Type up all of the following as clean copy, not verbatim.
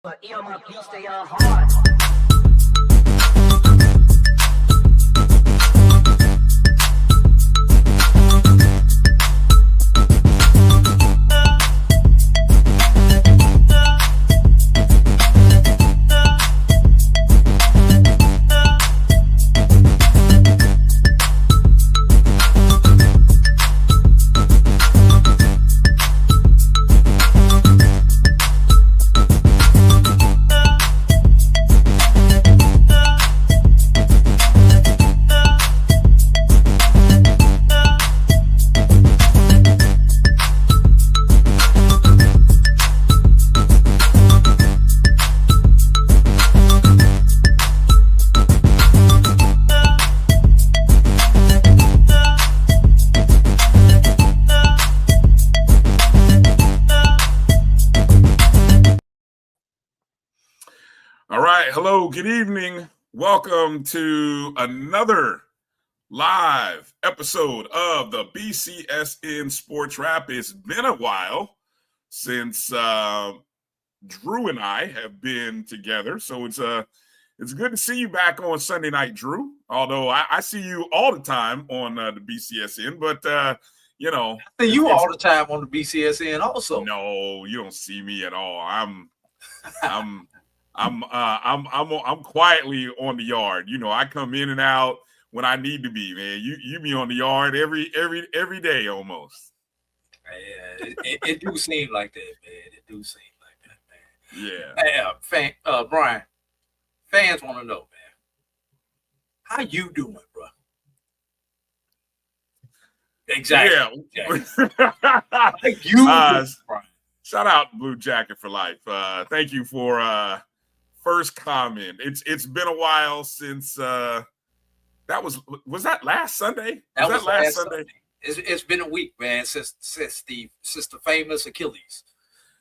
But my beats, they are hard. Hello, good evening. Welcome to another live episode of the BCSN SportsWrap. It's been a while since Drew and I have been together, so it's good to see you back on Sunday night, Drew. Although I see you all the time on the BCSN, but you know, I see you all the time on the BCSN also. No, you don't see me at all. I'm quietly on the yard. You know, I come in and out when I need to be, man. You be on the yard every day almost. Yeah, it do seem like that, man. It do seem like that, man. Yeah. Bryan, fans want to know, man, how you doing, bro? Exactly. Yeah. How you doing, Bryan? Shout out Blue Jacket for life. Thank you for first comment. It's been a while since was that last Sunday? That was last Sunday. It's been a week, man, since the famous Achilles.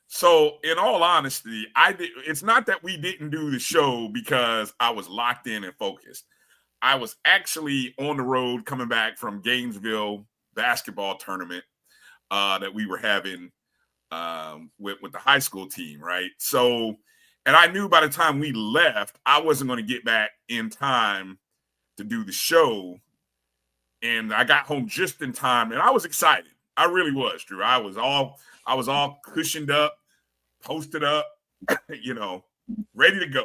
So, in all honesty, it's not that we didn't do the show because I was locked in and focused. I was actually on the road coming back from Gainesville basketball tournament that we were having with the high school team, right? So, and I knew by the time we left, I wasn't going to get back in time to do the show. And I got home just in time, and I was excited. I really was, Drew. I was all cushioned up, posted up, you know, ready to go.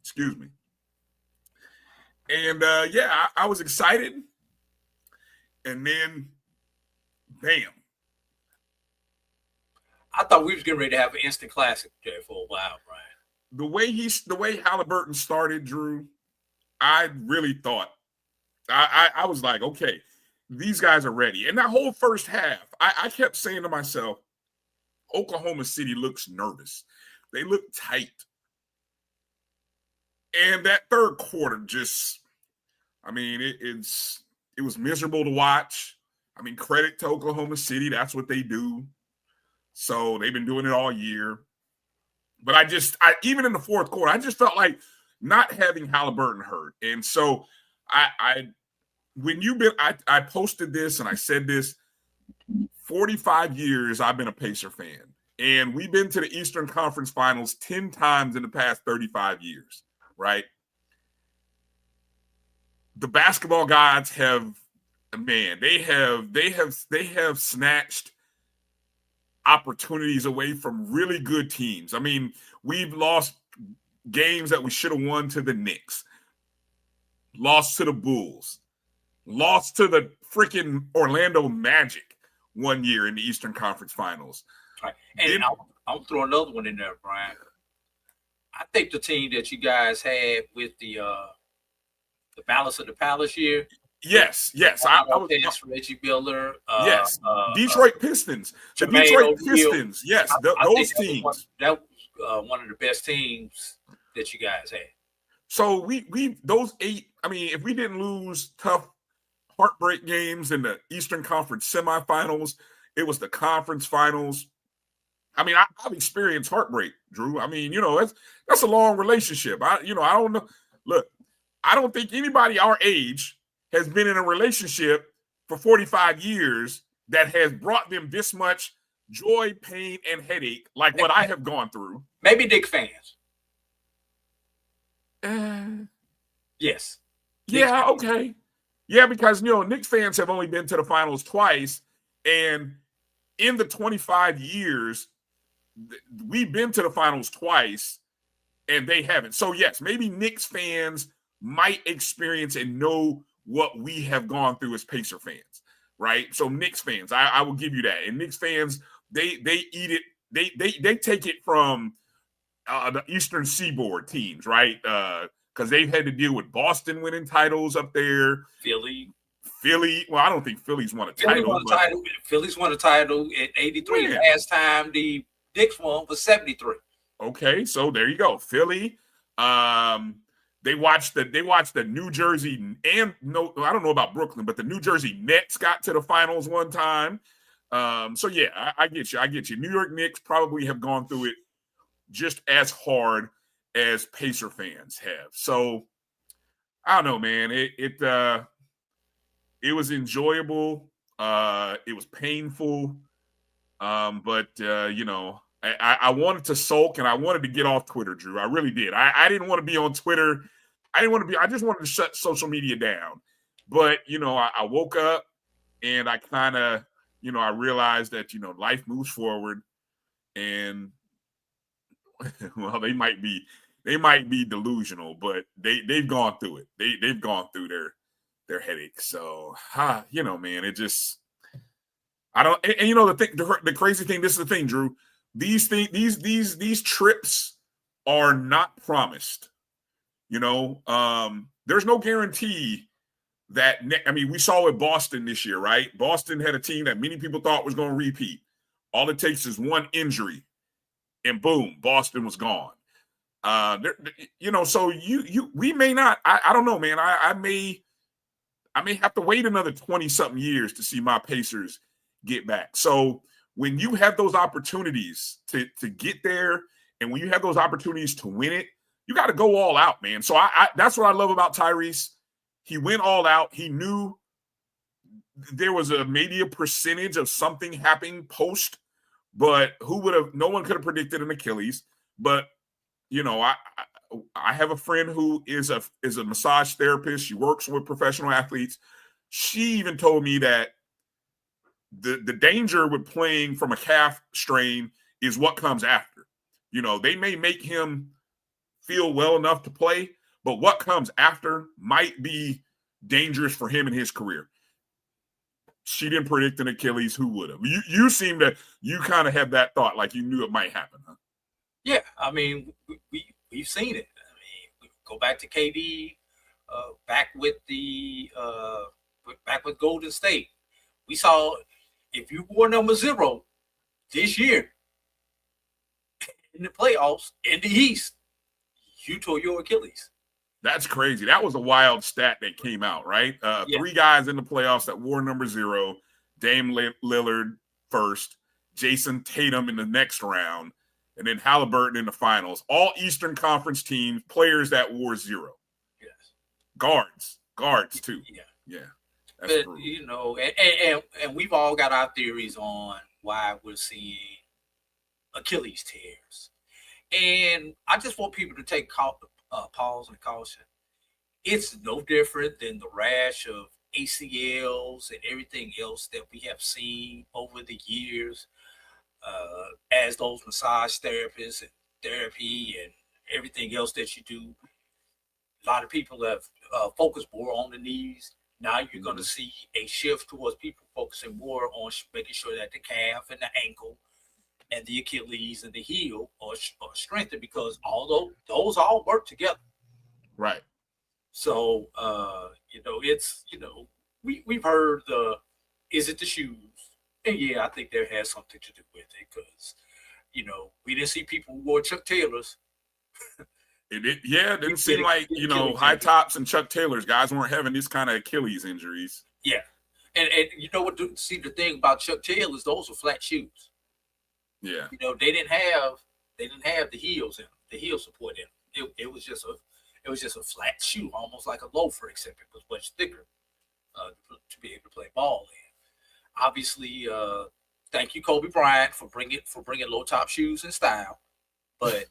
Excuse me. And I was excited. And then, bam. I thought we was getting ready to have an instant classic there for a while, Bryan. The way Halliburton started, Drew, I really thought I was like, okay, these guys are ready. And that whole first half, I kept saying to myself, Oklahoma City looks nervous. They look tight. And that third quarter just, I mean, it was miserable to watch. I mean, credit to Oklahoma City. That's what they do. So they've been doing it all year. But I even in the fourth quarter, I just felt like not having Halliburton hurt. And so I posted this and I said this, 45 years I've been a Pacer fan. And we've been to the Eastern Conference Finals 10 times in the past 35 years, right? The basketball gods have snatched opportunities away from really good teams. I mean, we've lost games that we should have won to the Knicks, lost to the Bulls, lost to the freaking Orlando Magic one year in the Eastern Conference Finals. Right. And I'll throw another one in there, Brian. I think the team that you guys had with the Balance of the Palace year. Yes. I was Reggie Miller. Detroit Pistons. The Detroit Pistons. Yes, those teams. That was one of the best teams that you guys had. So we those 8. I mean, if we didn't lose tough heartbreak games in the Eastern Conference semifinals, it was the conference finals. I mean, I've experienced heartbreak, Drew. I mean, that's a long relationship. I don't know. Look, I don't think anybody our age has been in a relationship for 45 years that has brought them this much joy, pain, and headache like what I have gone through. Maybe Knicks fans. Yes. Yeah, okay. Yeah, because, Knicks fans have only been to the finals twice. And in the 25 years, we've been to the finals twice, and they haven't. So, yes, maybe Knicks fans might experience and know what we have gone through as Pacer fans, right? So Knicks fans, I will give you that. And Knicks fans, they eat it. They take it from the Eastern Seaboard teams, right? Because they've had to deal with Boston winning titles up there. Philly. Well, I don't think Philly's won a title. Philly's won a title in 83. Yeah. Last time the Knicks won was 73. Okay, so there you go. Philly. They watched the New Jersey I don't know about Brooklyn, but the New Jersey Nets got to the finals one time. So yeah, I get you. New York Knicks probably have gone through it just as hard as Pacer fans have. So I don't know, man. It was enjoyable. It was painful. But I wanted to sulk and I wanted to get off Twitter, Drew. I really did. I didn't want to be on Twitter. I just wanted to shut social media down. But, I woke up and I kind of, I realized that, life moves forward and, well, they might be delusional, but they've gone through it. They've gone through their headaches. So, man, it just, I don't, and the crazy thing, this is the thing, Drew, these trips are not promised. There's no guarantee that, we saw with Boston this year, right? Boston had a team that many people thought was going to repeat. All it takes is one injury and boom, Boston was gone. So we may not, I don't know, man. I may have to wait another 20 something years to see my Pacers get back. So when you have those opportunities to get there, and when you have those opportunities to win it, you got to go all out, man. So I that's what I love about Tyrese. He went all out. He knew there was maybe a percentage of something happening post, but no one could have predicted an Achilles. But I have a friend who is a massage therapist. She works with professional athletes. She even told me that the danger with playing from a calf strain is what comes after. They may make him feel well enough to play, but what comes after might be dangerous for him in his career. She didn't predict an Achilles. Who would have? You seem to, you kind of have that thought, like you knew it might happen, huh? Yeah, we've seen it. We go back to KD, back with Golden State. We saw if you wore number 0 this year in the playoffs in the East, you tore your Achilles. That's crazy. That was a wild stat that came out, right? 3 guys in the playoffs that wore number 0. Dame Lillard first, Jason Tatum in the next round, and then Halliburton in the finals. All Eastern Conference teams, players that wore 0. Yes. Guards too. Yeah. That's brutal. And we've all got our theories on why we're seeing Achilles tears. And I just want people to take pause and caution. It's no different than the rash of ACLs and everything else that we have seen over the years as those massage therapists and therapy and everything else that you do. A lot of people have focused more on the knees. Now you're going to see a shift towards people focusing more on making sure that the calf and the ankle and the Achilles and the heel are strengthened, because although those all work together. Right. So, it's, we've heard is it the shoes? And yeah, I think there has something to do with it, because, we didn't see people who wore Chuck Taylors. It didn't seem like, high tops and Chuck Taylors, guys weren't having this kind of Achilles injuries. Yeah. And you know what, see, the thing about Chuck Taylors, those were flat shoes. Yeah. They didn't have the heels in them, the heel support in them. It was just a flat shoe, almost like a loafer, except it was much thicker to be able to play ball in. Obviously, thank you, Kobe Bryant, for bringing low top shoes in style, but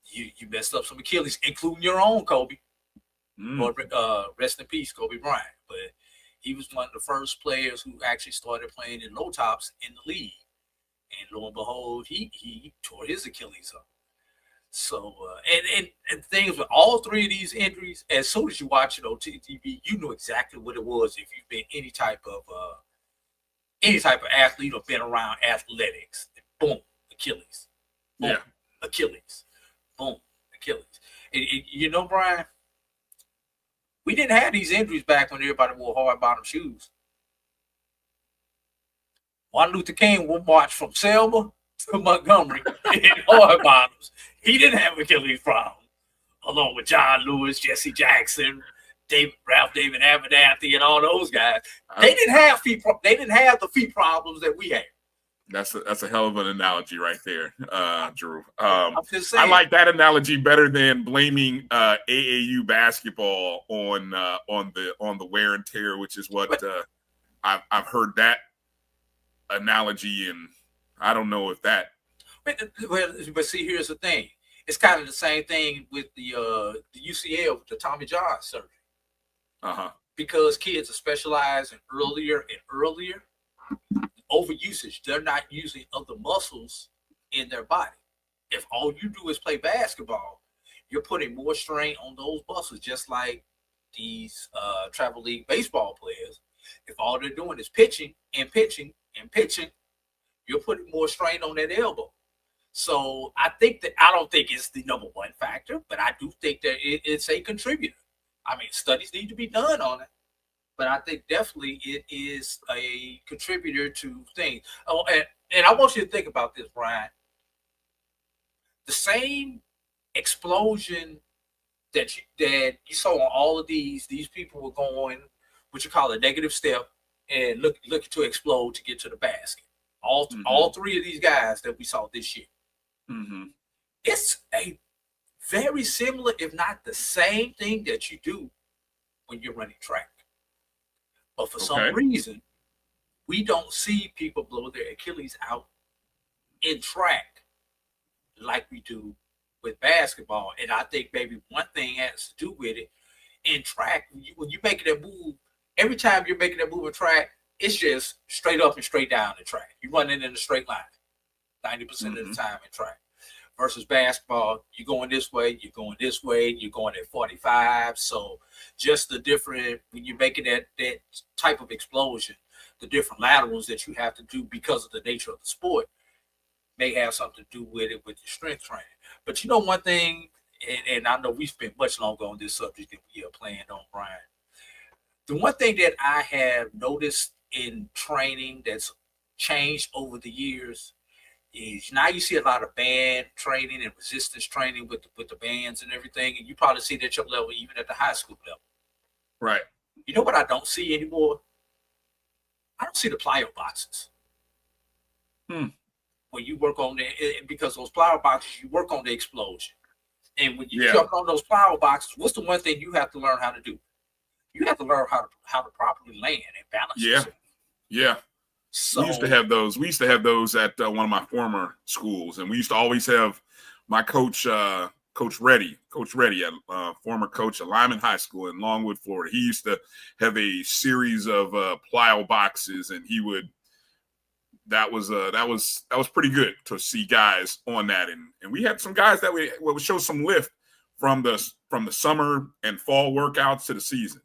you messed up some Achilles, including your own, Kobe. Rest in peace, Kobe Bryant. But he was one of the first players who actually started playing in low tops in the league, and lo and behold, he tore his Achilles up. So, and things with all three of these injuries, as soon as you watch it on TV, you know exactly what it was. If you've been any type of athlete or been around athletics, boom, Achilles, boom, Achilles, boom, Achilles. And Brian, we didn't have these injuries back when everybody wore hard bottom shoes. Martin Luther King would march from Selma to Montgomery in hard bottoms. He didn't have Achilles problems, along with John Lewis, Jesse Jackson, Ralph David Abernathy, and all those guys. They didn't have They didn't have the feet problems that we had. That's a hell of an analogy right there, Drew. I'm just saying. I like that analogy better than blaming AAU basketball on the wear and tear, which is what I've heard that analogy, and I don't know if that. But see, here's the thing. It's kind of the same thing with the UCL, with the Tommy John surgery. Because kids are specializing earlier and earlier. Overusage. They're not using other muscles in their body. If all you do is play basketball, you're putting more strain on those muscles, just like these travel league baseball players. If all they're doing is pitching and pitching and pitching, you're putting more strain on that elbow. So I don't think it's the number one factor, but I do think that it's a contributor. I mean, studies need to be done on it, but I think definitely it is a contributor to things. Oh, and I want you to think about this, Brian. The same explosion that you saw on all of these people were going, what you call a negative step, and looking to explode to get to the basket. All three of these guys that we saw this year. It's a very similar, if not the same thing that you do when you're running track. But for some reason, we don't see people blow their Achilles out in track like we do with basketball. And I think maybe one thing has to do with it. In track, when you're making that move, every time you're making that move in track, it's just straight up and straight down the track. You're running in a straight line 90% of the time in track. Versus basketball, you're going this way, you're going this way, you're going at 45. So just the different, when you're making that type of explosion, the different laterals that you have to do because of the nature of the sport may have something to do with it, with your strength training. But one thing, and I know we spent much longer on this subject than we are planned on, Brian. The one thing that I have noticed in training that's changed over the years is now you see a lot of band training and resistance training with the bands and everything, and you probably see that at your level, even at the high school level. Right. You know what I don't see anymore? I don't see the plyo boxes. When you work on because those plyo boxes, you work on the explosion. And when you jump on those plyo boxes, what's the one thing you have to learn how to do? You have to learn how to properly land and balance yourself. Yeah. So, we used to have those at one of my former schools, and we used to always have my coach, Coach Reddy, former coach at Lyman High School in Longwood, Florida. He used to have a series of plyo boxes, and he would that was pretty good to see guys on that, and we had some guys that would show some lift from the summer and fall workouts to the season.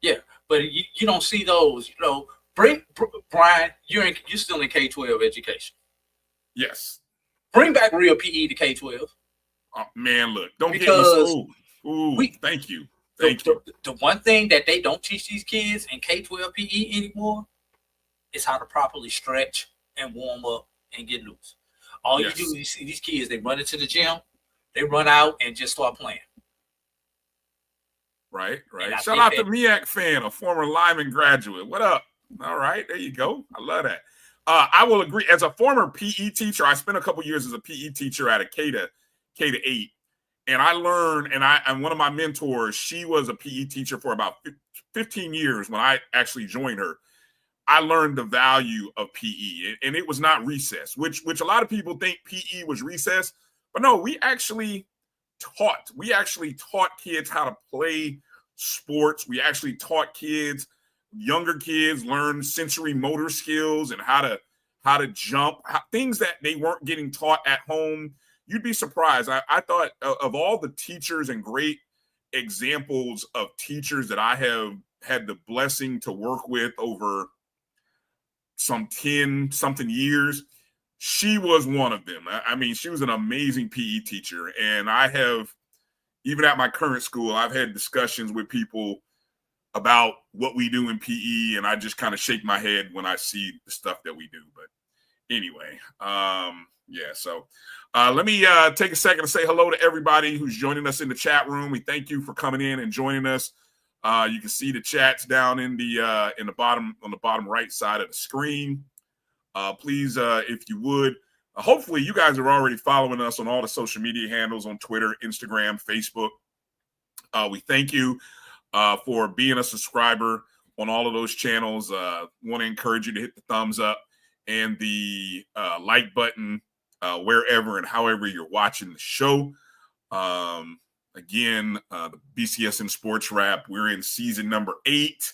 Yeah, but you don't see those. Bring Bryan. You're still in K-12 education. Yes. Bring back real PE to K-12. Oh, man, look, don't get me. Thank you. The one thing that they don't teach these kids in K-12 PE anymore is how to properly stretch and warm up and get loose. All you do is you see these kids, they run into the gym, they run out and just start playing. Right. Shout out to Miak fan, a former Lyman graduate. What up? All right, there you go. I love that. I will agree. As a former PE teacher, I spent a couple years as a PE teacher at a K to 8. And I learned, and one of my mentors, she was a PE teacher for about 15 years when I actually joined her. I learned the value of PE, and it was not recess, which a lot of people think PE was recess, but no, we actually taught kids how to play sports. We actually taught younger kids learn sensory motor skills and how to jump, things that they weren't getting taught at home. You'd be surprised. I thought of all the teachers and great examples of teachers that I have had the blessing to work with over some 10-something years, she was one of them. I mean, she was an amazing PE teacher. And I have, even at my current school, I've had discussions with people about what we do in PE, and I just kind of shake my head when I see the stuff that we do. But anyway, so let me take a second to say hello to everybody who's joining us in the chat room. We thank you for coming in and joining us. You can see the chats down in the bottom, on the bottom right side of the screen. Please, if you would, hopefully you guys are already following us on all the social media handles on Twitter, Instagram, Facebook. We thank you for being a subscriber on all of those channels. Want to encourage you to hit the thumbs up and the like button wherever and however you're watching the show. Again, the BCSN SportsWrap, we're in season number 8,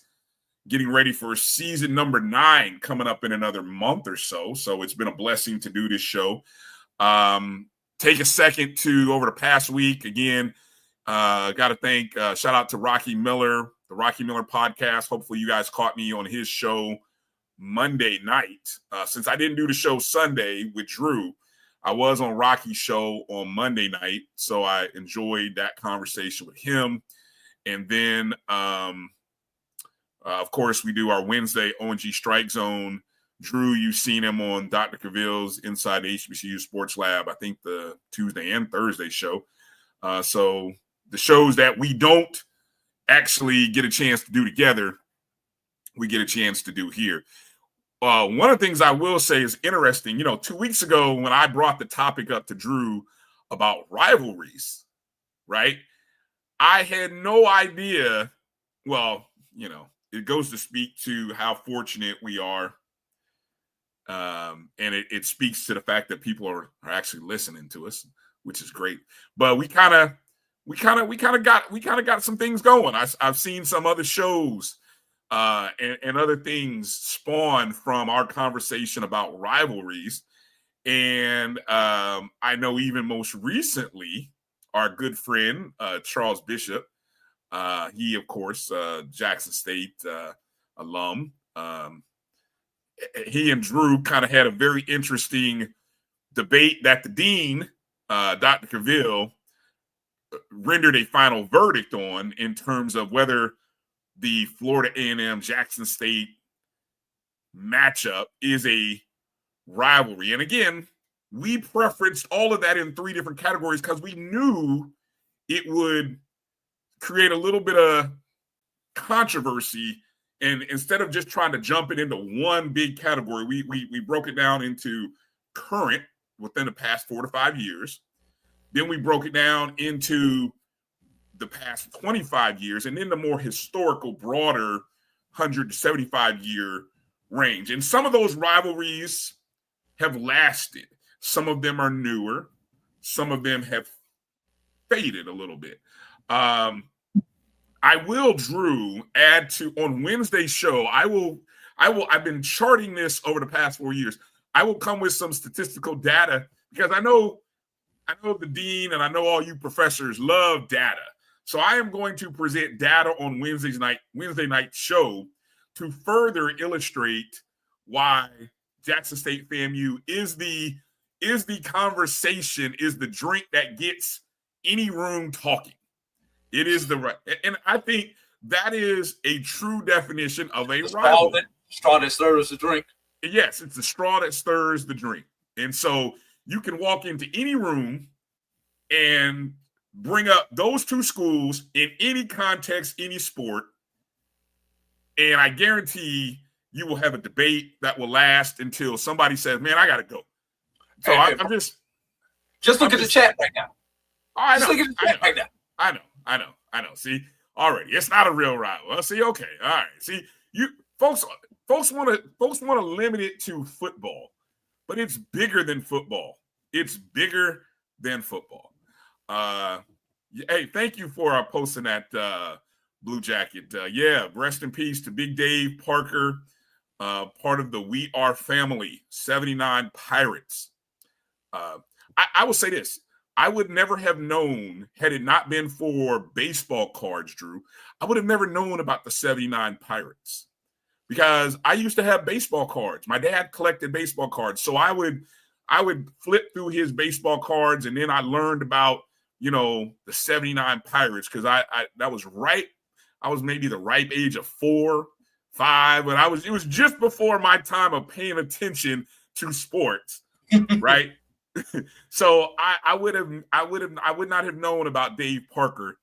getting ready for season number 9 coming up in another month or so. So it's been a blessing to do this show. Take a second to, over the past week, again, got to thank, shout out to Rocky Miller, the Rocky Miller podcast. Hopefully you guys caught me on his show Monday night. Since I didn't do the show Sunday with Drew, I was on Rocky's show on Monday night, so I enjoyed that conversation with him. And then, of course, we do our Wednesday ONG Strike Zone. Drew, you've seen him on Dr. Cavill's Inside the HBCU Sports Lab, I think the Tuesday and Thursday show. So the shows that we don't actually get a chance to do together, we get a chance to do here. One of the things I will say is interesting. 2 weeks ago when I brought the topic up to Drew about rivalries, right? I had no idea. Well, it goes to speak to how fortunate we are. And it speaks to the fact that people are actually listening to us, which is great. But we kind of got some things going. I've seen some other shows and other things spawn from our conversation about rivalries. And I know even most recently, our good friend, Charles Bishop, he, of course, Jackson State alum, he and Drew kind of had a very interesting debate that the dean, Dr. Cavill, rendered a final verdict on in terms of whether the Florida A&M Jackson State matchup is a rivalry. And again, we preferenced all of that in 3 different categories because we knew it would create a little bit of controversy. And instead of just trying to jump it into one big category, we broke it down into current within the past 4 to 5 years. Then we broke it down into the past 25 years, and then the more historical, broader 175-year range. And some of those rivalries have lasted. Some of them are newer. Some of them have faded a little bit. I will, Drew, add to on Wednesday's show. I've been charting this over the past 4 years. I will come with some statistical data because I know the dean and I know all you professors love data. So I am going to present data on Wednesday night show to further illustrate why Jackson State FAMU is the conversation, is the drink that gets any room talking. It is the right, and I think that is a true definition of a rivalry. Straw that stirs the drink. Yes, it's the straw that stirs the drink. And so you can walk into any room and bring up those two schools in any context, any sport, and I guarantee you will have a debate that will last until somebody says, "Man, I got to go." So I'm just look at the chat right now. I know. Just look at the chat right now. I know. See, already, it's not a real rival. Well, see, okay, all right. See, you folks want to limit it to football, but it's bigger than football. It's bigger than football. Hey, thank you for posting that blue jacket. Yeah, rest in peace to Big Dave Parker, part of the We Are Family 79 Pirates. I will say this. I would never have known, had it not been for baseball cards, Drew, I would have never known about the 79 Pirates because I used to have baseball cards. My dad collected baseball cards. So I would flip through his baseball cards, and then I learned about, the 79 Pirates because that was right. I was maybe the ripe age of 4, 5, but it was just before my time of paying attention to sports, right? So I would not have known about Dave Parker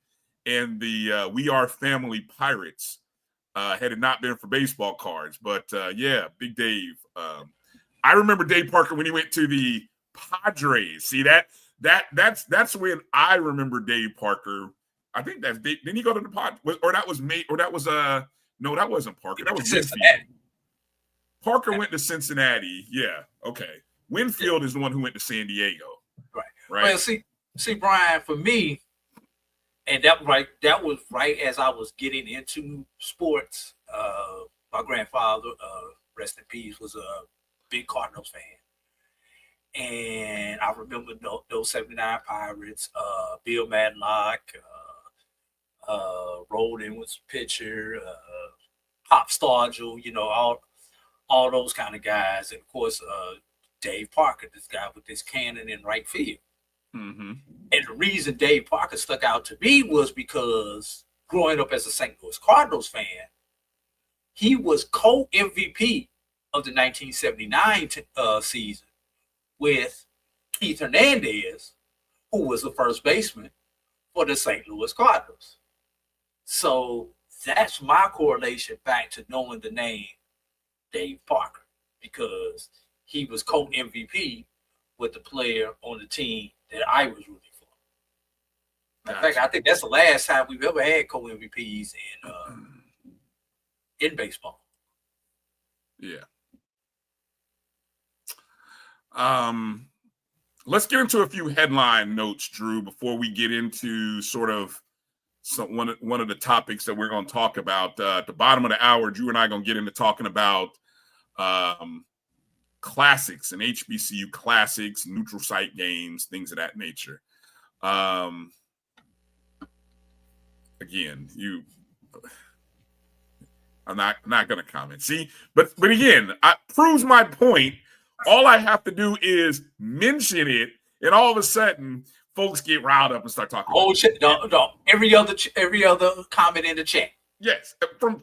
and the We Are Family Pirates had it not been for baseball cards. But yeah, Big Dave. I remember Dave Parker when he went to the Padres. See that's when I remember Dave Parker. I think that's Dave. Didn't he go to the Padres? Or that was me? Or that was no, that wasn't Parker. That was Cincinnati. Parker went to Cincinnati. Yeah, okay. Winfield is the one who went to San Diego. Right. Well, see, Bryan, for me, and that was right as I was getting into sports. My grandfather, rest in peace, was a big Cardinals fan. And I remember those 79 Pirates, Bill Madlock, Rolden was pitcher, Pop Stargell, all those kind of guys. And of course, Dave Parker, this guy with this cannon in right field. Mm-hmm. And the reason Dave Parker stuck out to me was because growing up as a St. Louis Cardinals fan, he was co-MVP of the 1979 season with Keith Hernandez, who was the first baseman for the St. Louis Cardinals. So that's my correlation back to knowing the name Dave Parker, because he was co-MVP with the player on the team that I was rooting for. In fact, I think that's the last time we've ever had co-MVPs in baseball. Yeah. Let's get into a few headline notes, Drew, before we get into sort of one of the topics that we're going to talk about. At the bottom of the hour, Drew and I are going to get into talking about classics and HBCU classics, neutral site games, things of that nature. Again, I'm not going to comment. See, but again, proves my point. All I have to do is mention it, and all of a sudden, folks get riled up and start talking. Oh, shit! No. Every other comment in the chat. Yes, from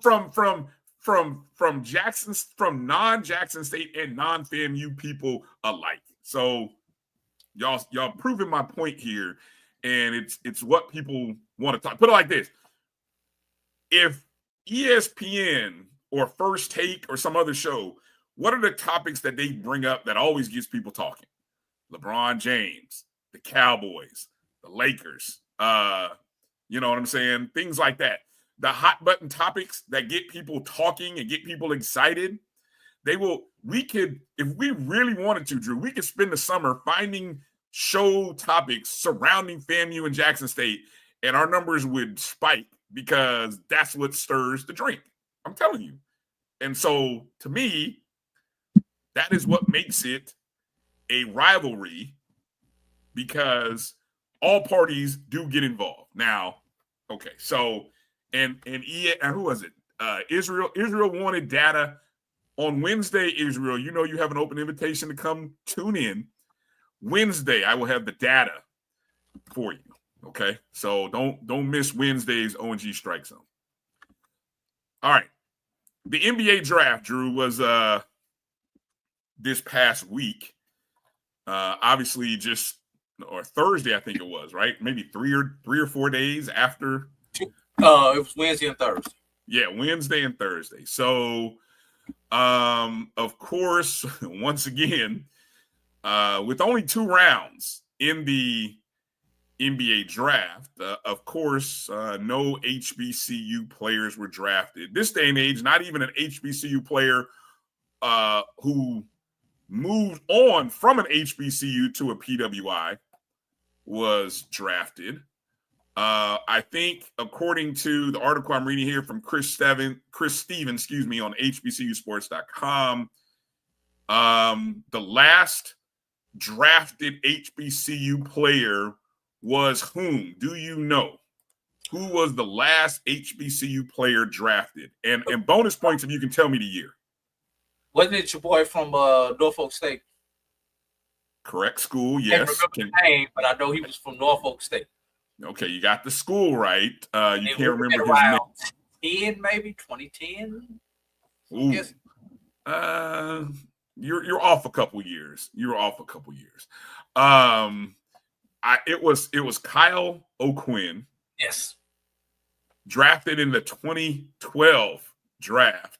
non-Jackson State and non-FAMU people alike. So y'all proving my point here, and it's what people want to talk. Put it like this: if ESPN or First Take or some other show, what are the topics that they bring up that always gets people talking? LeBron James, the Cowboys, the Lakers, you know what I'm saying? Things like that. The hot button topics that get people talking and get people excited, we could, if we really wanted to, Drew, we could spend the summer finding show topics surrounding FAMU and Jackson State, and our numbers would spike because that's what stirs the drink. I'm telling you. And so to me, That is what makes it a rivalry, because all parties do get involved. Now, okay, so and who was it? Israel wanted data on Wednesday. Israel, you know you have an open invitation to come tune in. Wednesday, I will have the data for you. Okay, so don't miss Wednesday's ONG Strike Zone. All right, the NBA draft, Drew, was this past week. Obviously, or Thursday, I think it was, right? Maybe three or 4 days after. It was Wednesday and Thursday. Yeah, Wednesday and Thursday. So, of course, once again, with only 2 rounds in the NBA draft, of course, no HBCU players were drafted. This day and age, not even an HBCU player who moved on from an HBCU to a PWI was drafted. I think, according to the article I'm reading here from Chris Stevens, on HBCUSports.com, the last drafted HBCU player was whom? Do you know? Who was the last HBCU player drafted? And bonus points if you can tell me the year. Wasn't it your boy from Norfolk State? Correct school, yes. I can't remember the name, but I know he was from Norfolk State. Okay, you got the school right. You can't remember his name. 10, maybe 2010. Ooh. Yes. You're off a couple years. You're off a couple years. It was Kyle O'Quinn. Yes. Drafted in the 2012 draft.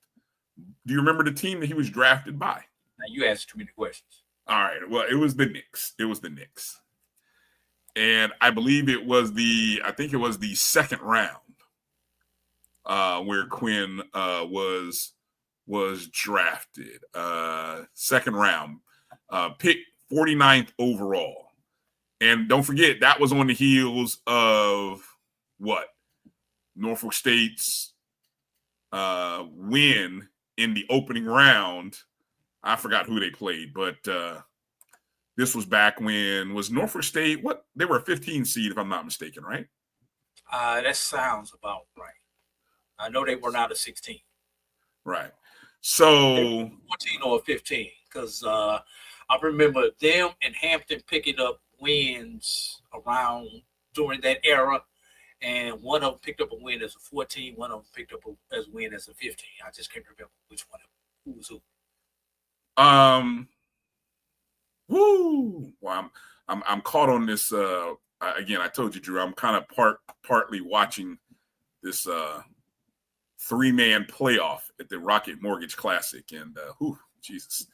Do you remember the team that he was drafted by? Now you asked too many questions. All right. Well, it was the Knicks. And I believe it was the second round where Quinn was drafted. Second round, picked 49th overall. And don't forget, that was on the heels of what? Norfolk State's win in the opening round. I forgot who they played, but this was back when was Norfolk State, what? They were a 15 seed, if I'm not mistaken, right? That sounds about right. I know they were not a 16. Right. So 14 or 15, because I remember them and Hampton picking up wins around during that era, and one of them picked up a win as a 14, one of them picked up a win as a 15. I just can't remember which one who was who. Well, I'm caught on this. Again, I told you, Drew, I'm kind of partly watching this 3-man playoff at the Rocket Mortgage Classic, and Jesus,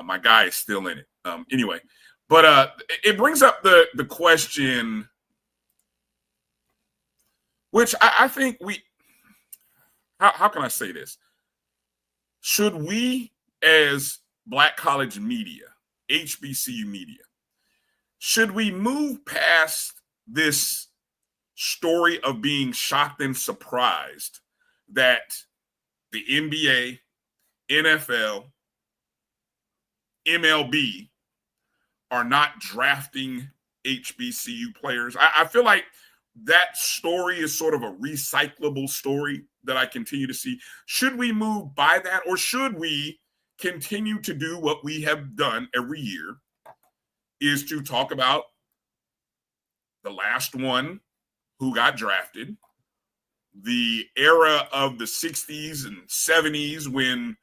my guy is still in it. Anyway, but it brings up the question, which I think how can I say this? Should we, as Black college media, HBCU media, should we move past this story of being shocked and surprised that the NBA, NFL, MLB are not drafting HBCU players? I feel like that story is sort of a recyclable story that I continue to see. Should we move by that, or should we continue to do what we have done every year, is to talk about the last one who got drafted, the era of the 60s and 70s when,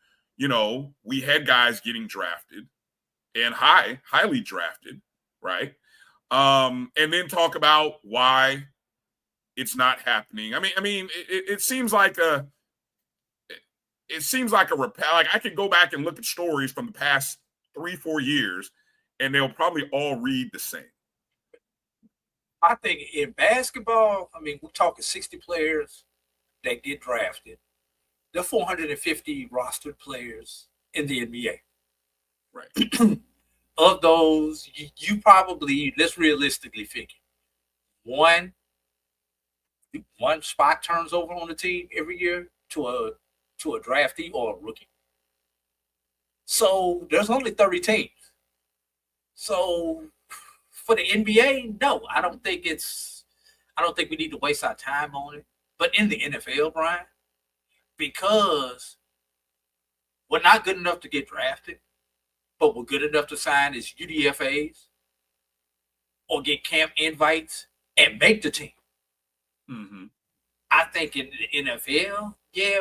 we had guys getting drafted and highly drafted, right? And then talk about why it's not happening. It seems like a repel. Like, I could go back and look at stories from the past 3-4 years, and they'll probably all read the same. I think in basketball, we're talking 60 players that get drafted. There are 450 rostered players in the NBA. Right. Of those, you probably, let's realistically figure, one spot turns over on the team every year to a draftee or a rookie. So there's only 30 teams. So for the NBA, no, I don't think we need to waste our time on it. But in the NFL, Brian, because we're not good enough to get drafted, but we're good enough to sign as UDFAs or get camp invites and make the team. Mm-hmm. I think in the NFL, yeah,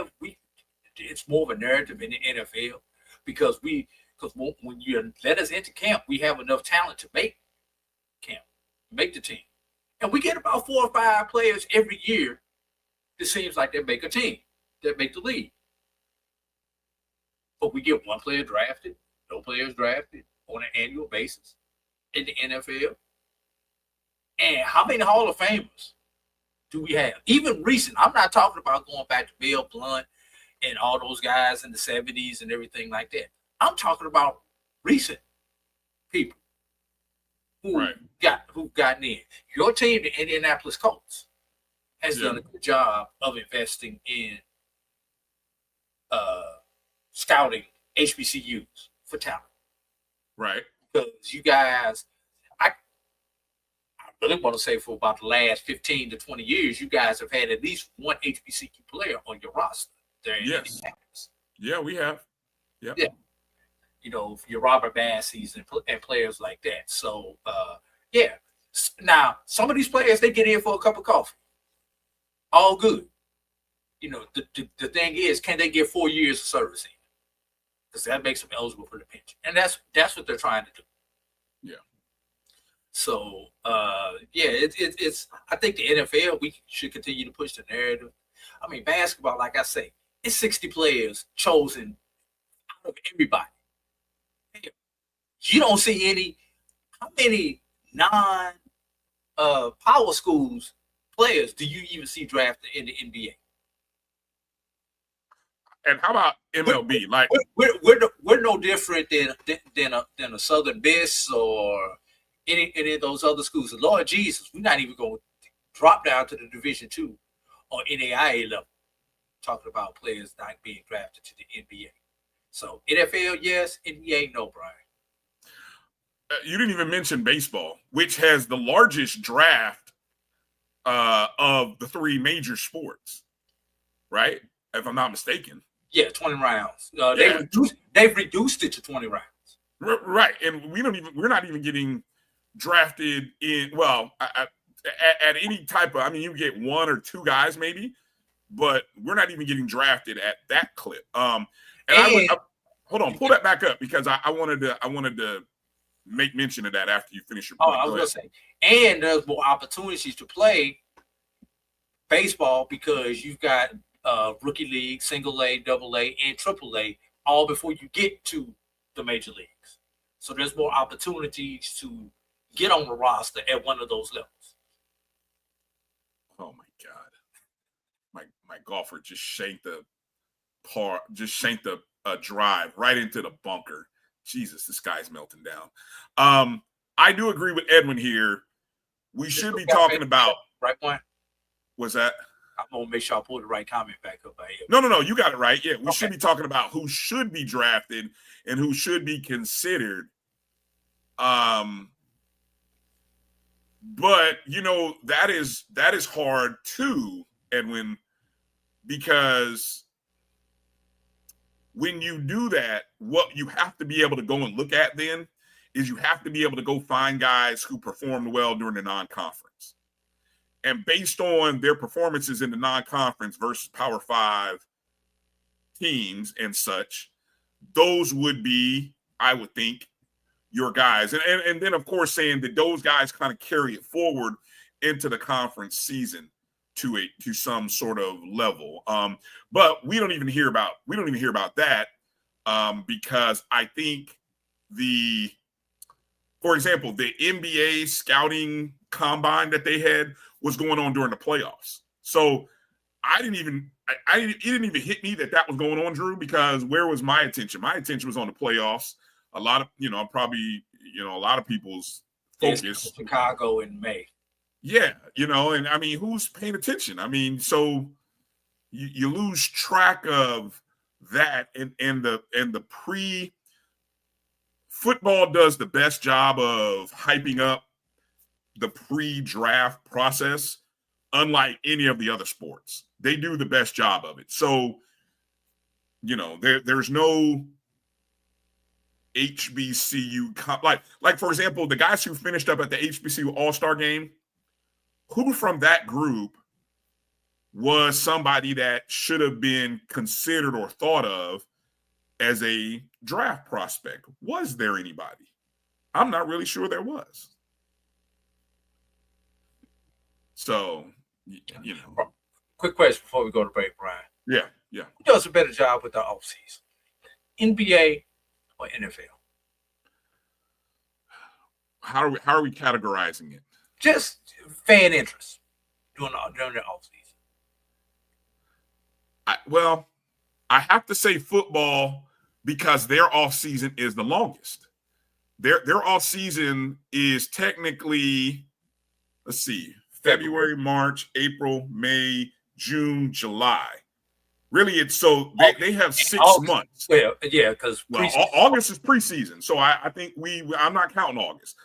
it's more of a narrative in the NFL because when you let us into camp, we have enough talent to make camp, make the team. And we get about 4 or 5 players every year. It seems like they make a team, that make the league. But we get 1 player drafted, no players drafted on an annual basis in the NFL. And how many Hall of Famers do we have? Even recent, I'm not talking about going back to Bill Blunt and all those guys in the 70s and everything like that. I'm talking about recent people who've gotten in. Your team, the Indianapolis Colts, has done a good job of investing in scouting HBCUs for talent. Right. Because you guys, I really want to say for about the last 15 to 20 years, you guys have had at least 1 HBCU player on your roster. Yes. Yeah, we have. Yep. Yeah. You know, your Robert Bassies and players like that. So, yeah. Now, some of these players, they get in for a cup of coffee. All good. You know, the thing is, can they get 4 years of service in? Because that makes them eligible for the pension. And that's what they're trying to do. Yeah. So, it's I think the NFL, we should continue to push the narrative. I mean, basketball, like I say, it's 60 players chosen out of everybody. You don't see how many non-power schools players do you even see drafted in the NBA? And how about MLB? We're no different than a Southern Miss or any of those other schools. Lord Jesus, we're not even going to drop down to the Division II or NAIA level. Talking about players not being drafted to the NBA. So NFL, yes. NBA, no, Brian. You didn't even mention baseball, which has the largest draft of the 3 major sports, right? If I'm not mistaken. Yeah, 20 rounds. They've reduced it to 20 rounds. Right, and we're not even getting drafted in. Well, at any type of. I mean, you get 1 or 2 guys maybe, but we're not even getting drafted at that clip. Hold on, pull that back up because I wanted to make mention of that after you finish your point. I was going to say, and there's more opportunities to play baseball because you've got rookie league, single A, double A, and triple A, all before you get to the major leagues. So there's more opportunities to get on the roster at one of those levels. Oh my God. My golfer just shanked a drive right into the bunker. Jesus, this guy's melting down. I do agree with Edwin here. We should be talking about right point. What's that? I'm gonna make sure I pull the right comment back up. No, you got it right. Yeah, we should be talking about who should be drafted and who should be considered. But you know, that is hard too, Edwin, because when you do that, what you have to be able to go and look at then is you have to be able to go find guys who performed well during the non-conference. And based on their performances in the non-conference versus Power 5 teams and such, those would be, I would think, your guys. And then, of course, saying that those guys kind of carry it forward into the conference season to some sort of level. But we don't even hear about that because I think for example, the NBA scouting combine that they had was going on during the playoffs. So it didn't even hit me that was going on, Drew, because where was my attention? My attention was on the playoffs. A lot of, a lot of people's focus. Chicago in May. Yeah, and I mean, who's paying attention? I mean, so you lose track of that and the football does the best job of hyping up the pre-draft process, unlike any of the other sports. They do the best job of it. So, there's no HBCU like for example, the guys who finished up at the HBCU All-Star game, who from that group was somebody that should have been considered or thought of as a draft prospect? Was there anybody? I'm not really sure there was. So, Quick question before we go to break, Brian. Yeah. Who does a better job with the offseason? NBA or NFL? How are we categorizing it? Just fan interest during the offseason. I have to say football because their offseason is the longest. Their offseason is technically, let's see, February, March, April, May, June, July. Really, it's so they have 6 months. Well, yeah, because August is preseason. So I think I'm not counting August.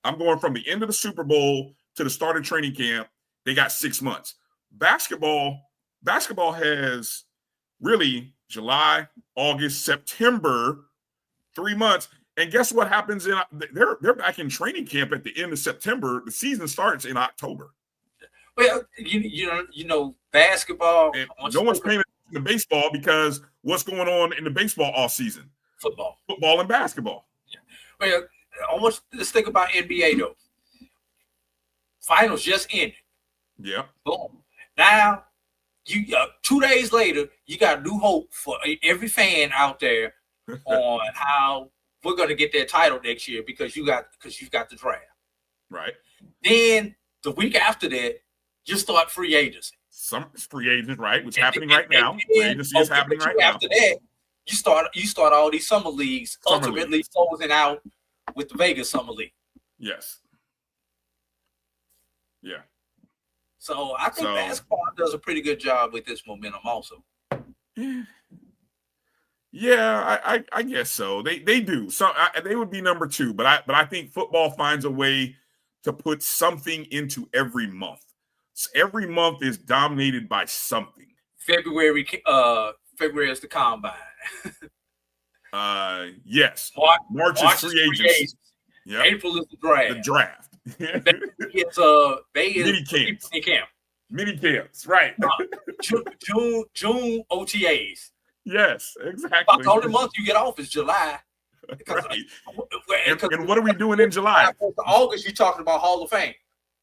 I'm going from the end of the Super Bowl to the start of training camp. They got 6 months. Basketball has really July, August, September, 3 months. And guess what happens they're back in training camp at the end of September. The season starts in October. Well, basketball. And no one's paying attention to baseball because what's going on in the baseball off season? Football and basketball. Yeah. Well, let's think about NBA though. Finals just ended. Yeah. Boom. Now, 2 days later, you got new hope for every fan out there on how we're going to get their title next year because you've got the draft. Right. Then the week after that, you start free agency. Some free agents, right? Which is happening right now. Free agency is happening right now. After that, you start all these summer leagues, ultimately closing out with the Vegas Summer League. Yes. Yeah. So I think basketball does a pretty good job with this momentum also. Yeah, I guess so. They do. So they would be number 2, but I think football finds a way to put something into every month. So every month is dominated by something. February is the combine. Yes. March is free agency. Yep. April is the draft. The draft. May is mini camps, right? June OTAs. Yes, exactly. About the only month you get off is July. Right. And what are we doing in July? August, you're talking about Hall of Fame.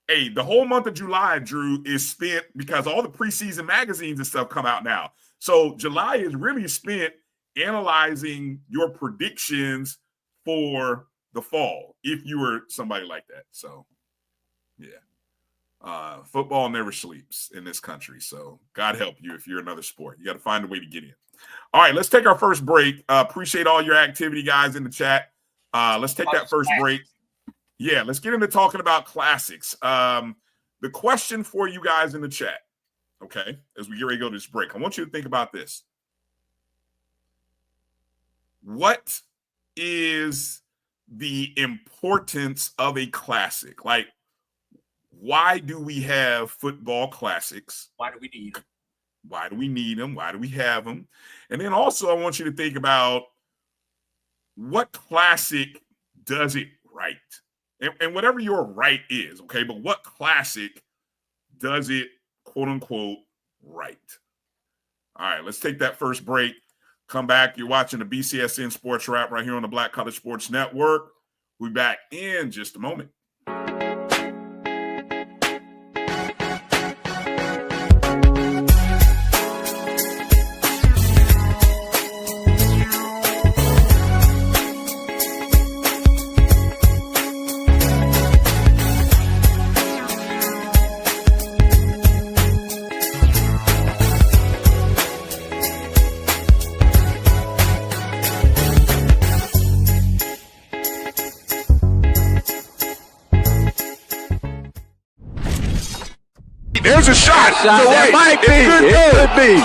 Hey, the whole month of July, Drew, is spent because all the preseason magazines and stuff come out now. So July is really spent analyzing your predictions for the fall, if you were somebody like that. So, yeah. Football never sleeps in this country. So God help you if you're another sport. You got to find a way to get in. All right, let's take our first break. Appreciate all your activity, guys, in the chat. Let's take that first break. Yeah, let's get into talking about classics. The question for you guys in the chat, okay, as we get ready to go to this break, I want you to think about this. What is the importance of a classic? Like, why do we have football classics? Why do we need them? Why do we need them? Why do we have them? And then also I want you to think about what classic does it right? And whatever your right is, okay? But what classic does it, quote unquote, right? All right, let's take that first break. Come back. You're watching the BCSN Sports Wrap right here on the Black College Sports Network. We'll be back in just a moment. There's a shot. To right. It could be.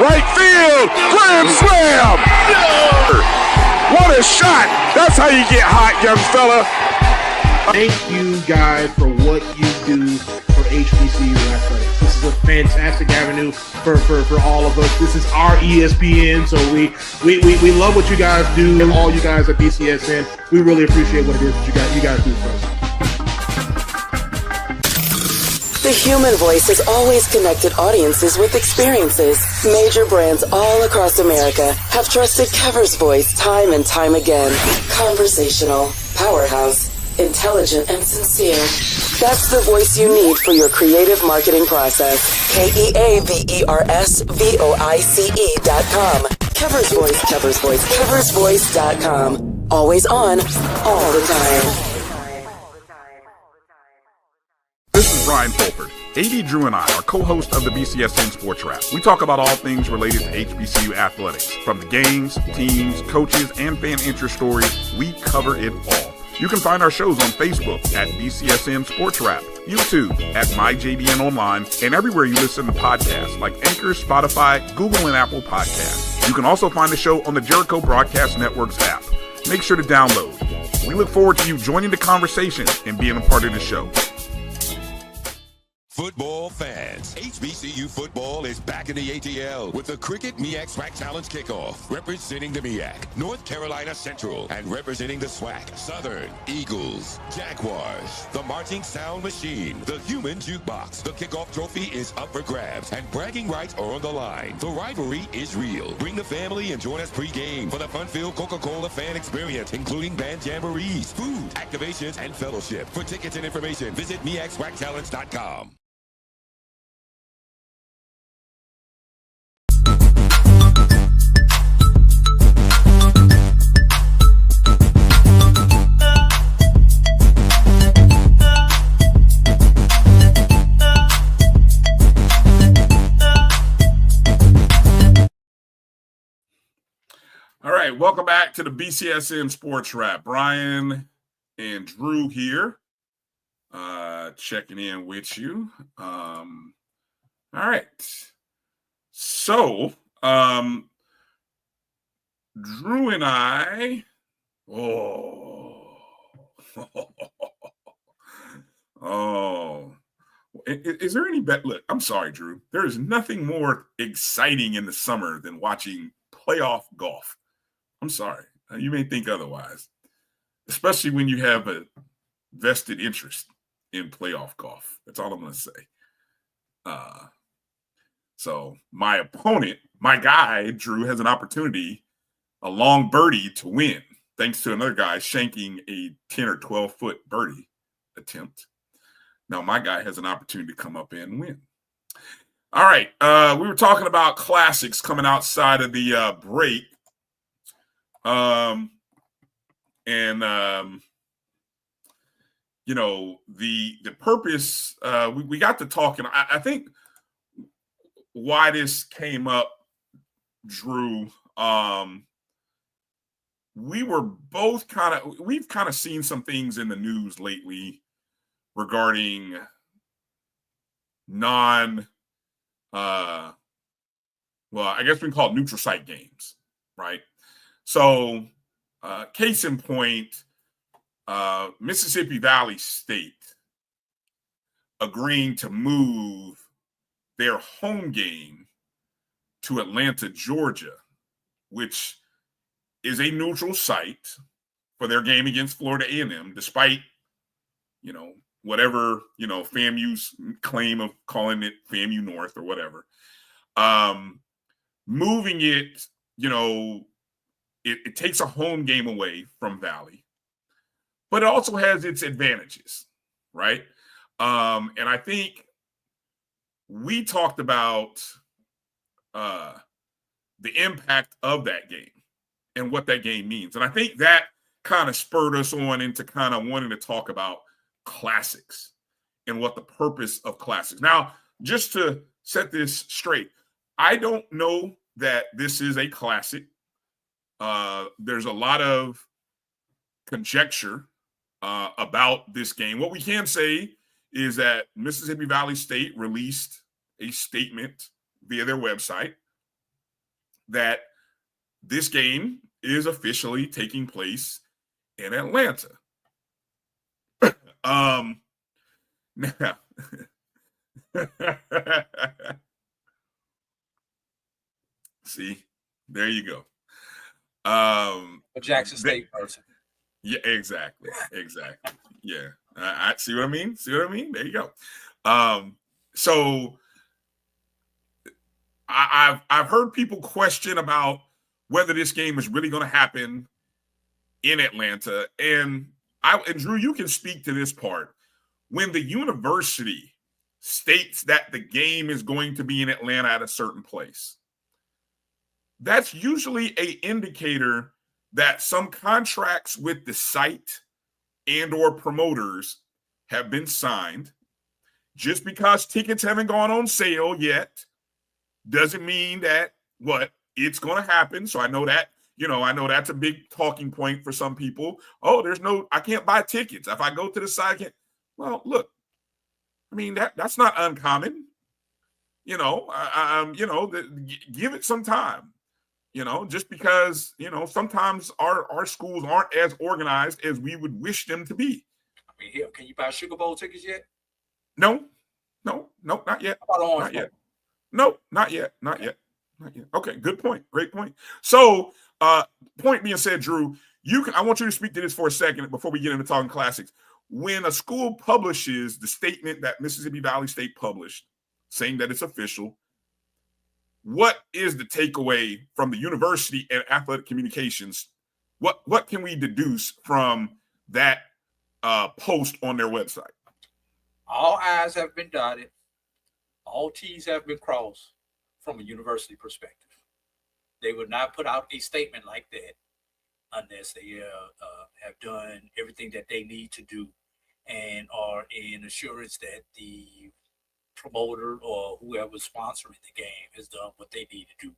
Right field. Grand slam. What a shot! That's how you get hot, young fella. Thank you guys for what you do for HBCU athletics. This is a fantastic avenue for all of us. This is our ESPN, so we love what you guys do, and all you guys at BCSN. We really appreciate what it is that you guys do for us. The human voice has always connected audiences with experiences. Major brands all across America have trusted Kever's voice time and time again. Conversational, powerhouse, intelligent, and sincere. That's the voice you need for your creative marketing process. KEAVERSVOICE.com. Kever's Voice, Kever's Voice, KeversVoice.com. Always on, all the time. This is Brian Fulford. A.D. Drew and I are co-hosts of the BCSN SportsWrap. We talk about all things related to HBCU athletics. From the games, teams, coaches, and fan interest stories, we cover it all. You can find our shows on Facebook at BCSN SportsWrap, YouTube at MyJBN Online, and everywhere you listen to podcasts like Anchor, Spotify, Google, and Apple Podcasts. You can also find the show on the Jericho Broadcast Network's app. Make sure to download. We look forward to you joining the conversation and being a part of the show. Football fans, HBCU football is back in the ATL with the Cricket MEAC SWAC Challenge Kickoff. Representing the MEAC, North Carolina Central, and representing the SWAC, Southern, Eagles, Jaguars, the Marching Sound Machine, the Human Jukebox. The kickoff trophy is up for grabs, and bragging rights are on the line. The rivalry is real. Bring the family and join us pre-game for the fun-filled Coca-Cola fan experience, including band jamborees, food, activations, and fellowship. For tickets and information, visit MEACSWACChallenge.com. All right, welcome back to the BCSN Sports Wrap. Bryan and Drew here, checking in with you. All right, so Drew and I, is there any bet? Look, I'm sorry, Drew. There is nothing more exciting in the summer than watching playoff golf. I'm sorry. You may think otherwise, especially when you have a vested interest in playoff golf. That's all I'm going to say. So my opponent, my guy, Drew, has an opportunity, a long birdie to win, thanks to another guy shanking a 10 or 12-foot birdie attempt. Now my guy has an opportunity to come up and win. All right. We were talking about classics coming outside of the break. You know, the purpose, we got to talking. I think why this came up, Drew, we've kind of seen some things in the news lately regarding I guess we can call it neutral site games, right? So, case in point, Mississippi Valley State agreeing to move their home game to Atlanta, Georgia, which is a neutral site for their game against Florida A&M, despite, whatever, FAMU's claim of calling it FAMU North or whatever. Moving it, it takes a home game away from Valley, but it also has its advantages, right? And I think we talked about the impact of that game and what that game means. And I think that kind of spurred us on into kind of wanting to talk about classics and what the purpose of classics. Now, just to set this straight, I don't know that this is a classic. There's a lot of conjecture about this game. What we can say is that Mississippi Valley State released a statement via their website that this game is officially taking place in Atlanta. Now, see, there you go. A Jackson State person. Yeah, exactly. Yeah, I see what I mean. There you go. So I've heard people question about whether this game is really going to happen in Atlanta, and Drew, you can speak to this part. When the university states that the game is going to be in Atlanta at a certain place, that's usually an indicator that some contracts with the site and or promoters have been signed. Just because tickets haven't gone on sale yet doesn't mean that it's going to happen. So I know that, I know that's a big talking point for some people. Oh, I can't buy tickets. If I go to the site, I can't. Well, look, I mean, that's not uncommon. Give it some time. Just because, sometimes our schools aren't as organized as we would wish them to be. I mean, hell, can you buy Sugar Bowl tickets yet? No, not yet. Not yet. No, not yet. Okay, good point. Great point. So, point being said, Drew, I want you to speak to this for a second before we get into talking classics. When a school publishes the statement that Mississippi Valley State published, saying that it's official, what is the takeaway from the university and athletic communications? What can we deduce from that post on their website? All I's have been dotted. All T's have been crossed from a university perspective. They would not put out a statement like that unless they have done everything that they need to do and are in assurance that the promoter or whoever's sponsoring the game has done what they need to do,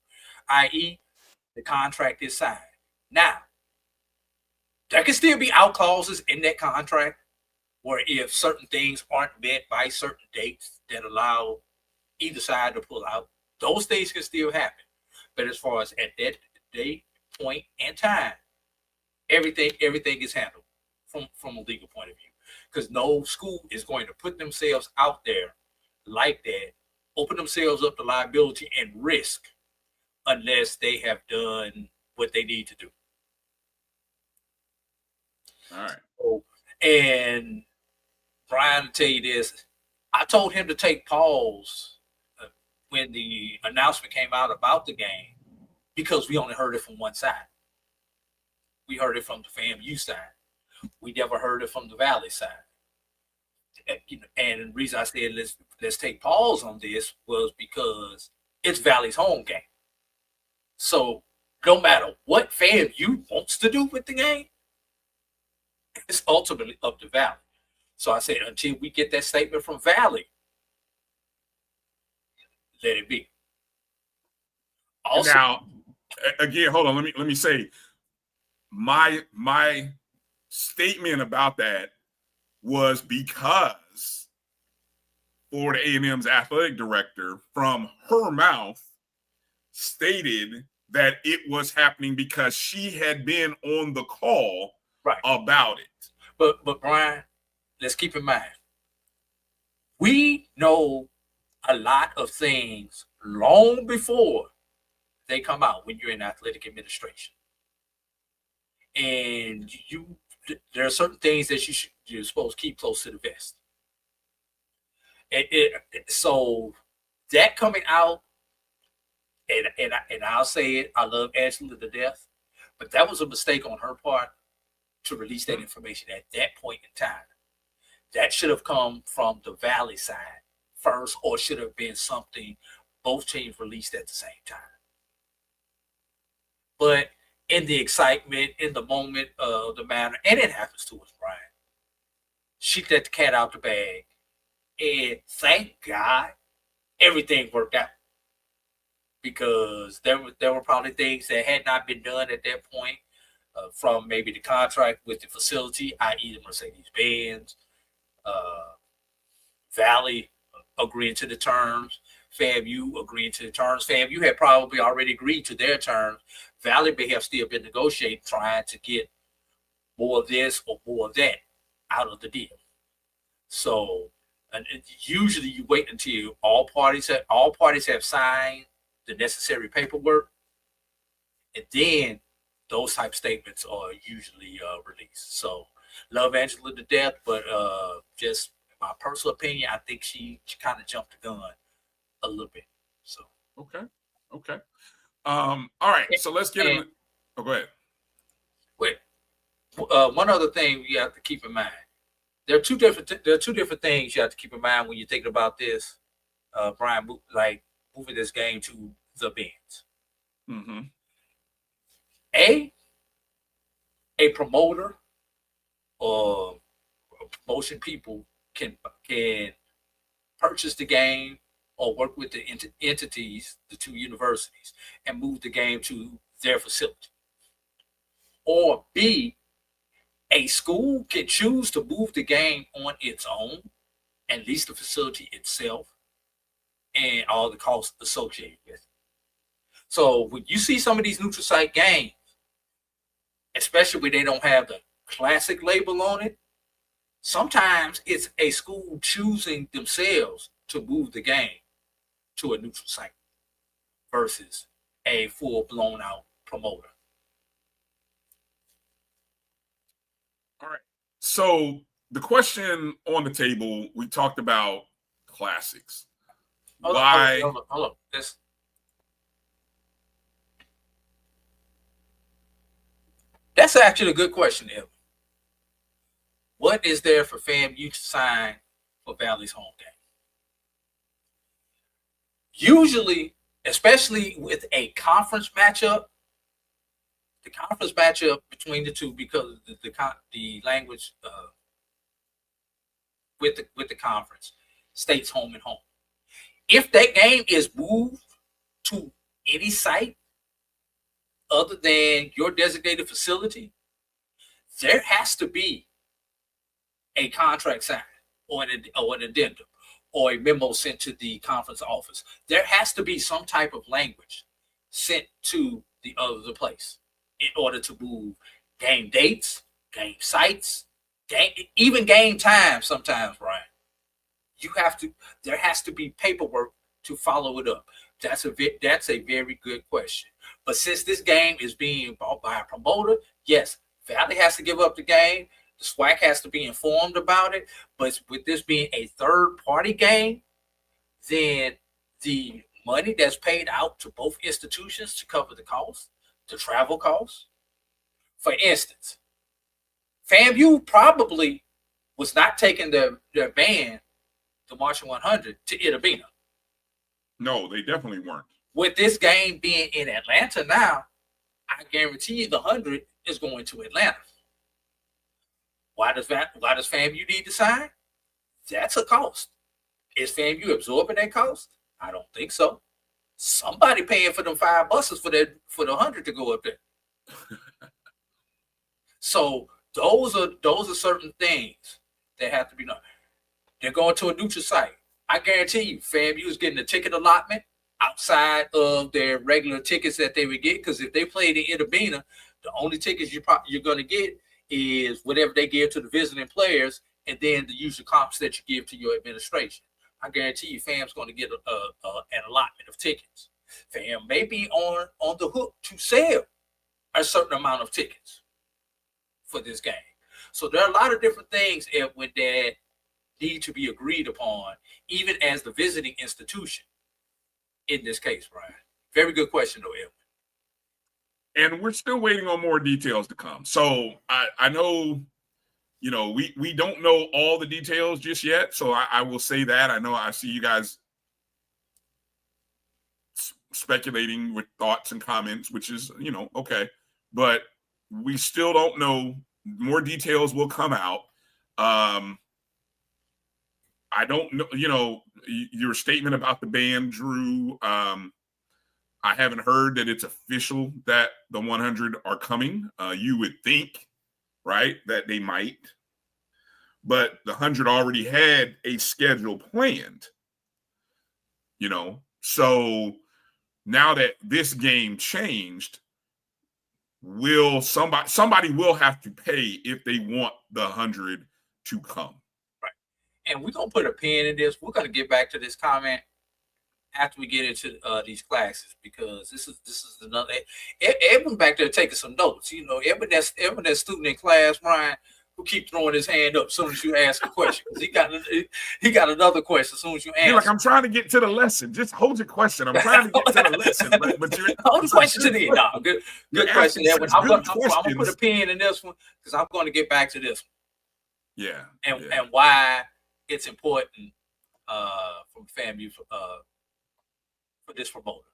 i.e. the contract is signed. Now, there can still be out clauses in that contract where if certain things aren't met by certain dates that allow either side to pull out, those things can still happen. But as far as at that date, point, and time, everything is handled from a legal point of view. Because no school is going to put themselves out there like that, open themselves up to liability and risk unless they have done what they need to do. All right. So, and Bryan, to tell you this, I told him to take pause when the announcement came out about the game because we only heard it from one side. We heard it from the FAMU side. We never heard it from the Valley side. And the reason I said let's take pause on this was because it's Valley's home game. So no matter what FAMU wants to do with the game, it's ultimately up to Valley. So I said until we get that statement from Valley, let it be. Also, now, again, hold on. Let me say my statement about that was because Florida A&M's athletic director, from her mouth, stated that it was happening because she had been on the call about it. But Bryan, let's keep in mind, we know a lot of things long before they come out when you're in athletic administration. And there are certain things that you're supposed to keep close to the vest. So that coming out, and I'll say it, I love Ashley to death, but that was a mistake on her part to release that information at that point in time. That should have come from the Valley side first, or should have been something both teams released at the same time. But in the excitement, in the moment of the matter, and it happens to us, Bryan, she let the cat out the bag, and thank God everything worked out. Because there were probably things that had not been done at that point, from maybe the contract with the facility, i.e. the Mercedes-Benz, Valley agreeing to the terms, FAMU agreeing to the terms. FAMU had probably already agreed to their terms. Valley may have still been negotiating, trying to get more of this or more of that out of the deal. So, and usually you wait until all parties have signed the necessary paperwork, and then those type statements are usually released. So, love Angela to death, but just my personal opinion, I think she kind of jumped the gun a little bit. So okay. All right. So let's get in. Oh, go ahead. Wait. One other thing you have to keep in mind. There are two different things you have to keep in mind when you're thinking about this, Bryan, like moving this game to the Benz. Mm-hmm. A promoter or promotion people can purchase the game or work with the entities, the two universities, and move the game to their facility. Or B, a school can choose to move the game on its own and lease the facility itself and all the costs associated with it. So when you see some of these neutral site games, especially when they don't have the classic label on it, sometimes it's a school choosing themselves to move the game to a neutral site versus a full blown out promoter. All right. So the question on the table, we talked about classics. Why? Hold on. That's actually a good question, Evan. What is there for FAMU to sign for Valley's home game? Usually, especially with a conference matchup, the conference matchup between the two, because the language with the conference states home and home. If that game is moved to any site other than your designated facility, there has to be a contract signed or an addendum or a memo sent to the conference office. There has to be some type of language sent to the other place in order to move game dates, game sites, even game time sometimes, Bryan. There has to be paperwork to follow it up. That's a very good question. But since this game is being bought by a promoter, yes, Valley has to give up the game. The SWAC has to be informed about it. But with this being a third-party game, then the money that's paid out to both institutions to cover the cost, the travel costs. For instance, FAMU probably was not taking their band, the Marching 100, to Itabena. No, they definitely weren't. With this game being in Atlanta now, I guarantee you the 100 is going to Atlanta. Why does FAMU need to sign? That's a cost. Is FAMU absorbing that cost? I don't think so. Somebody paying for them 5 buses for the 100 to go up there. So those are certain things that have to be done. They're going to a neutral site. I guarantee you, FAMU is getting a ticket allotment outside of their regular tickets that they would get. Because if they played in Itabena, the only tickets you're going to get is whatever they give to the visiting players, and then the usual comps that you give to your administration. I guarantee you, FAM's going to get an allotment of tickets. FAM may be on the hook to sell a certain amount of tickets for this game. So there are a lot of different things that need to be agreed upon, even as the visiting institution in this case, Bryan. Very good question, though, Edwin. And we're still waiting on more details to come. So I know, we don't know all the details just yet. So I will say that. I know I see you guys speculating with thoughts and comments, which is, okay. But we still don't know. More details will come out. I don't know, your statement about the band, Drew. I haven't heard that it's official that the 100 are coming. You would think, right, that they might. But the 100 already had a schedule planned. So now that this game changed, will somebody will have to pay if they want the 100 to come. Right. And we're gonna put a pin in this. We're gonna get back to this comment after we get into these classes, because this is another. Everyone back there taking some notes. Everyone that student in class, Brian, who keep throwing his hand up as soon as you ask a question, because he got another question as soon as you answer. Like, I'm trying to get to the lesson. Just hold your question. I'm trying to get to the lesson, but you're hold the question to the end. No, good question. I'm gonna put a pin in this one because I'm going to get back to this one. Yeah, and why it's important from FAMU for this promoter.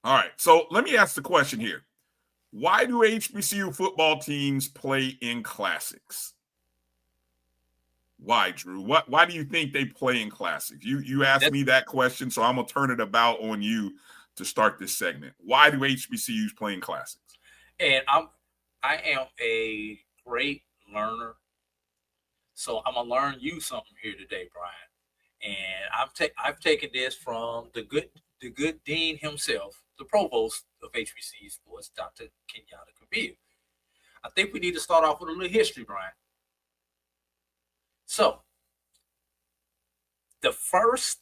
All right, so let me ask the question here. Why do HBCU football teams play in classics? Why, Drew? Why do you think they play in classics? You asked me that question, so I'm going to turn it about on you to start this segment. Why do HBCUs play in classics? And I am a great learner, so I'm going to learn you something here today, Brian. And I've taken this from the good dean himself, the provost of HBCU Sports, Dr. Kenyatta Kabir. I think we need to start off with a little history, Brian. So, the first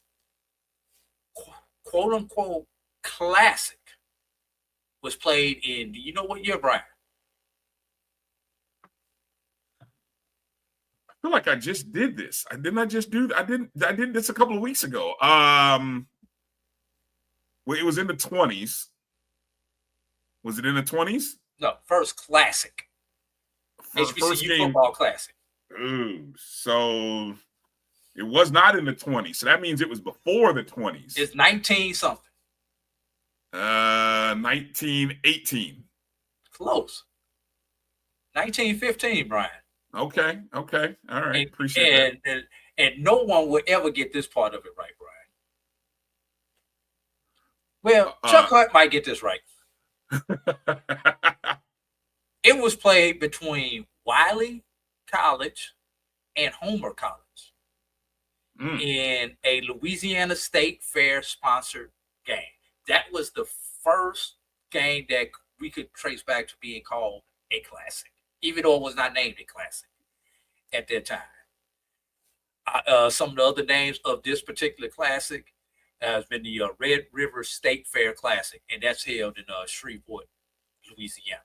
quote-unquote classic was played in, do you know what year, Brian? I feel like I just did this. I did this a couple of weeks ago. Well, it was in the 20s. Was it in the 20s? No, first classic. HBCU football classic. Ooh, so it was not in the 20s. So that means it was before the 20s. It's 19-something. 1918. Close. 1915, Brian. Okay. All right. Appreciate that. And no one will ever get this part of it right, Brian. Well, Chuck Hart might get this right. It was played between Wiley College and Homer College in a Louisiana State Fair sponsored game. That was the first game that we could trace back to being called a classic, even though it was not named a classic at that time. Some of the other names of this particular classic has been the Red River State Fair Classic, and that's held in Shreveport, Louisiana.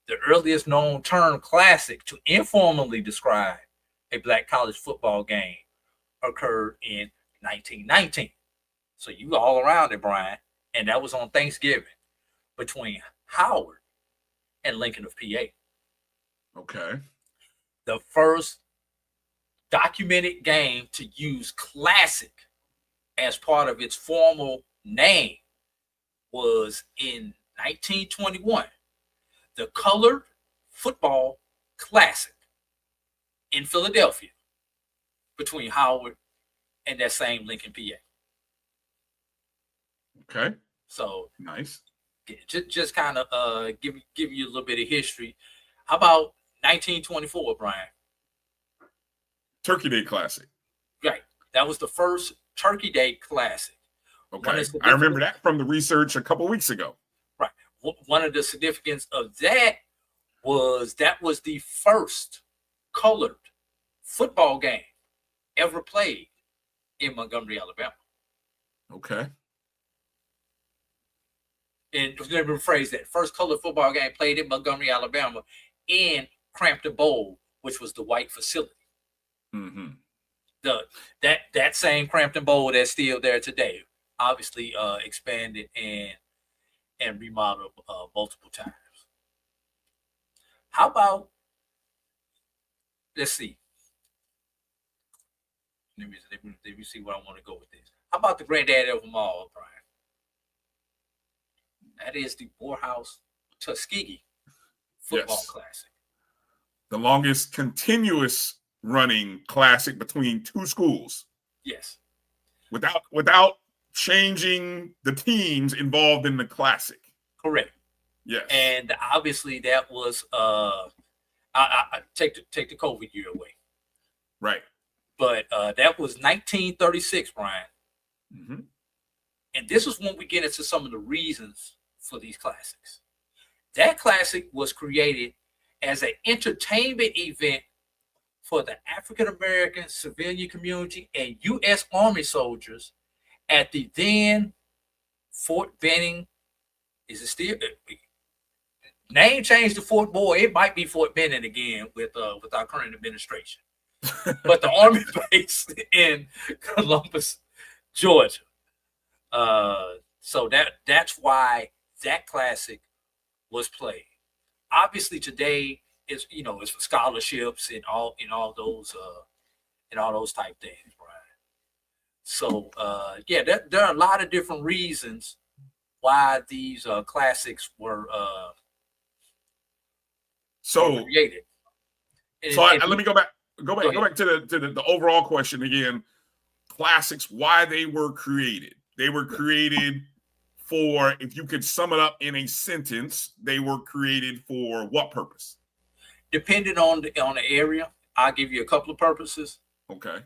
The earliest known term classic to informally describe a black college football game occurred in 1919. So you all around it, Brian, and that was on Thanksgiving between Howard and Lincoln of PA. Okay. The first documented game to use classic as part of its formal name was in 1921, the Colored Football Classic in Philadelphia between Howard and that same Lincoln, PA. Okay. So nice. Just kind of give you a little bit of history. How about 1924, Brian? Turkey Day Classic. Right. That was the first Turkey Day Classic. Okay. I remember that from the research a couple weeks ago. Right. One of the significance of that was the first colored football game ever played in Montgomery, Alabama. Okay. And let me rephrase that. First colored football game played in Montgomery, Alabama in Crampton Bowl, which was the white facility. Mm-hmm. That same Crampton Bowl that's still there today, obviously expanded and remodeled multiple times. How about, let's see. Let me see where I want to go with this. How about the granddaddy of them all, Brian? That is the Morehouse Tuskegee Football Classic. The longest continuous running classic between two schools. Yes. Without changing the teams involved in the classic. Correct. Yes. And obviously that was I take the COVID year away. Right. But that was 1936, Brian. Mm-hmm. And this is when we get into some of the reasons for these classics. That classic was created as an entertainment event for the African American civilian community and U.S. Army soldiers at the then Fort Benning. Is it still name changed to Fort Boy? It might be Fort Benning again with our current administration, but the Army base in Columbus, Georgia. So that's why that classic was played. Obviously, today it's for scholarships and all those type things, right? So there are a lot of different reasons why these classics were created. Let me go back to the overall question again. Classics, why they were created. They were created for, if you could sum it up in a sentence, they were created for what purpose? Depending on the area, I'll give you a couple of purposes. Okay.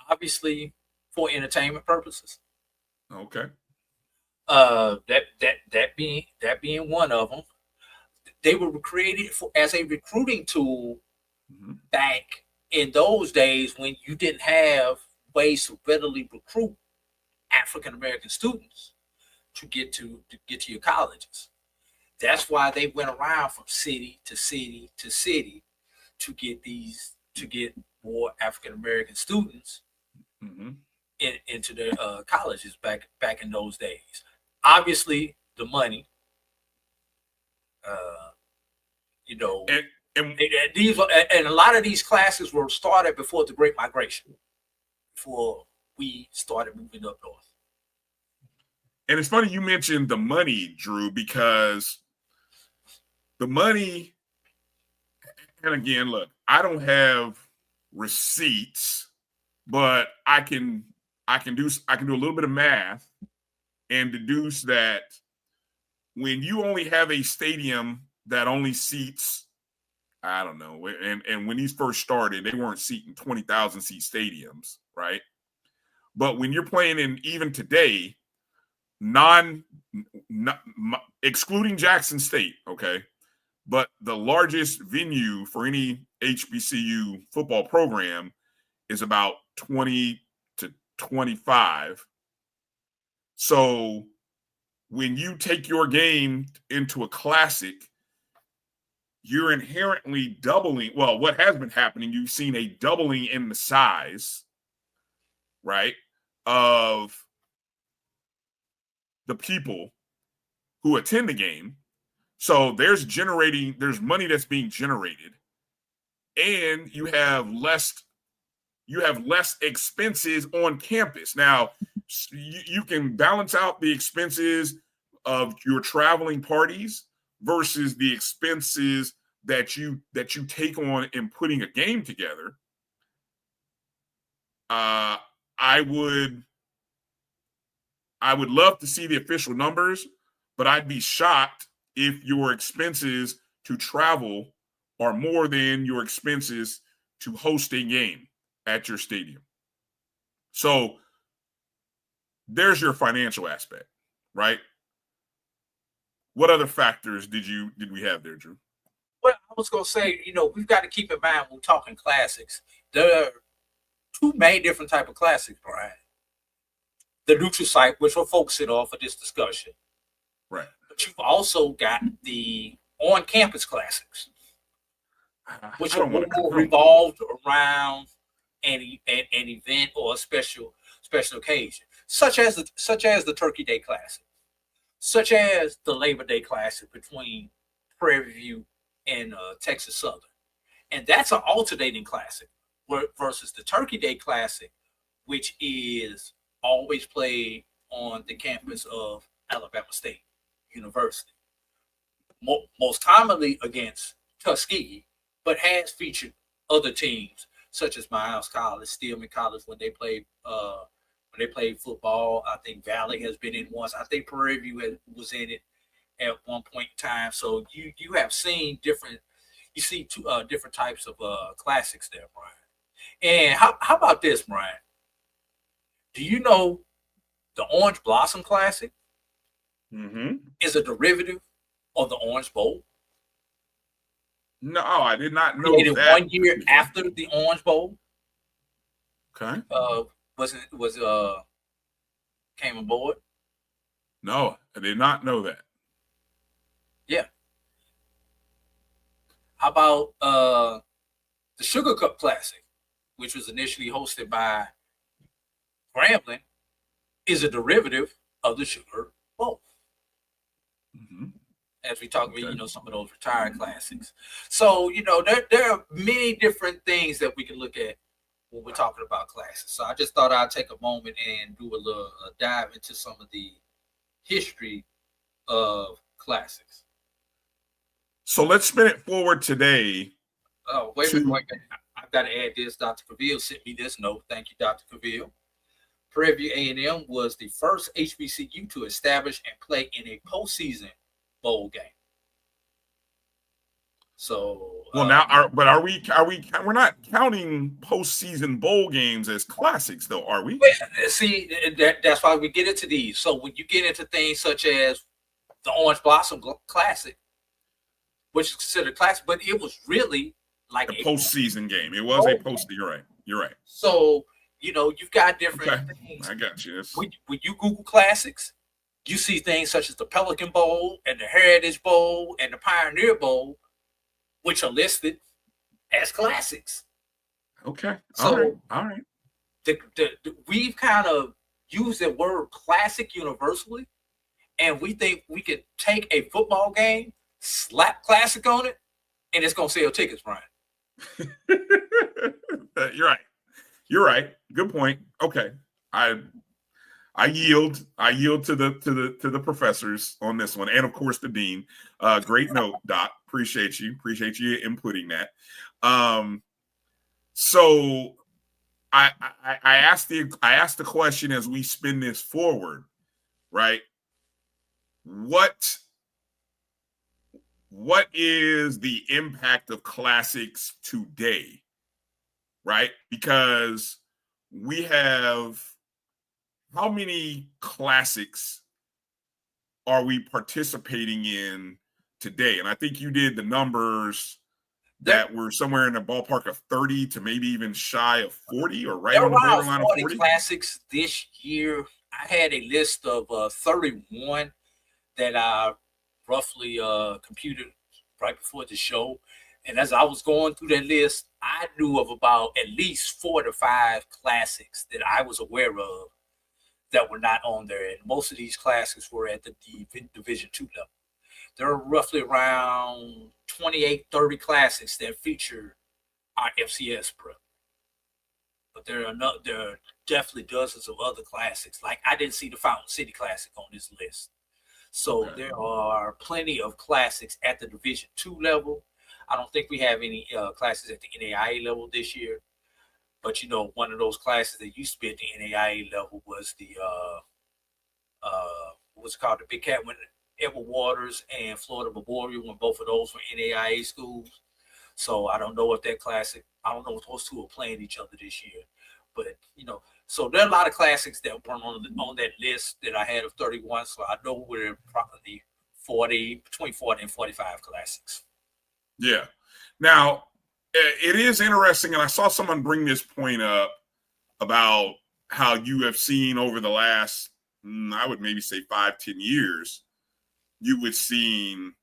Obviously, for entertainment purposes. Okay. That being one of them. They were created as a recruiting tool back in those days when you didn't have ways to readily recruit African American students to get to your colleges. That's why they went around from city to city to city to get more African American students into their colleges back in those days. Obviously, the money. And a lot of these classes were started before the Great Migration, before we started moving up north. And it's funny you mentioned the money, Drew, because the money, and again, look, I don't have receipts, but I can do a little bit of math and deduce that when you only have a stadium that only seats, I don't know, and when these first started, they weren't seating 20,000 seat stadiums, right? But when you're playing in, even today, excluding Jackson State, okay, but the largest venue for any HBCU football program is about 20 to 25. So when you take your game into a classic, you're inherently doubling. Well, what has been happening, you've seen a doubling in the size, right, of the people who attend the game. So there's money that's being generated, and you have less expenses on campus. Now, you can balance out the expenses of your traveling parties versus the expenses that you take on in putting a game together. I would love to see the official numbers, but I'd be shocked if your expenses to travel are more than your expenses to host a game at your stadium. So there's your financial aspect, right? What other factors did we have there, Drew? Well, I was going to say, we've got to keep in mind when we're talking classics, there are two main different type of classics, Brian. The neutral site, which we're focusing on for this discussion. Right. But you've also got the on-campus classics, which are more revolved around an event or a special occasion, such as the Turkey Day Classic, such as the Labor Day Classic between Prairie View and Texas Southern. And that's an alternating classic versus the Turkey Day Classic, which is always played on the campus of Alabama State University. Most commonly against Tuskegee, but has featured other teams such as Miles College, Stillman College when they played football. I think Valley has been in once. I think Prairie View was in it at one point in time. So you have seen different types of classics there, Brian. And how about this, Brian? Do you know The Orange Blossom Classic Mm-hmm. is a derivative of the Orange Bowl. No, I did not know Created that. 1 year after the Orange Bowl. Okay. Came aboard. No, I did not know that. Yeah. How about the Sugar Cup Classic, which was initially hosted by Grambling, is a derivative of the Sugar Bowl. Mm-hmm. As we talk about, some of those retired classics. So, there are many different things that we can look at when we're talking about classics. So I just thought I'd take a moment and do a little dive into some of the history of classics. So let's spin it forward today. Oh, wait a minute. I've got to add this. Dr. Cavill sent me this note. Thank you, Dr. Cavill. Prairie View A&M was the first HBCU to establish and play in a postseason bowl game. So we're not counting postseason bowl games as classics, though, are we? See, that's why we get into these. So when you get into things such as the Orange Blossom Classic, which is considered classic, but it was really like a postseason game. It was a post. You're right. So you've got different things. I got you. When you Google classics, you see things such as the Pelican Bowl and the Heritage Bowl and the Pioneer Bowl, which are listed as classics. Okay. So, all right. We've kind of used the word classic universally, and we think we could take a football game, slap classic on it, and it's going to sell tickets, Brian. You're right. Good point. Okay. I yield to the professors on this one, and of course the dean. Great note, Doc. Appreciate you inputting that. So I asked the question as we spin this forward, right? What is the impact of classics today, right? Because we have. How many classics are we participating in today? And I think you did the numbers that were somewhere in the ballpark of 30 to maybe even shy of 40 or right on the borderline of 40 classics this year. I had a list of 31 that I roughly computed right before the show. And as I was going through that list, I knew of about at least 4 to 5 classics that I was aware of that were not on there. And most of these classics were at the Division II level. There are roughly around 28, 30 classics that feature our FCS prep. But there are definitely dozens of other classics. Like I didn't see the Fountain City Classic on this list. So there are plenty of classics at the Division II level. I don't think we have any classes at the NAIA level this year. But, one of those classes that used to be at the NAIA level was the, what's it called? The Big Cat, when Edward Waters and Florida Memorial, when both of those were NAIA schools. So I don't know if that classic, I don't know if those two are playing each other this year. But, so there are a lot of classics that weren't on that list that I had of 31. So I know we're probably between 40 and 45 classics. Yeah. Now, it is interesting, and I saw someone bring this point up about how you have seen over the last, I would maybe say 5-10 years, you would seen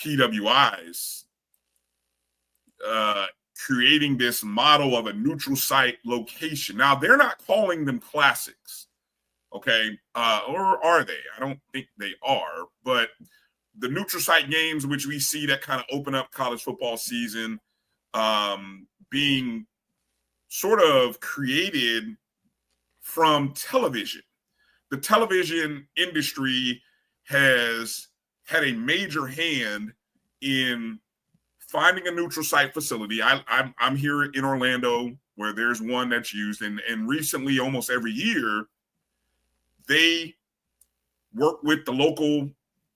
PWIs creating this model of a neutral site location. Now, they're not calling them classics, okay? Or are they? I don't think they are, but the neutral site games, which we see that kind of open up college football season, being sort of created from television. The television industry has had a major hand in finding a neutral site facility. I'm here in Orlando where there's one that's used, and recently, almost every year, they work with the local,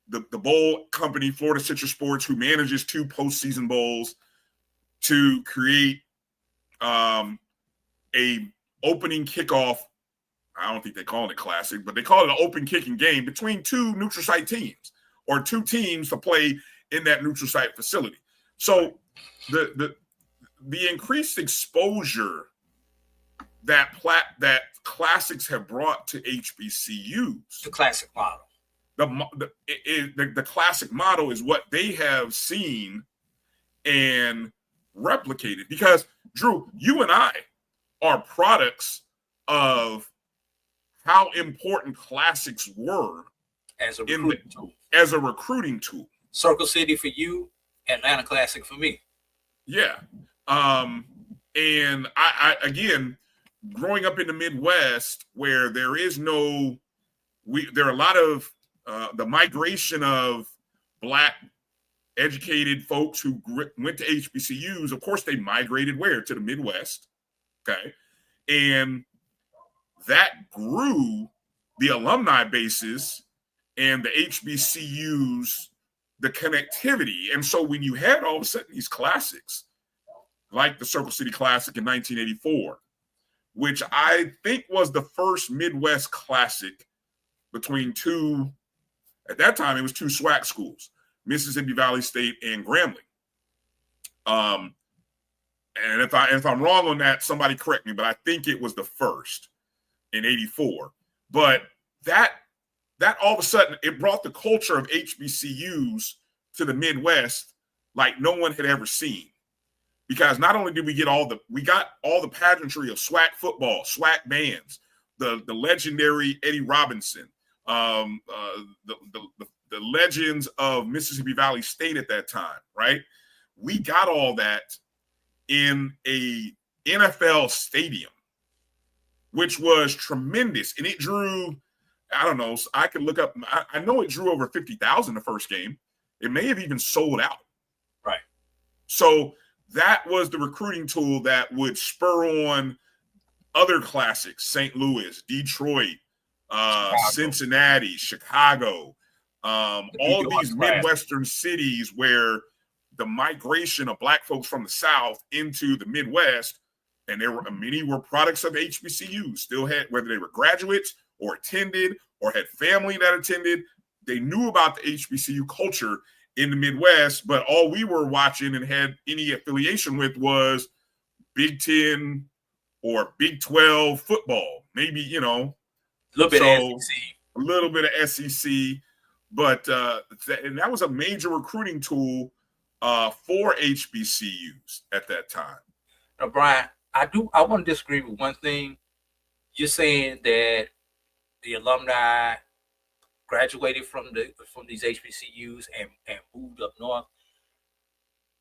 the bowl company, Florida Citrus Sports, who manages 2 postseason bowls, to create a opening kickoff I don't think they call it classic, but they call it an open kicking game between two neutral site teams or two teams to play in that neutral site facility. So the increased exposure that classics have brought to HBCUs, The classic model. The classic model is what they have seen and replicated. Because Drew, you and I are products of how important classics were as a recruiting tool. Circle City for you, Atlanta Classic for me. Yeah. And I again, growing up in the Midwest where there are a lot of the migration of Black educated folks who went to HBCUs. Of course, they migrated where? To the Midwest. Okay. And that grew the alumni bases and the HBCUs, the connectivity. And so when you had all of a sudden these classics, like the Circle City Classic in 1984, which I think was the first Midwest Classic between two, at that time, it was two SWAC schools, Mississippi Valley State and Grambling. And if I'm wrong on that, somebody correct me, but I think it was the first in 84. But that all of a sudden, it brought the culture of HBCUs to the Midwest like no one had ever seen. Because not only did we got all the pageantry of SWAC football, SWAC bands, the legendary Eddie Robinson, the legends of Mississippi Valley State at that time, right? We got all that in a NFL stadium, which was tremendous. And it drew, I don't know, I could look up, I know it drew over 50,000 the first game. It may have even sold out. Right. So that was the recruiting tool that would spur on other classics, St. Louis, Detroit, Cincinnati, Chicago, all of these Midwestern cities where the migration of Black folks from the South into the Midwest, and many were products of HBCUs, still had, whether they were graduates or attended or had family that attended, they knew about the HBCU culture in the Midwest, but all we were watching and had any affiliation with was Big 10 or Big 12 football, maybe, a little bit of SEC. A little bit of SEC, but and that was a major recruiting tool for HBCUs at that time. Now, Brian, I want to disagree with one thing. You're saying that the alumni graduated from these HBCUs and moved up north.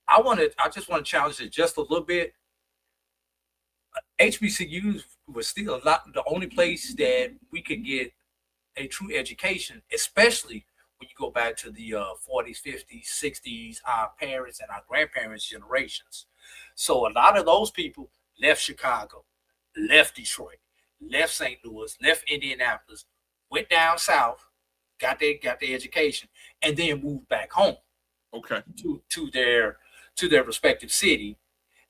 I just want to challenge it just a little bit. HBCUs were still the only place that we could get a true education, especially when you go back to the 40s, 50s, 60s, our parents and our grandparents' generations. So a lot of those people left Chicago, left Detroit, left St. Louis, left Indianapolis, went down south, got their education, and then moved back home. Okay. To their respective city,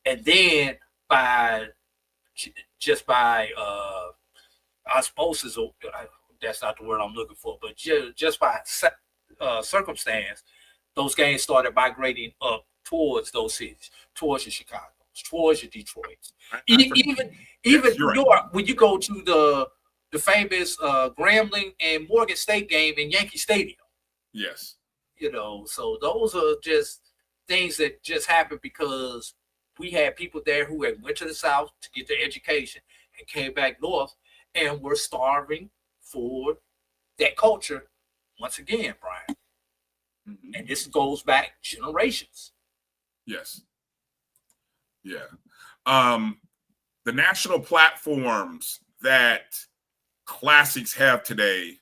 and then by osmosis, that's not the word I'm looking for, but just by circumstance, those gangs started migrating up towards those cities, towards your Chicago's, towards your Detroit's, even New York. When you go to the famous Grambling and Morgan State game in Yankee Stadium. Yes. So those are just things that just happened because we had people there who had went to the South to get their education and came back north and were starving for that culture once again, Brian. Mm-hmm. And this goes back generations. Yes. Yeah. The national platforms that classics have today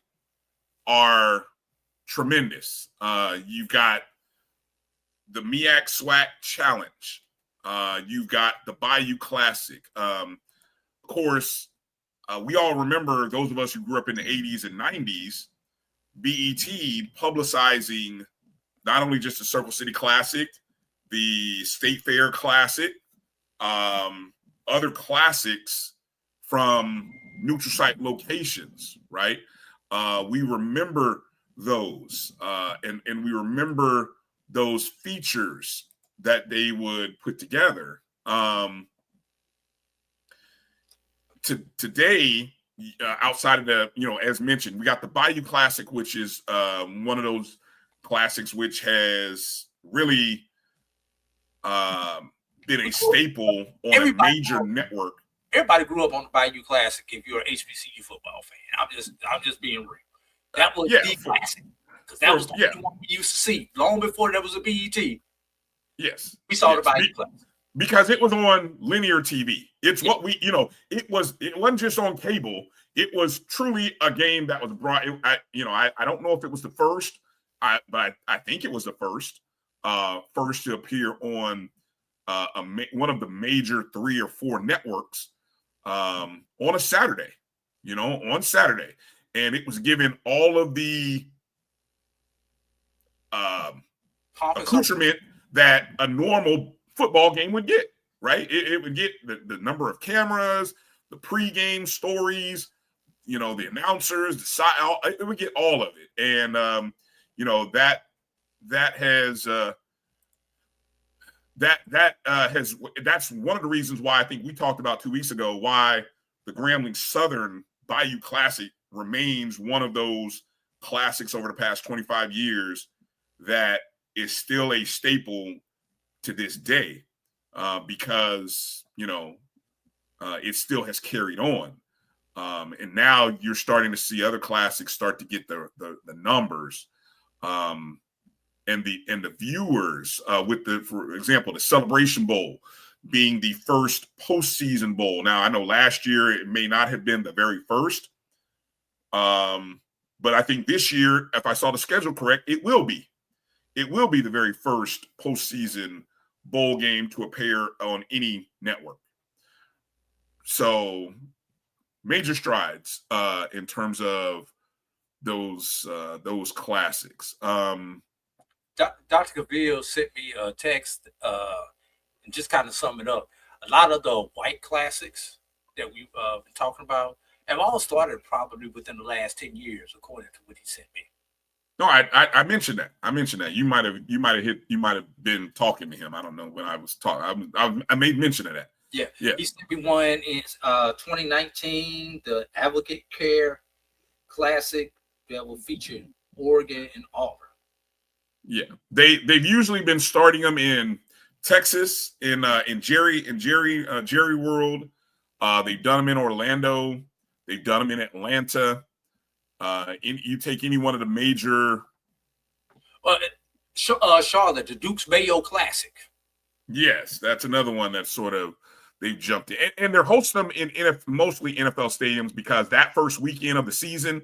are tremendous. You've got the MEAC SWAC Challenge. You've got the Bayou Classic. Of course, we all remember, those of us who grew up in the 80s and 90s, BET publicizing not only just the Circle City Classic, the State Fair Classic, other classics from neutral site locations, right? We remember those, and we remember those features that they would put together. Today, outside of the, as mentioned, we got the Bayou Classic, which is one of those classics which has really been a staple on a major network. Everybody grew up on the Bayou Classic. If you're an HBCU football fan, I'm just being real. That was the classic, because that was the only one we used to see long before there was a BET. Yes, we saw the Bayou Classic because it was on linear TV. It's what we, it wasn't just on cable. It was truly a game that was brought. I don't know if it was the first, but I think it was the first to appear on one of the major 3 or 4 networks on a Saturday. On Saturday, and it was given all of the accoutrement that a normal football game would get. Right? It would get the number of cameras, the pregame stories, the announcers, the side. It would get all of it, and that's one of the reasons why I think we talked about 2 weeks ago why the Grambling Southern Bayou Classic remains one of those classics over the past 25 years that is still a staple to this day, because it still has carried on, and now you're starting to see other classics start to get the numbers, and the viewers, for example, the Celebration Bowl being the first postseason bowl. Now, I know last year it may not have been the very first, but I think this year, if I saw the schedule correct, it will be. It will be the very first postseason bowl game to appear on any network. So, major strides in terms of those classics. Dr. Gaville sent me a text, and just kind of sum it up. A lot of the white classics that we've been talking about have all started probably within the last 10 years, according to what he sent me. No, I mentioned that. You might have been talking to him. I don't know when I was talking. I made mention of that. Yeah. He sent me one in 2019, the Advocate Care Classic that will feature Oregon and Auburn. Yeah, they've usually been starting them in Texas, in Jerry World. They've done them in Orlando. They've done them in Atlanta. You take any one of the major. Charlotte, the Duke's Mayo Classic. Yes, that's another one that sort of they've jumped in, and they're hosting them in mostly NFL stadiums because that first weekend of the season,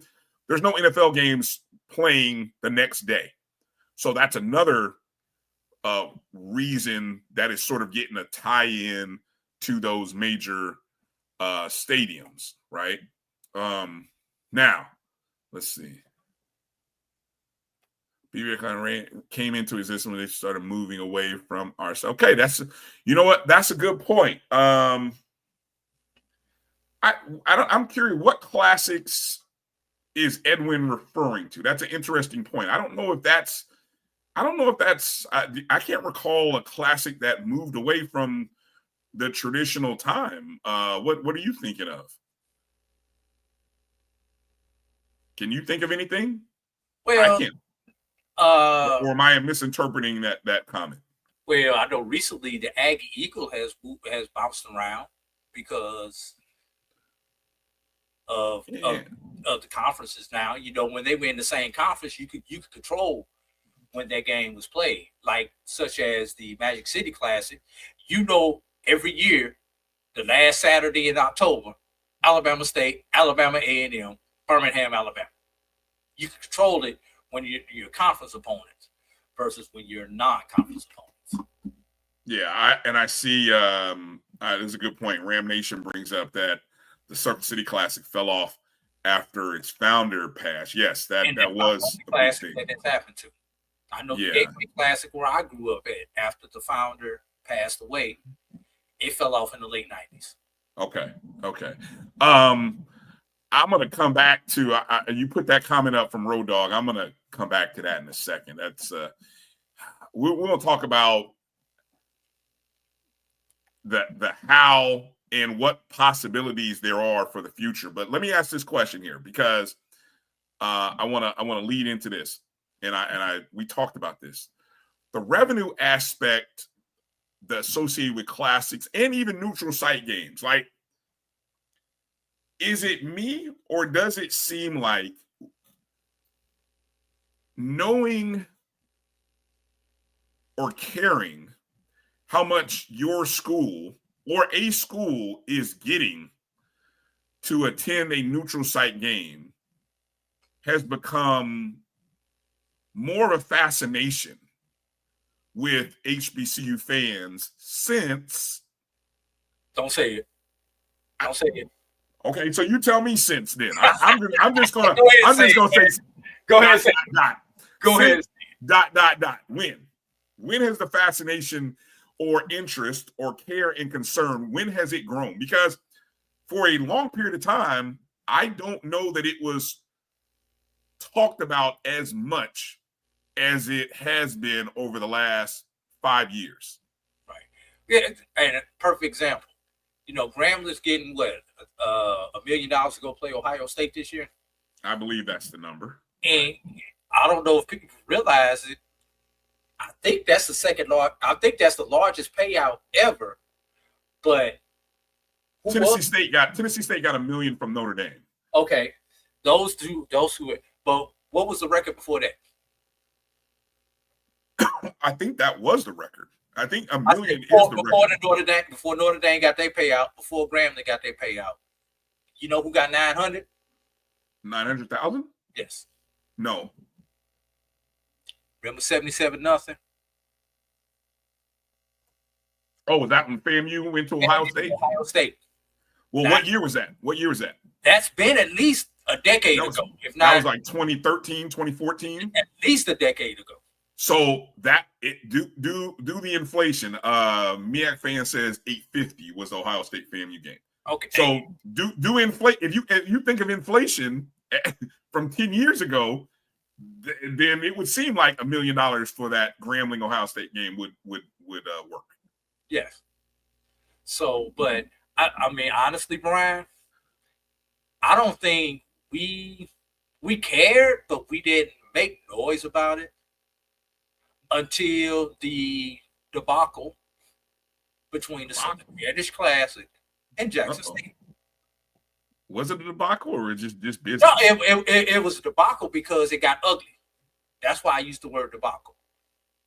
there's no NFL games playing the next day. So that's another reason that is sort of getting a tie-in to those major stadiums, right? Now, let's see. BBA kind of came into existence when they started moving away from ourselves. Okay, that's a good point. I'm curious, what classics is Edwin referring to? That's an interesting point. I can't recall a classic that moved away from the traditional time. What are you thinking of? Can you think of anything? Well, I can't. Or am I misinterpreting that comment? Well, I know recently the Aggie Eagle has bounced around because of the conferences now. When they were in the same conference, you could control when that game was played, like such as the Magic City Classic. Every year, the last Saturday in October, Alabama State, Alabama A&M, Birmingham, Alabama. You can control it when you're conference opponents versus when you're non-conference opponents. Yeah, I see. There's a good point. Ram Nation brings up that the Circuit City Classic fell off after its founder passed. Yes, that was a classic that has happened to. I know the Gateway Classic where I grew up at, after the founder passed away, it fell off in the late 90s. Okay. I'm going to come back to you put that comment up from Road Dogg. I'm going to come back to that in a second. That's we're going to talk about the how and what possibilities there are for the future. But let me ask this question here, because I want to lead into this, and we talked about this. The revenue aspect, the associated with classics and even neutral site games, like, is it me, or does it seem like knowing or caring how much your school or a school is getting to attend a neutral site game has become more of a fascination with HBCU fans since? Don't say it. Don't say it. Okay, so you tell me since then. I'm just gonna say. Go ahead and say dot. Go ahead. Dot. When has the fascination or interest or care and concern, when has it grown? Because for a long period of time, I don't know that it was talked about as much as it has been over the last 5 years. Right. Yeah, and a perfect example. You know, Gramblin's getting what, $1 million to go play Ohio State this year? I believe that's the number. And I don't know if people realize it. I think that's the second large. I think that's the largest payout ever. But Tennessee State got $1 million from Notre Dame. Okay, those two. But what was the record before that? I think that was the record. I think $1 million is the record. Before Notre Dame got their payout, before Grambling got their payout. You know who got 900? 900,000? Yes. No. Remember 77-0? Oh, was that when FAMU went to Ohio State? Ohio State. Well, what year was that? That's been at least a decade ago. If not, that was like 2013, 2014. At least a decade ago. So that do the inflation. MEAC fan says 850 was the Ohio State FAMU game. Okay. So do inflate. If you think of inflation from 10 years ago, then it would seem like $1 million for that Grambling Ohio State game would work. Yes. So, but I mean, honestly, Brian, I don't think we cared, but we didn't make noise about it until the debacle between the Southern Heritage Classic and Jackson State. Was it a debacle or just business? No, it was a debacle because it got ugly. That's why I used the word debacle.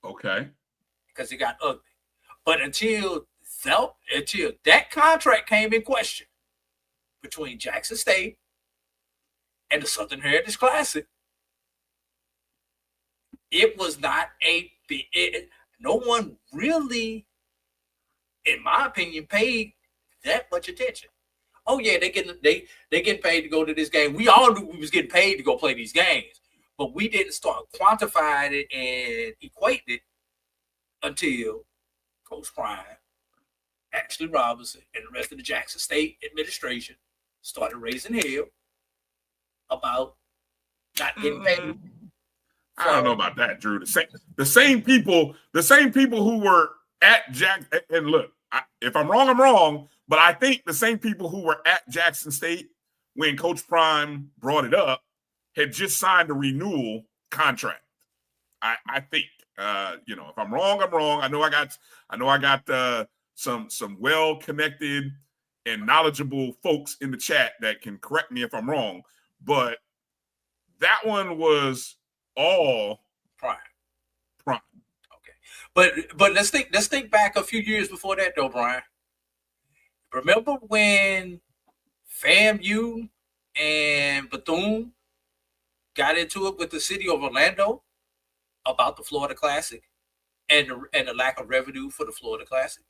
Okay. Because it got ugly. But until that contract came in question between Jackson State and the Southern Heritage Classic, it was not no one really, in my opinion, paid that much attention. Oh yeah, they getting paid to go to this game. We all knew we was getting paid to go play these games, but we didn't start quantifying it and equating it until Coach Bryan, Ashley Robinson, and the rest of the Jackson State administration started raising hell about not getting paid. I don't know about that, Drew. The same people who were at and look, if I'm wrong, I'm wrong. But I think the same people who were at Jackson State when Coach Prime brought it up had just signed a renewal contract. I think, if I'm wrong, I'm wrong. I know I got some well-connected and knowledgeable folks in the chat that can correct me if I'm wrong. But that one was all Prime. Okay. But let's think back a few years before that though, Brian. Remember when FAMU and Bethune got into it with the city of Orlando about the Florida Classic and the lack of revenue for the Florida Classic?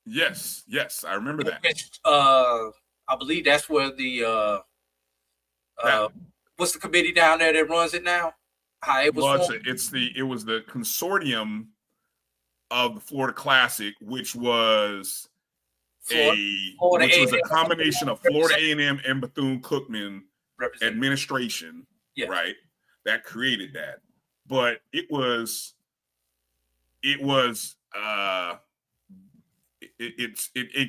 Yes, I remember that. I believe that's where the what's the committee down there that runs it now? How it was formed? It was the consortium of the Florida Classic, which was a combination of Florida A&M and Bethune-Cookman administration, right? That created that. But it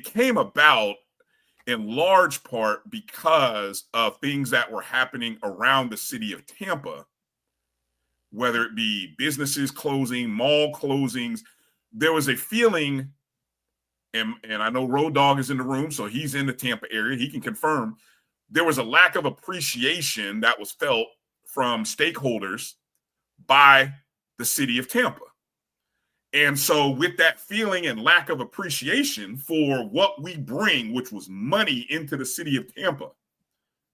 came about in large part because of things that were happening around the city of Tampa, whether it be businesses closing, mall closings. There was a feeling, and I know Road Dogg is in the room, so he's in the Tampa area. He can confirm there was a lack of appreciation that was felt from stakeholders by the city of Tampa. And so with that feeling and lack of appreciation for what we bring, which was money into the city of Tampa,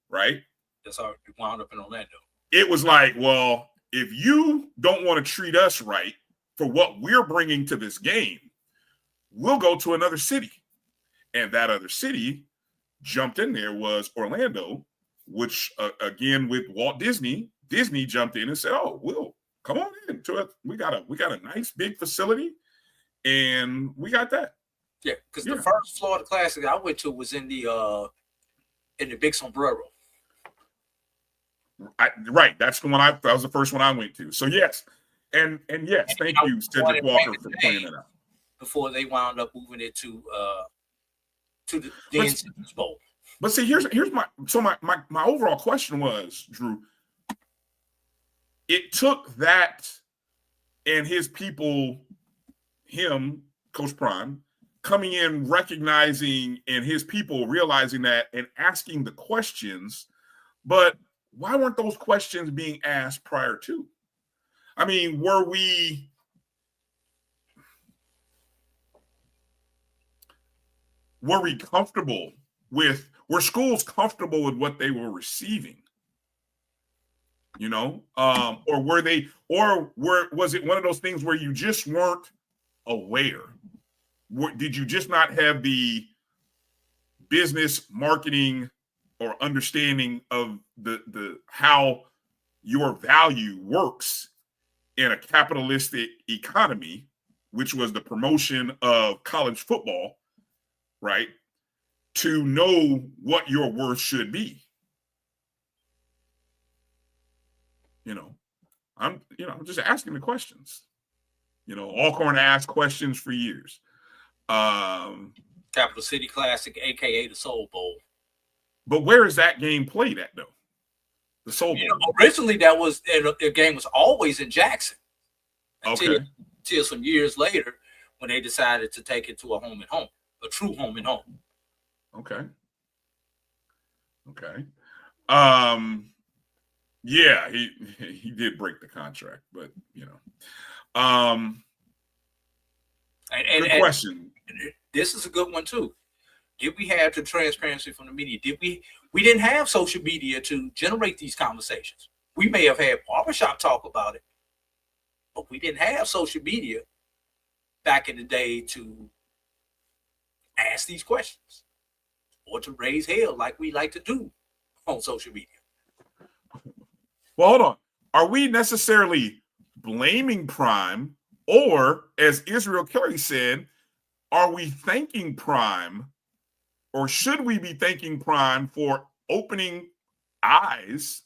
right? That's how it wound up in Orlando. It was like, well, if you don't want to treat us right for what we're bringing to this game, we'll go to another city. And that other city jumped in there was Orlando, which again, with Walt Disney jumped in and said, oh, we'll come on in to it. We got a nice big facility, and we got that. Yeah, because the first Florida Classic I went to was in the Big Sombrero. Right, that's the one. That was the first one I went to. So yes, and yes, thank you, Cedric Walker, for pointing that out. Before they wound up moving it to the Incidents Bowl. But see, here's my overall question was, Drew. It took that and his people, him, Coach Prime, coming in, recognizing, and his people realizing that and asking the questions. But why weren't those questions being asked prior to? I mean, were comfortable with, were schools comfortable with what they were receiving? You know, or were they, or was it one of those things where you just weren't aware? Did you just not have the business marketing or understanding of the how your value works in a capitalistic economy, which was the promotion of college football, right? To know what your worth should be. I'm just asking the questions. Alcorn asked questions for years. Capital City Classic, aka the Soul Bowl. But where is that game played at, though? The Soul Bowl. Originally, the game was always in Jackson. Until some years later, when they decided to take it to a home and home, a true home and home. Okay. Yeah, he did break the contract, but good question. This is a good one too. Did we have the transparency from the media? We didn't have social media to generate these conversations. We may have had barbershop talk about it, but we didn't have social media back in the day to ask these questions or to raise hell like we like to do on social media. Well, hold on. Are we necessarily blaming Prime, or as Israel Kelly said, are we thanking Prime, or should we be thanking Prime for opening eyes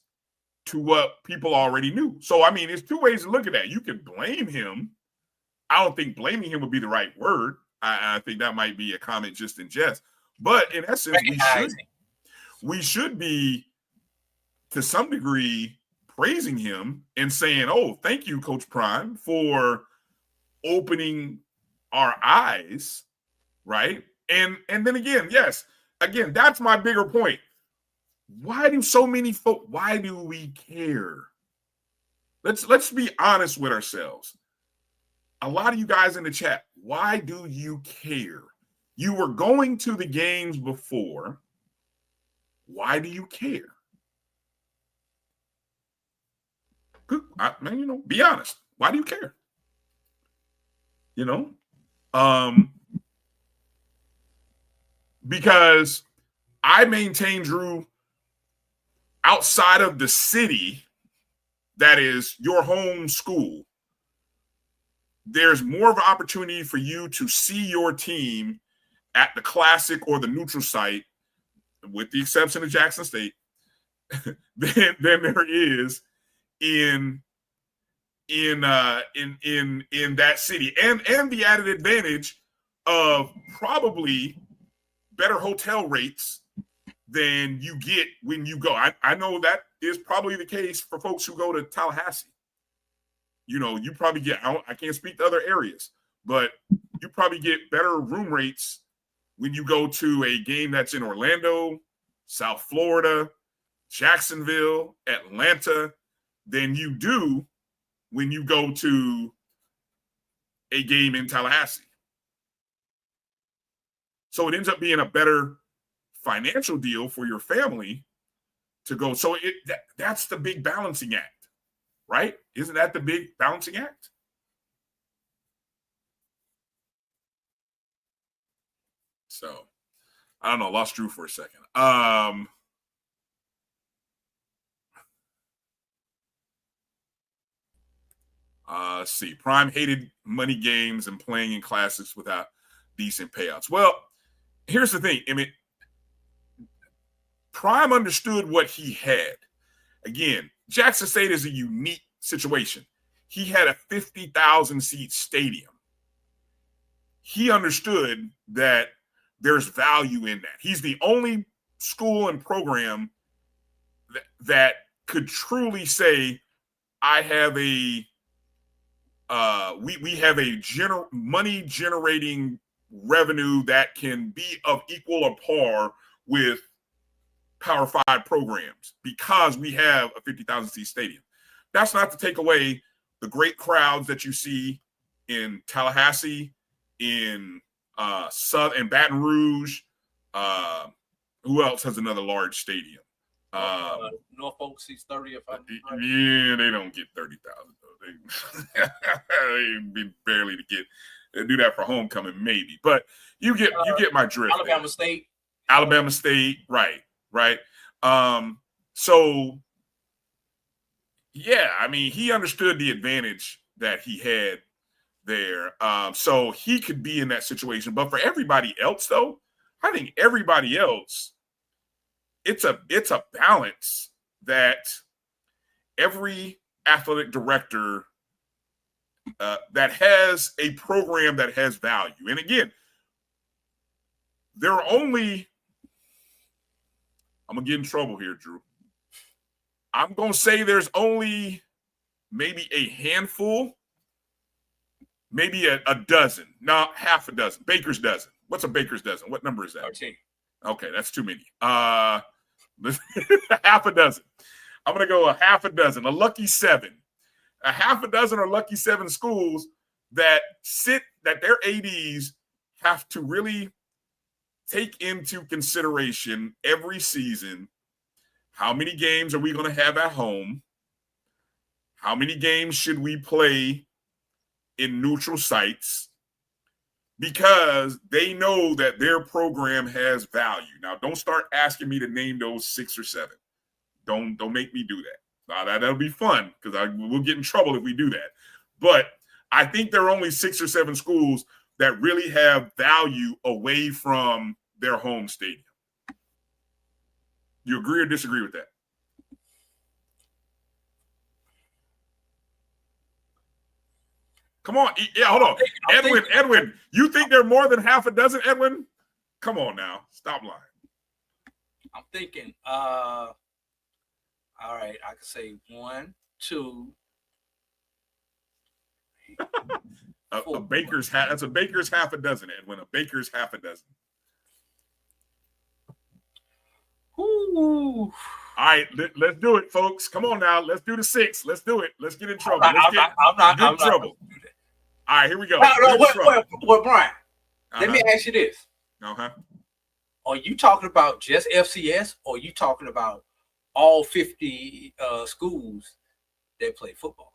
to what people already knew? So, I mean, there's two ways to look at that. You can blame him. I don't think blaming him would be the right word. I think that might be a comment just in jest. But in essence, we should be, to some degree, praising him and saying, oh, thank you, Coach Prime, for opening our eyes, right? And then again, that's my bigger point. Why do so many folks, why do we care? Let's be honest with ourselves. A lot of you guys in the chat, why do you care? You were going to the games before. Why do you care? Be honest. Why do you care? Because I maintain, Drew, outside of the city that is your home school, there's more of an opportunity for you to see your team at the Classic or the neutral site, with the exception of Jackson State, than there is in that city, and the added advantage of probably better hotel rates than you get when you go. I know that is probably the case for folks who go to Tallahassee. You know, you probably get, I can't speak to other areas, but you probably get better room rates when you go to a game that's in Orlando, South Florida, Jacksonville, Atlanta, than you do when you go to a game in Tallahassee. So it ends up being a better financial deal for your family to go. So that's the big balancing act, right? Isn't that the big balancing act? So I don't know, lost Drew for a second. Let's see. Prime hated money games and playing in classes without decent payouts. Well, here's the thing. I mean, Prime understood what he had. Again, Jackson State is a unique situation. He had a 50,000 seat stadium. He understood that there's value in that. He's the only school and program that could truly say, I have a we have a money generating revenue that can be of equal or par with Power 5 programs because we have a 50,000 seat stadium. That's not to take away the great crowds that you see in Tallahassee, in Baton Rouge. Who else has another large stadium? Norfolk seats 30. If I'm right. Yeah, they don't get 30,000 though. They barely to get. They do that for homecoming, maybe. But you get my drift. Alabama State, right. So yeah, I mean, he understood the advantage that he had there. So he could be in that situation. But for everybody else, though, I think everybody else, it's a balance that every athletic director that has a program that has value. And again, there are only, I'm going to get in trouble here, Drew. I'm going to say there's only maybe a handful, maybe a dozen, not half a dozen, baker's dozen. What's a baker's dozen? What number is that? 13. Okay, that's too many. Half a dozen. I'm going to go a half a dozen, a lucky 7. A half a dozen or lucky 7 schools that their ADs have to really take into consideration every season. How many games are we going to have at home? How many games should we play in neutral sites? Because they know that their program has value. Now, don't start asking me to name those 6 or 7. Don't make me do that. That'll be fun because we'll get in trouble if we do that. But I think there are only 6 or 7 schools that really have value away from their home stadium. You agree or disagree with that? Come on. Yeah, hold on. Edwin, you think there are more than half a dozen, Edwin? Come on now. Stop lying. I'm thinking, all right, I could say 1, 2. A baker's that's a baker's half a dozen, Edwin. A baker's half a dozen. Ooh. All right, let's do it, folks. Come on now. Let's do the 6. Let's do it. Let's get in trouble. I'm not in trouble. All right, here we go. Well, Brian, let me ask you this. Are you talking about just FCS or are you talking about all 50 schools that play football?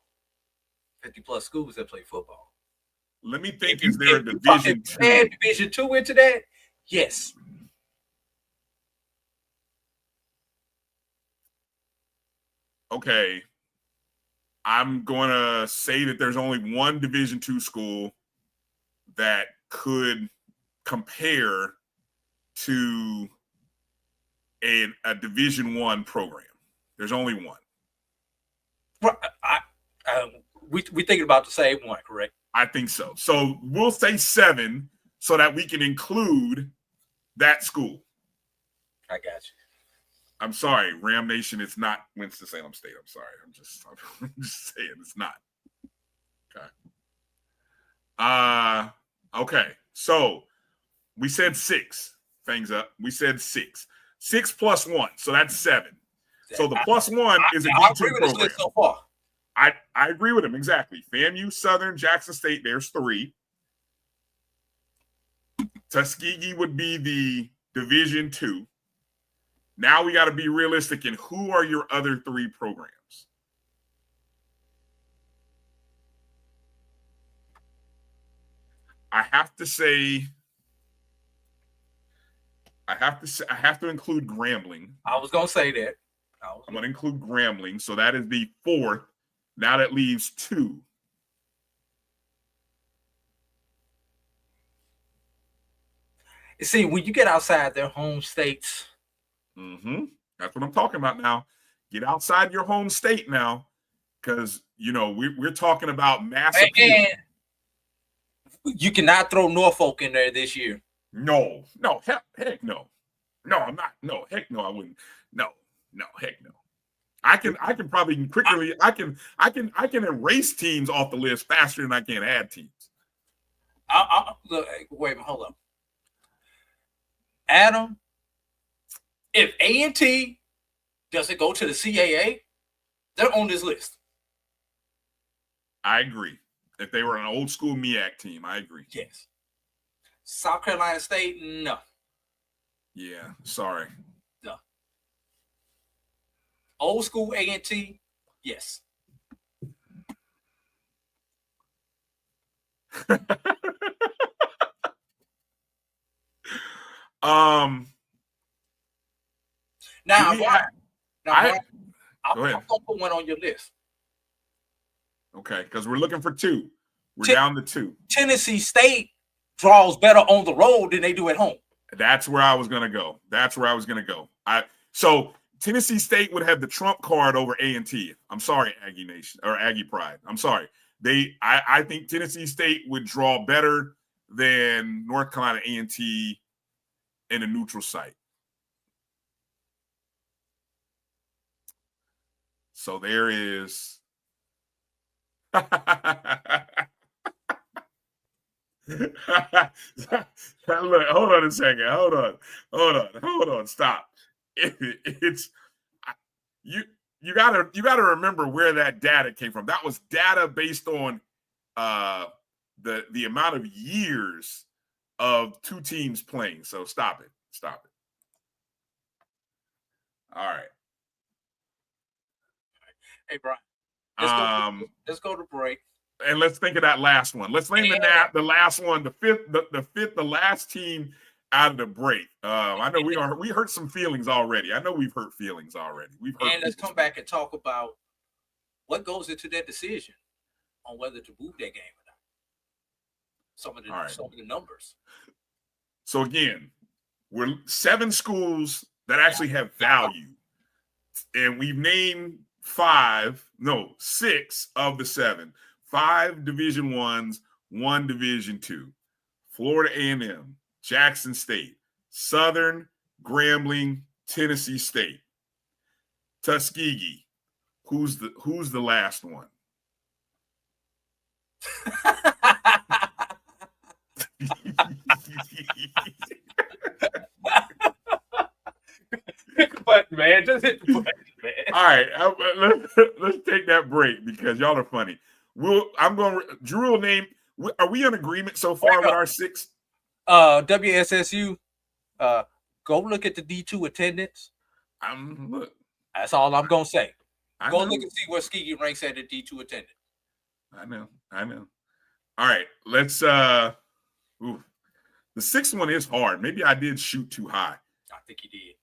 50 plus schools that play football. Let me think. Is there a Division 2? Add Division 2 into that? Yes. Okay. I'm going to say that there's only one Division 2 school that could compare to a Division 1 program. There's only one. Well, we thinking about the same one, correct? I think so. So we'll say 7 so that we can include that school. I got you. I'm sorry, Ram Nation. It's not Winston-Salem State. I'm sorry. I'm just saying it's not. Okay. Okay. So we said 6. Things up. We said 6. 6 plus 1. So that's 7. So the plus 1 is a D2 program. So far. I agree with him. Exactly. FAMU, Southern, Jackson State, there's 3. Tuskegee would be the Division 2. Now we got to be realistic in who are your other 3 programs. I have to include Grambling. I was gonna say that. I'm gonna include Grambling, so that is the 4th. Now that leaves 2. You see, when you get outside their home states, that's what I'm talking about now. Get outside your home state now, because we're talking about massive. And you cannot throw Norfolk in there this year. No, heck no. No, I'm not. No, heck no, I wouldn't. No, heck no. I can probably quickly. I can erase teams off the list faster than I can add teams. Look, wait a minute, hold up. Adam, if A&T doesn't go to the CAA, they're on this list. I agree. If they were an old school MEAC team, I agree. Yes. South Carolina State, no. Yeah, sorry. No. Old school A&T, yes. Now, Brian, I'll put one on your list. Okay, because we're looking for 2. We're down to 2. Tennessee State draws better on the road than they do at home. That's where I was going to go. So Tennessee State would have the trump card over A&T. I'm sorry, Aggie Nation or Aggie Pride. I'm sorry. I think Tennessee State would draw better than North Carolina A&T in a neutral site. So there is. Look, hold on a second. Hold on. Stop. It's you gotta remember where that data came from. That was data based on the amount of years of 2 teams playing. So stop it. All right. Hey, Brian. Let's go to break. And let's think of that last one. Let's name the last one, the fifth, the last team out of the break. I know we hurt some feelings already. I know we've hurt feelings already. And let's come back and talk about what goes into that decision on whether to move that game or not. Some of the numbers. So again, we're 7 schools that actually have value, and we've named 6 of the 7. 5 Division 1s, 1 Division 2. Florida A&M, Jackson State, Southern, Grambling, Tennessee State. Tuskegee, who's the last one? But man, just hit the button, man. All right, let's take that break because y'all are funny. Drew will name. Are we in agreement so far with our 6? WSSU. Go look at the D2 attendance. Look. That's all I'm gonna say. Go look and see where Tuskegee ranks at the D2 attendance. I know. All right, let's. The 6th one is hard. Maybe I did shoot too high. I think you did.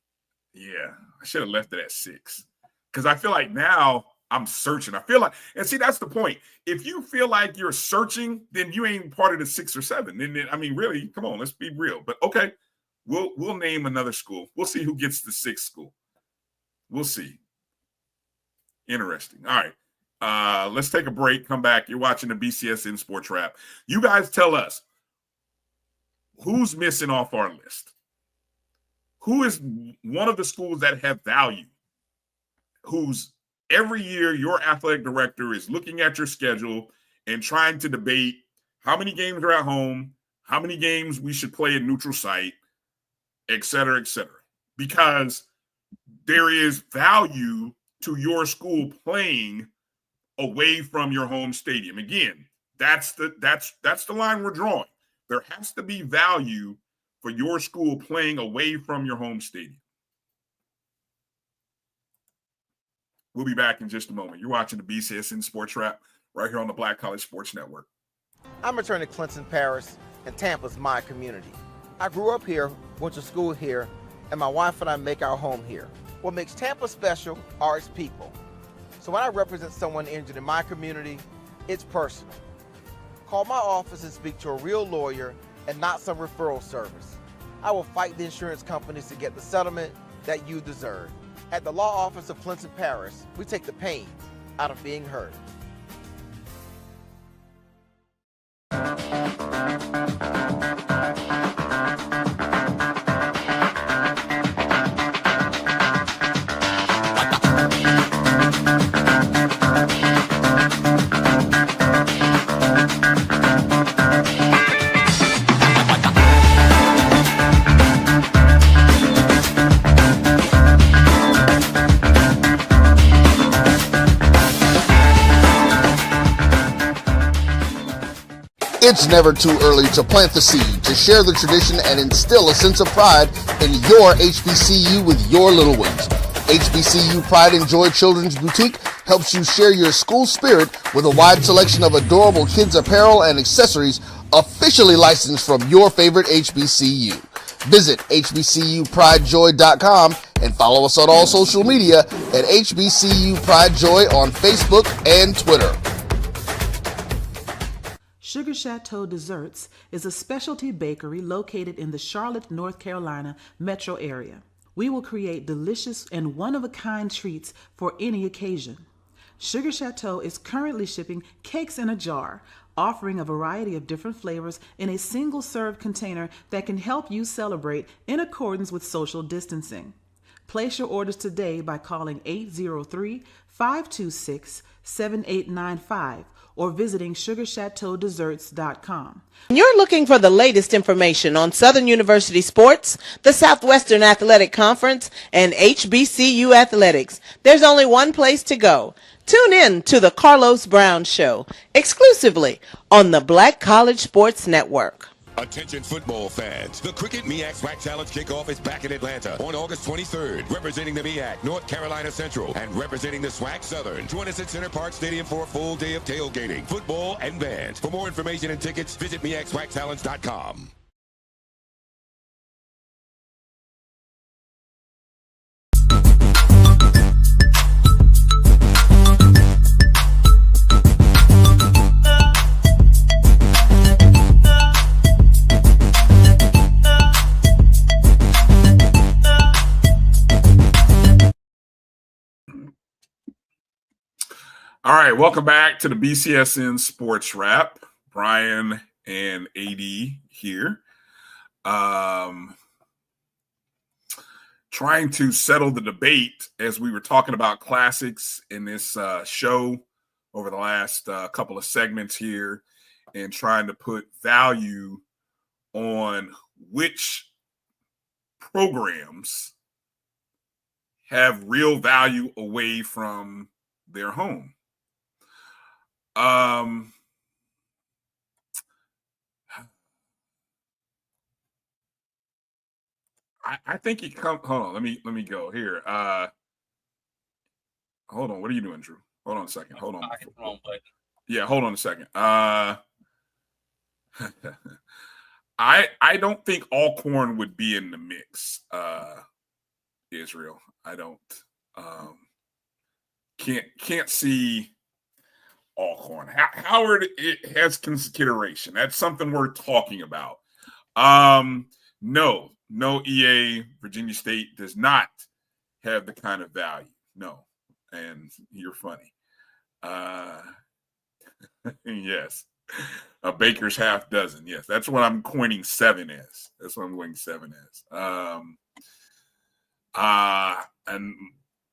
Yeah, I should have left it at 6 because I feel like now I'm searching. I feel like, and see, that's the point. If you feel like you're searching, then you ain't part of the 6 or 7. Then I mean, really, come on, let's be real. But okay, we'll name another school. We'll see who gets the 6th school. We'll see. Interesting. All right. Let's take a break. Come back. You're watching the BCSN Sports Wrap. You guys tell us who's missing off our list. Who is one of the schools that have value? Who's every year your athletic director is looking at your schedule and trying to debate how many games are at home, how many games we should play in neutral site, et cetera, because there is value to your school playing away from your home stadium. Again, that's the line we're drawing. There has to be value for your school playing away from your home stadium. We'll be back in just a moment. You're watching the BCSN Sports Wrap right here on the Black College Sports Network. I'm returning to Clinton Paris, and Tampa's my community. I grew up here, went to school here, and my wife and I make our home here. What makes Tampa special are its people. So when I represent someone injured in my community, it's personal. Call my office and speak to a real lawyer and not some referral service. I will fight the insurance companies to get the settlement that you deserve. At the law office of Clinton Paris, we take the pain out of being heard. It's never too early to plant the seed, to share the tradition, and instill a sense of pride in your HBCU with your little ones. HBCU Pride and Joy Children's Boutique helps you share your school spirit with a wide selection of adorable kids apparel and accessories officially licensed from your favorite HBCU. Visit hbcupridejoy.com and follow us on all social media at HBCU Pride Joy on Facebook and Twitter. Sugar Chateau Desserts is a specialty bakery located in the Charlotte, North Carolina metro area. We will create delicious and one-of-a-kind treats for any occasion. Sugar Chateau is currently shipping cakes in a jar, offering a variety of different flavors in a single-serve container that can help you celebrate in accordance with social distancing. Place your orders today by calling 803-526-7895 or visiting sugarchateaudesserts.com. You're looking for the latest information on Southern University sports, the Southwestern Athletic Conference, and HBCU athletics. There's only one place to go. Tune in to the Carlos Brown Show, exclusively on the Black College Sports Network. Attention football fans. The Cricket MEAC SWAC Challenge kickoff is back in Atlanta on August 23rd. Representing the MEAC, North Carolina Central, and representing the SWAC Southern. Join us at Center Park Stadium for a full day of tailgating, football, and bands. For more information and tickets, visit MEACSWACChallenge.com. All right, welcome back to the BCSN Sports Wrap. Bryan and A.D. here. Trying to settle the debate as we were talking about classics in this show over the last couple of segments here, and trying to put value on which programs have real value away from their home. I think he come. Hold on, let me go here. Hold on. What are you doing, Drew? Hold on a second. Hold on. Yeah, hold on a second. I don't think Alcorn would be in the mix. Israel. I don't. Can't see Alcorn. Howard, it has consideration. That's something we're talking about. No, EA, Virginia State does not have the kind of value. No. and you're funny. Yes. A baker's half dozen. Yes, that's what I'm coining 7 as. That's what I'm coining 7 as. And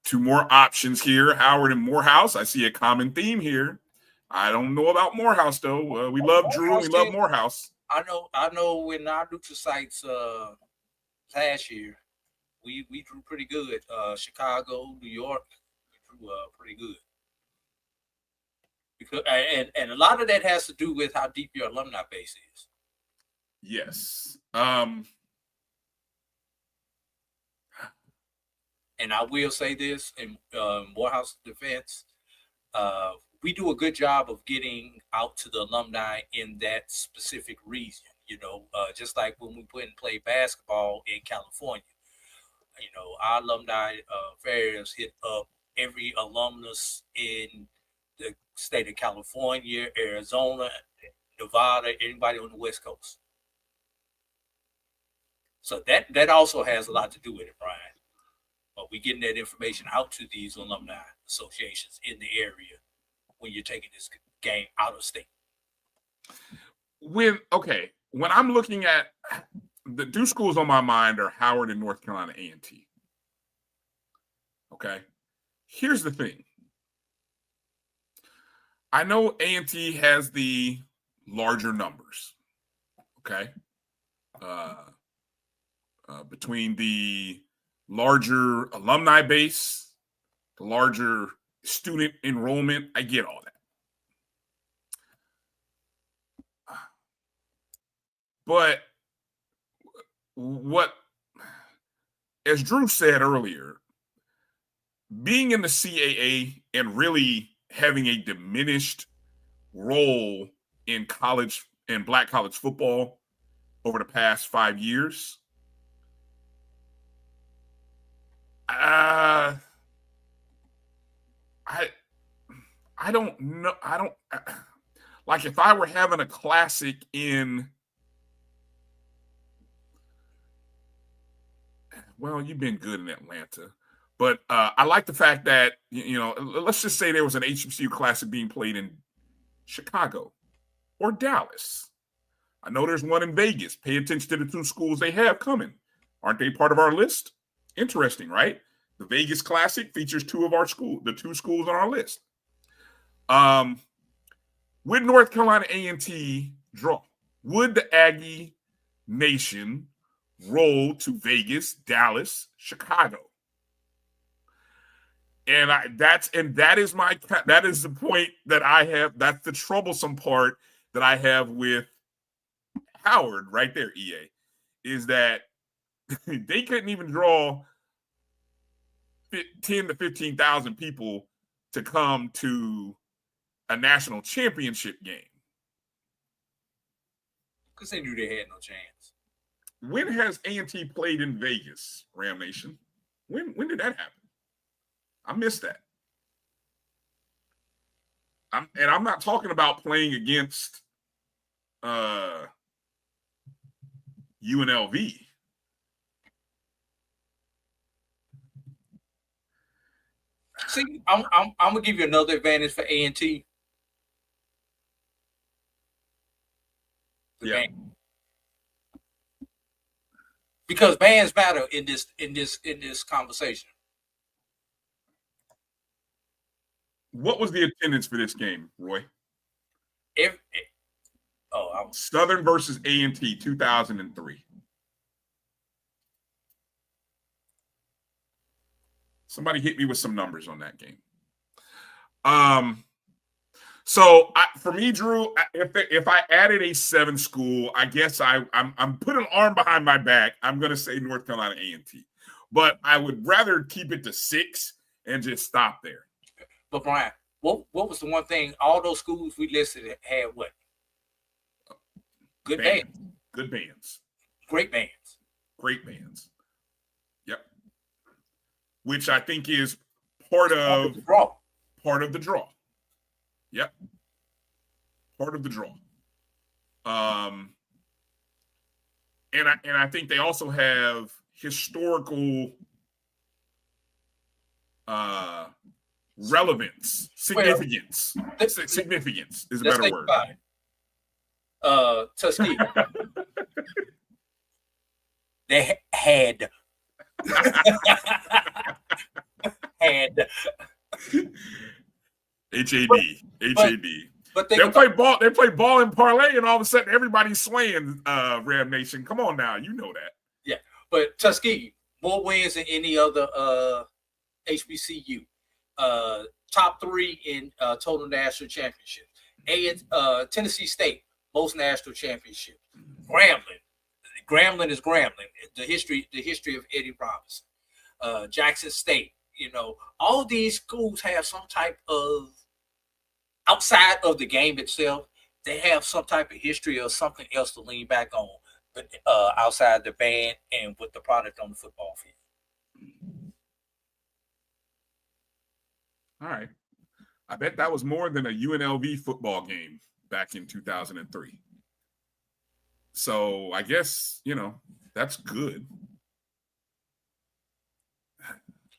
2 more options here. Howard and Morehouse. I see a common theme here. I don't know about Morehouse though. We love Drew. We love Morehouse. I know. When our neutral sites last year, we drew pretty good. Chicago, New York, we drew pretty good. Because and a lot of that has to do with how deep your alumni base is. Yes. And I will say this in Morehouse defense, we do a good job of getting out to the alumni in that specific region. Just like when we went and played basketball in California, our alumni fairs hit up every alumnus in the state of California, Arizona, Nevada, anybody on the West Coast. So that also has a lot to do with it, Brian. But we're getting that information out to these alumni associations in the area when you're taking this game out of state. When I'm looking at the 2 schools on my mind are Howard and North Carolina A&T. Okay. Here's the thing. I know A&T has the larger numbers. Okay. Between the larger alumni base, the larger student enrollment, I get all that. But as Drew said earlier, being in the CAA and really having a diminished role in college and Black college football over the past 5 years, I don't know. Like if I were having a classic in, well, you've been good in Atlanta, but I like the fact that, let's just say there was an HBCU classic being played in Chicago or Dallas. I know there's one in Vegas. Pay attention to the 2 schools they have coming. Aren't they part of our list? Interesting, right? The Vegas Classic features 2 of our schools, the 2 schools on our list. Would North Carolina A&T draw? Would the Aggie Nation roll to Vegas, Dallas, Chicago? And that is the point that I have. That's the troublesome part that I have with Howard right there, EA, is that they couldn't even draw 10 to 15,000 people to come to a national championship game. Because they knew they had no chance. When has A&T played in Vegas, Ram Nation? When did that happen? I missed that. I'm not talking about playing against UNLV. See, I'm gonna give you another advantage for A&T. Yeah. Band. Because bands matter in this conversation. What was the attendance for this game, Roy? Southern versus A&T, 2003. Somebody hit me with some numbers on that game. So for me, Drew, if I added a 7 school, I guess I'm putting an arm behind my back. I'm going to say North Carolina A&T, but I would rather keep it to 6 and just stop there. But Brian, what was the one thing all those schools we listed had? What? Good bands. Good bands. Great bands. Great bands. Yep. Which I think is part of the draw. Part of the draw. Yep. Part of the draw. And I think they also have historical relevance, significance. Significance is a better word. Tuskegee. They had HAD. But they play ball. They play ball and parlay, and all of a sudden everybody's swaying. Ram Nation, come on now, you know that. Yeah, but Tuskegee more wins than any other HBCU. Top 3 in total national championships. Tennessee State, most national championships. Grambling is Grambling. The history of Eddie Robinson. Jackson State. All these schools have some type of, outside of the game itself, they have some type of history or something else to lean back on, but outside the band and with the product on the football field. All right. I bet that was more than a UNLV football game back in 2003. So I guess, that's good.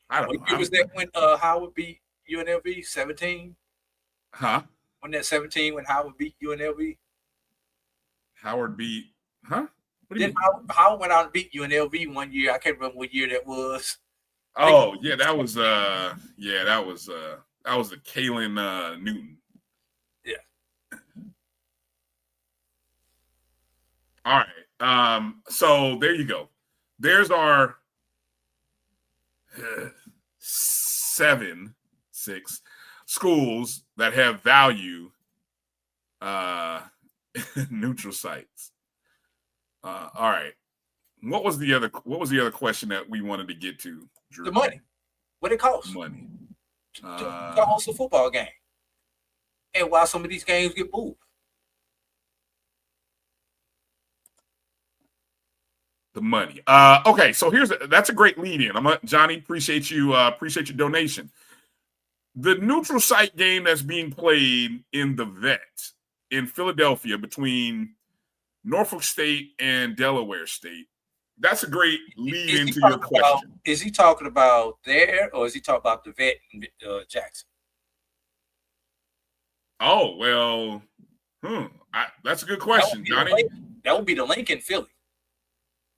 I don't know. What year was that when Howard beat UNLV? 17? Huh? When that 17 when Howard beat UNLV? Howard beat, huh? What do you mean? Howard went out and beat UNLV one year. I can't remember what year that was. Oh, yeah, that was the Kalen Newton. Yeah. All right. So there you go. There's our 6 schools that have value neutral sites. All right. What was the other question that we wanted to get to, Drew? The money. What it costs. Money. To host a football game. And why some of these games get moved. The money. Okay, so that's a great lead in. Johnny, appreciate your donation. The neutral site game that's being played in the Vet in Philadelphia between Norfolk State and Delaware State. That's a great lead into your question. Is he talking about there, or is he talking about the Vet in Jackson? Oh, well, that's a good question, Johnny. That would be the link in Philly.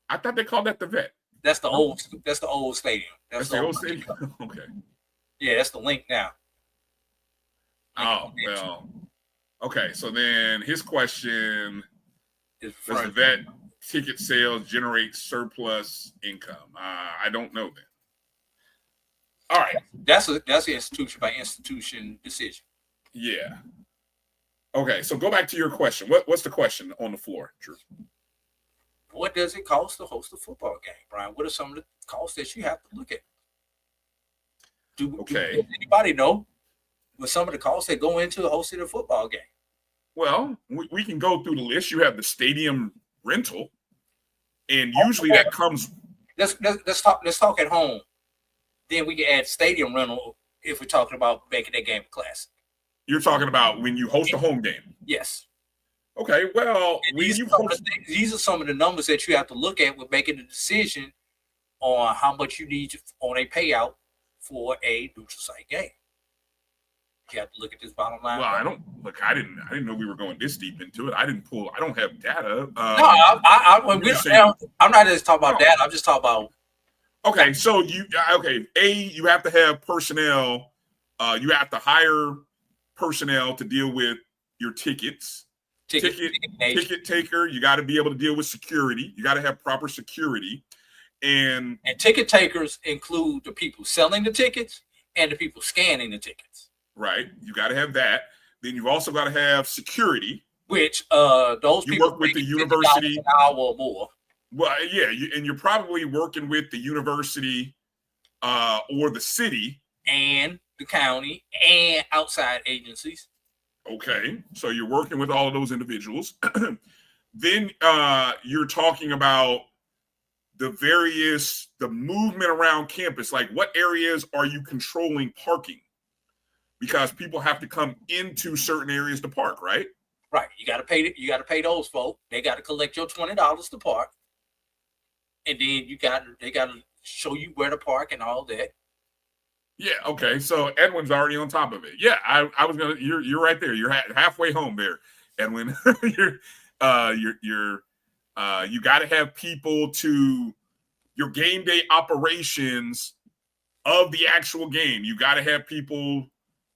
I thought they called that the Vet. That's the old stadium. That's the old stadium. Okay. Yeah, that's the link now. Oh, well. Okay, so then his question is, does the Vet ticket sales generate surplus income? I don't know that. All right. That's an institution by institution decision. Yeah. Okay, so go back to your question. What's the question on the floor, Drew? What does it cost to host a football game, Brian? What are some of the costs that you have to look at? Does anybody know what some of the costs that go into hosting a football game? Well, we can go through the list. You have the stadium rental, and usually that comes. Let's talk at home. Then we can add stadium rental if we're talking about making that game a classic. You're talking about when you host a home game. Yes. Okay, well, these are some of the numbers that you have to look at with making a decision on how much you need on a payout for a neutral site game. You have to look at this bottom line. Well, I didn't know we were going this deep into it. I don't have data. I'm not just talking about data. I'm just talking about. Okay, so you have to have personnel. You have to hire personnel to deal with your tickets. Ticket taker. You got to be able to deal with security. You got to have proper security, and ticket takers include the people selling the tickets and the people scanning the tickets. Right. You got to have that. Then you've also got to have security, which those people work with the university an hour or more. Well, yeah, and you're probably working with the university or the city and the county and outside agencies. Okay, so you're working with all of those individuals. Then you're talking about the movement around campus. Like, what areas are you controlling parking? Because people have to come into certain areas to park, right? Right. You got to pay. You got to pay those folks. They got to collect your $20 to park, and then they got to show you where to park and all that. Yeah. Okay. So Edwin's already on top of it. Yeah. I was gonna. You're right there. You're halfway home there, Edwin. You got to have people to your game day operations of the actual game. You got to have people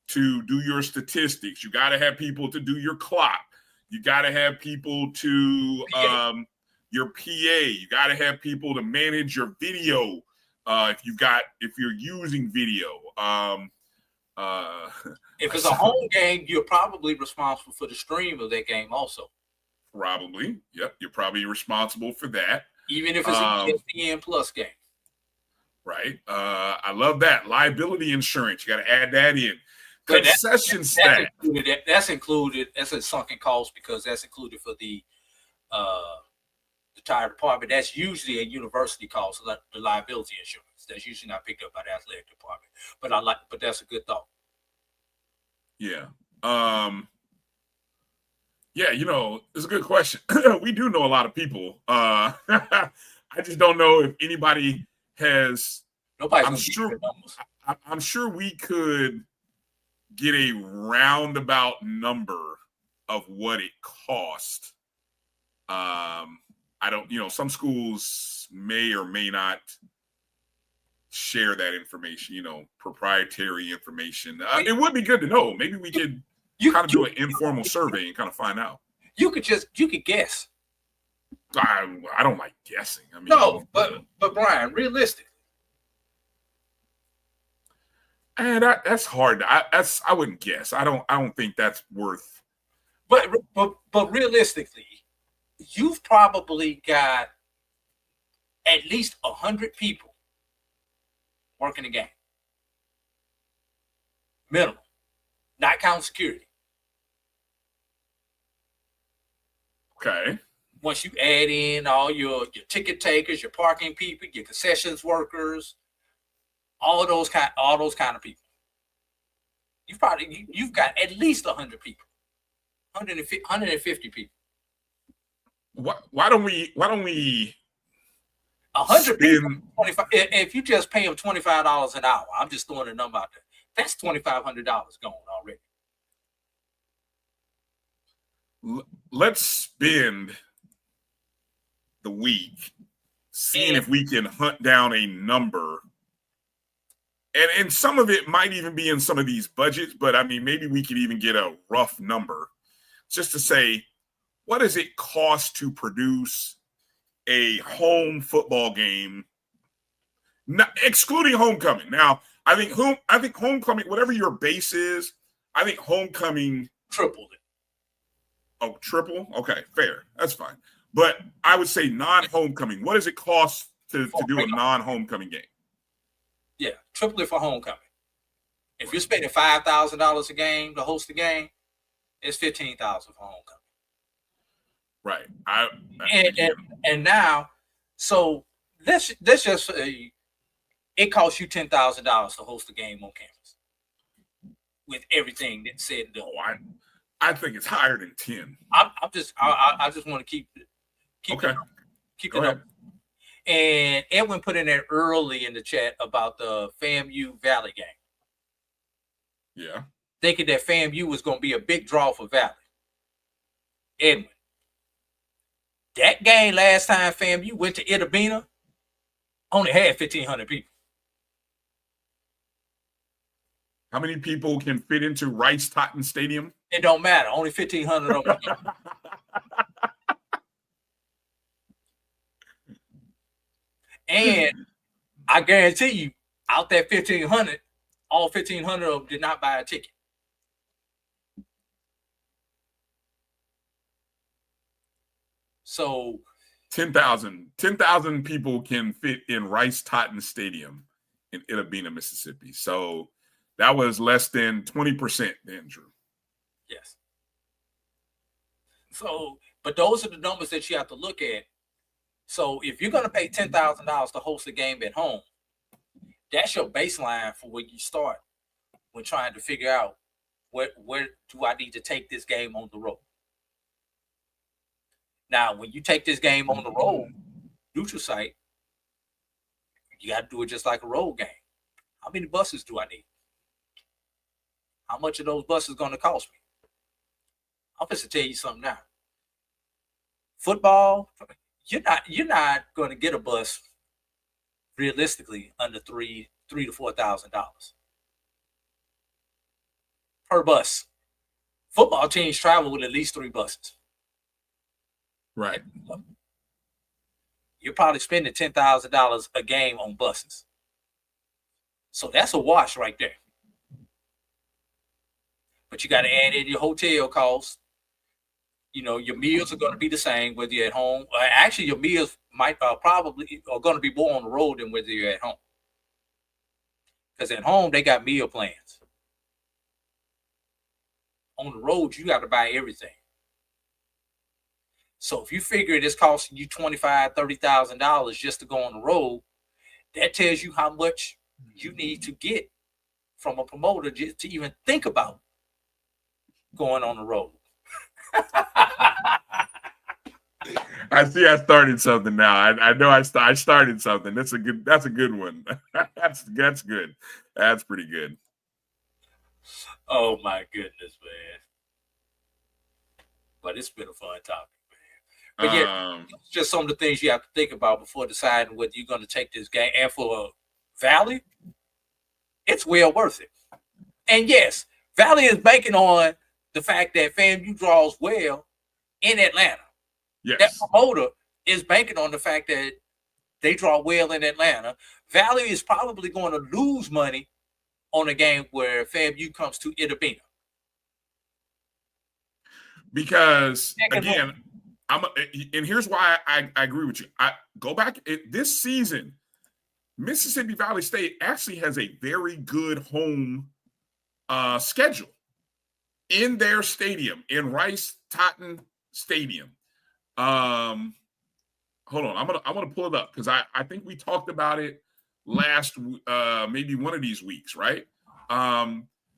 to do your statistics. You got to have people to do your clock. You got to have people to your PA. You got to have people to manage your video. If you're using video. If it's a home game, you're probably responsible for the stream of that game also. Probably. Yep. You're probably responsible for that. Even if it's an ESPN Plus game. Right. I love that. Liability insurance. You got to add that in. Concession staff. That's included. That's a sunken cost because that's included for the entire department. That's usually a university cost, so the liability insurance. That's usually not picked up by the athletic department. But that's a good thought. Yeah. Yeah, it's a good question. We do know a lot of people. I just don't know if anybody has. I'm sure we could get a roundabout number of what it cost. I don't, some schools may or may not share that information, proprietary information. It would be good to know. Maybe we could kind of do an informal survey and kind of find out. You could guess. I don't like guessing. I mean, no, but Bryan, realistic. And that's hard. I wouldn't guess. I don't think that's worth. But realistically, you've probably got at least 100 people working the game. Minimum. Not counting security. Okay. Once you add in all your ticket takers, your parking people, your concessions workers, all those kind of people. You've got at least 100 people. 150 people. Why don't we 100 people, 25. If you just pay them $25 an hour, I'm just throwing a number out there. That's $2,500 gone already. Let's spend the week seeing if we can hunt down a number. And some of it might even be in some of these budgets, but I mean, maybe we could even get a rough number just to say, what does it cost to produce a home football game, excluding homecoming? Now, I think homecoming, whatever your base is, I think homecoming tripled it. Oh, triple? Okay, fair. That's fine. But I would say non-homecoming. What does it cost to do a non-homecoming game? Yeah, triple it for homecoming. If you're spending $5,000 a game to host a game, it's $15,000 for homecoming. Right. And now, so let's just say it costs you $10,000 to host a game on campus with everything that's said and done. Oh, I think it's higher than 10. I just want to keep it up. And Edwin put in there early in the chat about the FAMU Valley game. Yeah. Thinking that FAMU was going to be a big draw for Valley. Edwin, that game last time FAMU went to Itabena only had 1,500 people. How many people can fit into Rice-Totten Stadium? It don't matter. Only 1,500 of them. And I guarantee you, out that 1,500, all 1,500 of them did not buy a ticket. So 10,000 people can fit in Rice-Totten Stadium in Itabena, Mississippi. So that was less than 20%, Andrew. Yes. So, but those are the numbers that you have to look at. So if you're going to pay $10,000 to host a game at home, that's your baseline for where you start when trying to figure out where do I need to take this game on the road. Now, when you take this game on the road, neutral site, you got to do it just like a road game. How many buses do I need? How much are those buses going to cost me? I'm just to tell you something now. Football, you're not going to get a bus realistically under $3,000 to $4,000 per bus. Football teams travel with at least 3 buses. Right. You're probably spending $10,000 a game on buses. So that's a wash right there. But you got to add in your hotel costs. You know, your meals are going to be the same whether you're at home. Actually, your meals might probably are going to be more on the road than whether you're at home. Because at home, they got meal plans. On the road, you got to buy everything. So if you figure it's costing you $25,000, $30,000 just to go on the road, that tells you how much you need to get from a promoter just to even think about going on the road. I see. I started something now. I know. I started something. That's a good one. that's good. That's pretty good. Oh my goodness, man! But it's been a fun topic, man. But yeah, just some of the things you have to think about before deciding whether you're going to take this game. And for Valley, it's well worth it. And yes, Valley is banking on the fact that FAMU draws well in Atlanta. Yes. That promoter is banking on the fact that they draw well in Atlanta. Valley is probably going to lose money on a game where FAMU comes to Itabena. Because again, and here's why I agree with you. I go back this season. Mississippi Valley State actually has a very good home schedule in their stadium, in Rice-Totten Stadium. Hold on, I'm gonna pull it up because I think we talked about it last maybe one of these weeks, right?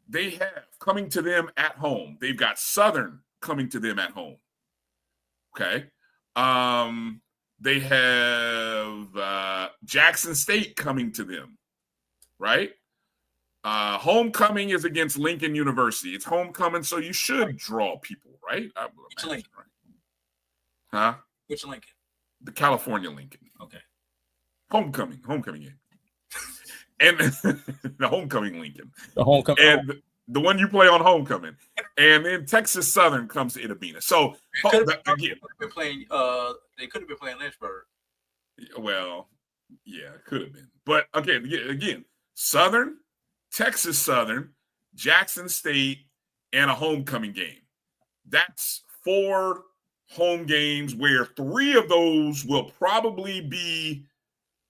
They have coming to them at home. They've got Southern coming to them at home. Okay. They have Jackson State coming to them, right? Homecoming is against Lincoln University. It's homecoming, so you should draw people, right? Which Lincoln? Right? Huh? Which Lincoln? The California Lincoln. Okay. Homecoming game. And the homecoming Lincoln. The homecoming. And the one you play on homecoming. And then Texas Southern comes to Itabena. So again, they could have been playing Lynchburg. Well, yeah, it could have been. But again, Southern, Texas Southern, Jackson State, and a homecoming game. That's 4 home games where 3 of those will probably be,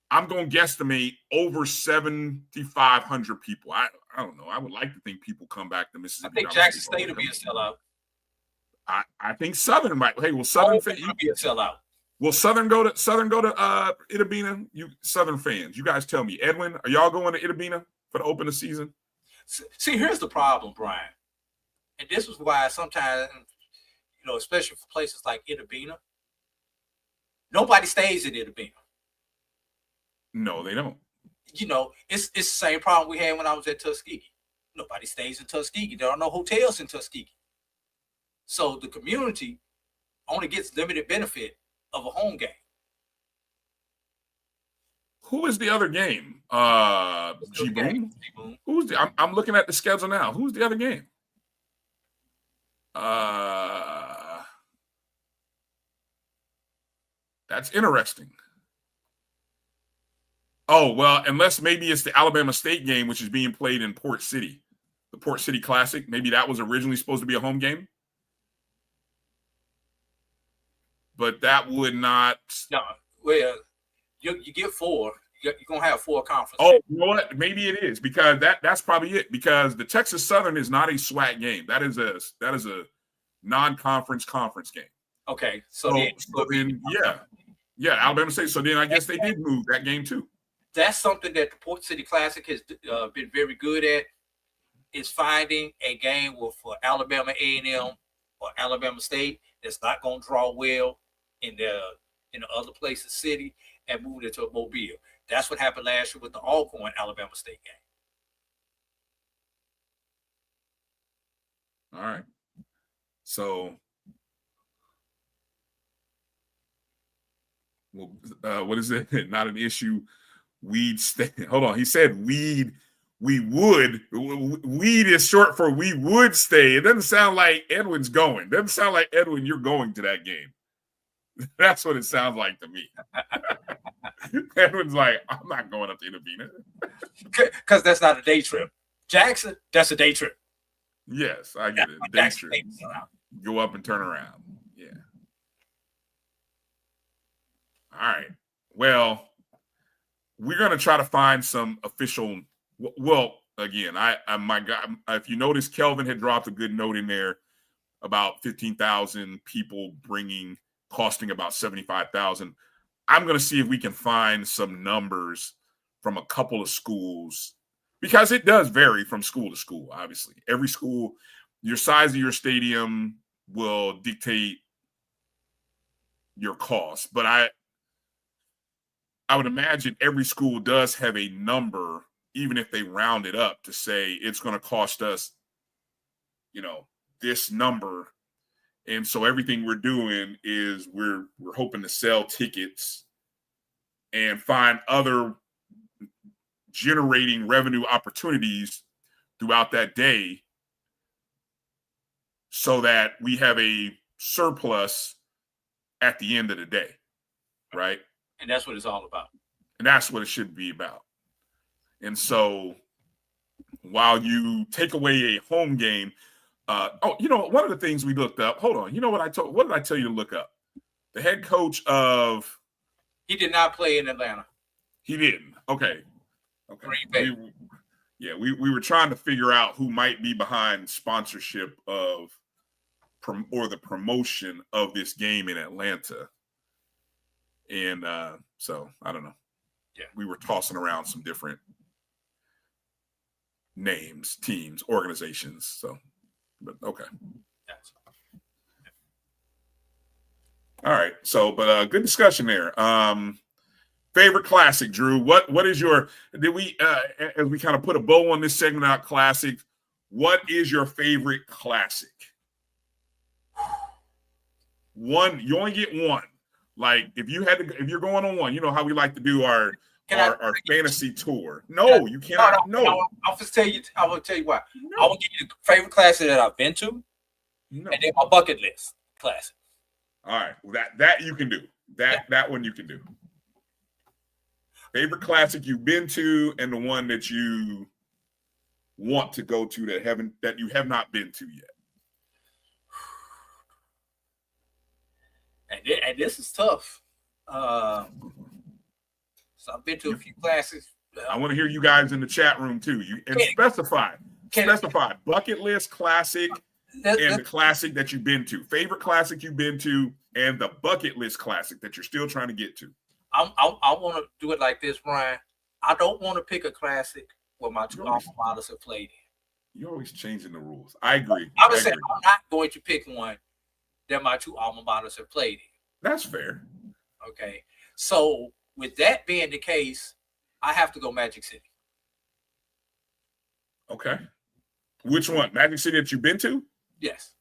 I'm going to guesstimate, over 7,500 people. I don't know. I would like to think people come back to Mississippi. I think Jackson State will be a sellout. I think Southern might. Hey, will Southern be a sellout? Will Southern go to Itabena? You Southern fans, you guys tell me. Edwin, are y'all going to Itabena for the open of season? See, here's the problem, Brian. And this is why sometimes, especially for places like Itabena, nobody stays in Itabena. No, they don't. It's the same problem we had when I was at Tuskegee. Nobody stays in Tuskegee. There are no hotels in Tuskegee. So the community only gets limited benefit of a home game. Who is the other game? G-Boom? Who's I'm looking at the schedule now. Who's the other game? That's interesting. Oh, well, unless maybe it's the Alabama State game, which is being played in Port City. The Port City Classic. Maybe that was originally supposed to be a home game. But that would not. No, well, you get 4. You're going to have 4 conferences. Oh, you know what? Maybe it is because that's probably it. Because the Texas Southern is not a SWAC game. That is a non-conference conference game. Okay, so then Alabama State. So then I guess they did move that game too. That's something that the Port City Classic has been very good at, is finding a game for Alabama A&M or Alabama State that's not going to draw well in the other places, city, and move it to Mobile. That's what happened last year with the Alcorn Alabama State game. All right. So, well, what is it? Not an issue. Weed stay. Hold on. He said weed. We would. Weed is short for we would stay. It doesn't sound like Edwin's going. Doesn't sound like Edwin, you're going to that game. That's what it sounds like to me. Edwin's like, I'm not going up to Intervena. Because that's not a day trip. Jackson, that's a day trip. Yes, I get it. Day trip. Go up and turn around. Yeah. All right. Well, we're going to try to find some official. Well, again, my God, if you notice, Kelvin had dropped a good note in there about 15,000 people costing about 75,000. I'm going to see if we can find some numbers from a couple of schools, because it does vary from school to school. Obviously, every school, your size of your stadium will dictate your cost. But I would imagine every school does have a number, even if they round it up, to say it's going to cost us, this number. And so everything we're doing is we're hoping to sell tickets and find other generating revenue opportunities throughout that day so that we have a surplus at the end of the day, right? And that's what it's all about. And that's what it should be about. And so while you take away a home game, one of the things we looked up, hold on, what did I tell you to look up? The head coach of... He did not play in Atlanta. He didn't. Okay. We were trying to figure out who might be behind sponsorship or the promotion of this game in Atlanta. And so I don't know. Yeah. We were tossing around some different names, teams, organizations. So, but okay. All right. So, but good discussion there. Favorite classic, Drew. What is your, as we kind of put a bow on this segment out, classic, what is your favorite classic? One, you only get one. Like if you're going on one, you know how we like to do our fantasy tour. No, you cannot. No. I'll just tell you. I will tell you why. No. I will give you the favorite classic that I've been to, and then my bucket list classic. All right, well, that you can do. That one you can do. Favorite classic you've been to, and the one that you want to go to that you have not been to yet. And this is tough. So I've been to a few classes. I want to hear you guys in the chat room too. Specify bucket list classic and the classic that you've been to. Favorite classic you've been to and the bucket list classic that you're still trying to get to. I want to do it like this, Brian. I don't want to pick a classic where my two alma maters have played in. You're always changing the rules. I agree. I'm not going to pick one that my two alma maters have played in. That's fair. Okay. So with that being the case, I have to go Magic City. Okay. Which one? Magic City that you've been to? Yes.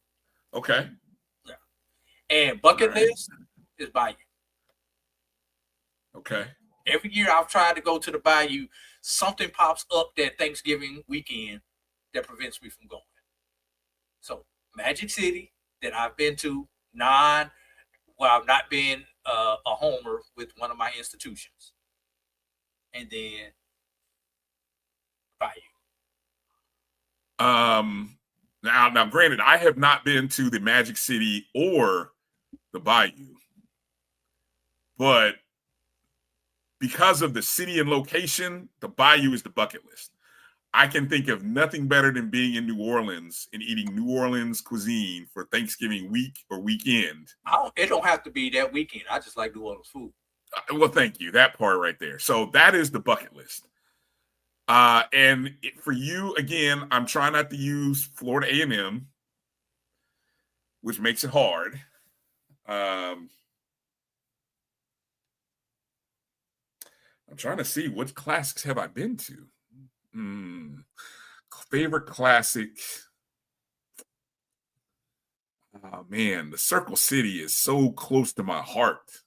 Okay. Yeah. And bucket list is Bayou. Okay. Every year I've tried to go to the Bayou, something pops up that Thanksgiving weekend that prevents me from going. So Magic City that I've been to, I've not been a homer with one of my institutions. And then Bayou. Now, granted, I have not been to the Magic City or the Bayou, but because of the city and location, the Bayou is the bucket list. I can think of nothing better than being in New Orleans and eating New Orleans cuisine for Thanksgiving week or weekend. It don't have to be that weekend. I just like New Orleans food. Well, thank you. That part right there. So that is the bucket list. And for you, again, I'm trying not to use Florida A&M, which makes it hard. I'm trying to see what classics have I been to. Favorite classic. Oh man, the Circle City is so close to my heart.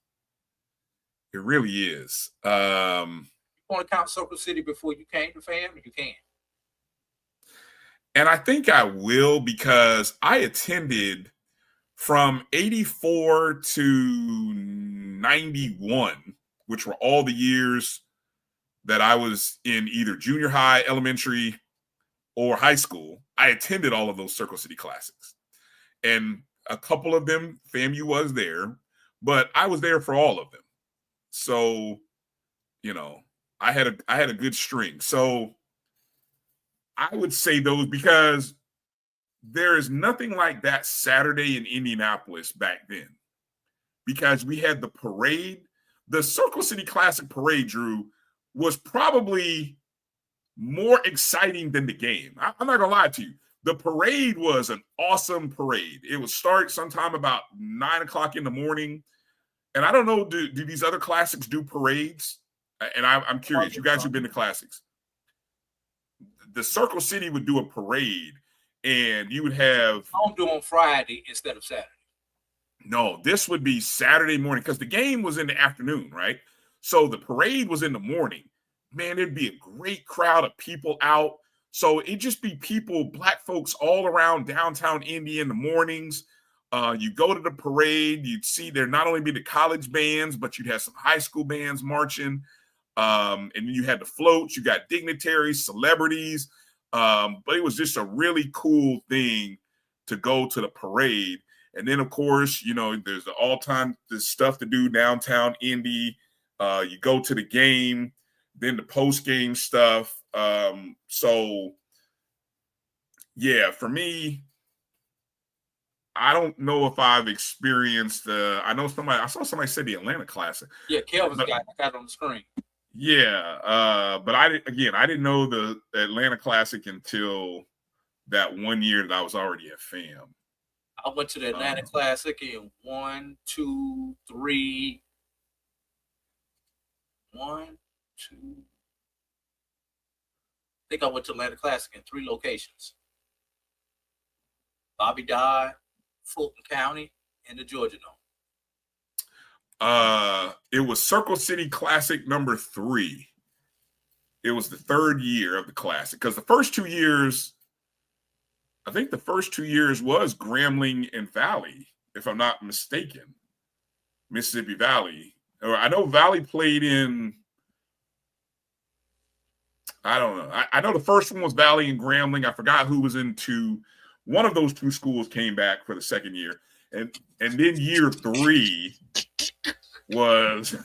It really is. You want to count Circle City before you came to fam? You can. And I think I will because I attended from 84 to 91, which were all the years that I was in either junior high, elementary, or high school. I attended all of those Circle City Classics. And a couple of them, FAMU was there, but I was there for all of them. So, you know, I had a good string. So I would say those because there is nothing like that Saturday in Indianapolis back then. Because we had the parade. The Circle City Classic parade, Drew, was probably more exciting than the game. I'm not gonna lie to you. The parade was an awesome parade. It would start sometime about 9 o'clock in the morning. And I don't know, do these other classics do parades? And I'm curious, you guys who've been to classics. The Circle City would do a parade, and you would have. I'm doing Friday instead of Saturday. No, this would be Saturday morning because the game was in the afternoon, right? So the parade was in the morning. Man, there'd be a great crowd of people out. So it'd just be people, black folks all around downtown Indy in the mornings. You go to the parade, you'd see there not only be the college bands, but you'd have some high school bands marching. And then you had the floats, you got dignitaries, celebrities. But it was just a really cool thing to go to the parade. And then, of course, you know, there's the all-time stuff to do downtown Indy. You go to the game, then the post-game stuff. So, yeah, for me, I don't know if I've experienced I saw somebody say the Atlanta Classic. Yeah, Kelvin's got it on the screen. Yeah, but I didn't know the Atlanta Classic until that one year that I was already at FAM. I went to the Atlanta Classic in 1, 2, 3. 1, 2. I think I went to Atlanta Classic in 3 locations. Bobby Dodd, Fulton County, and the Georgia Dome. It was Circle City Classic number 3. It was the 3rd year of the Classic because the first 2 years, I think the first 2 years was Grambling and Valley, if I'm not mistaken. Mississippi Valley. Or I know Valley played in, I don't know. I know the first one was Valley and Grambling. I forgot who was in 2. One of those 2 schools came back for the 2nd year. And then year 3 was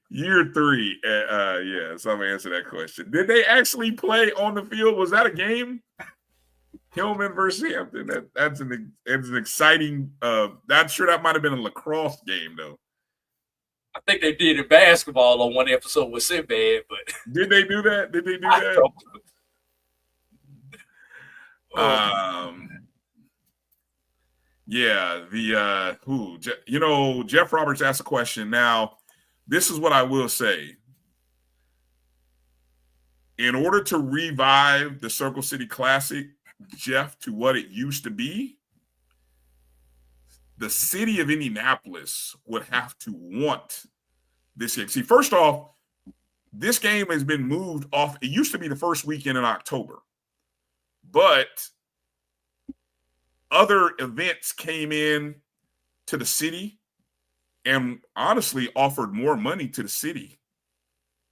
year 3. Yeah, so I'm gonna answer that question. Did they actually play on the field? Was that a game? Hillman versus Hampton. That's an exciting. I'm sure that might have been a lacrosse game though. I think they did in basketball on one episode with Sinbad, but did they do that? Yeah, Jeff Roberts asked a question. Now, this is what I will say. In order to revive the Circle City Classic, Jeff, to what it used to be, the city of Indianapolis would have to want this game. See, first off, this game has been moved off. It used to be the first weekend in October, but other events came in to the city and honestly offered more money to the city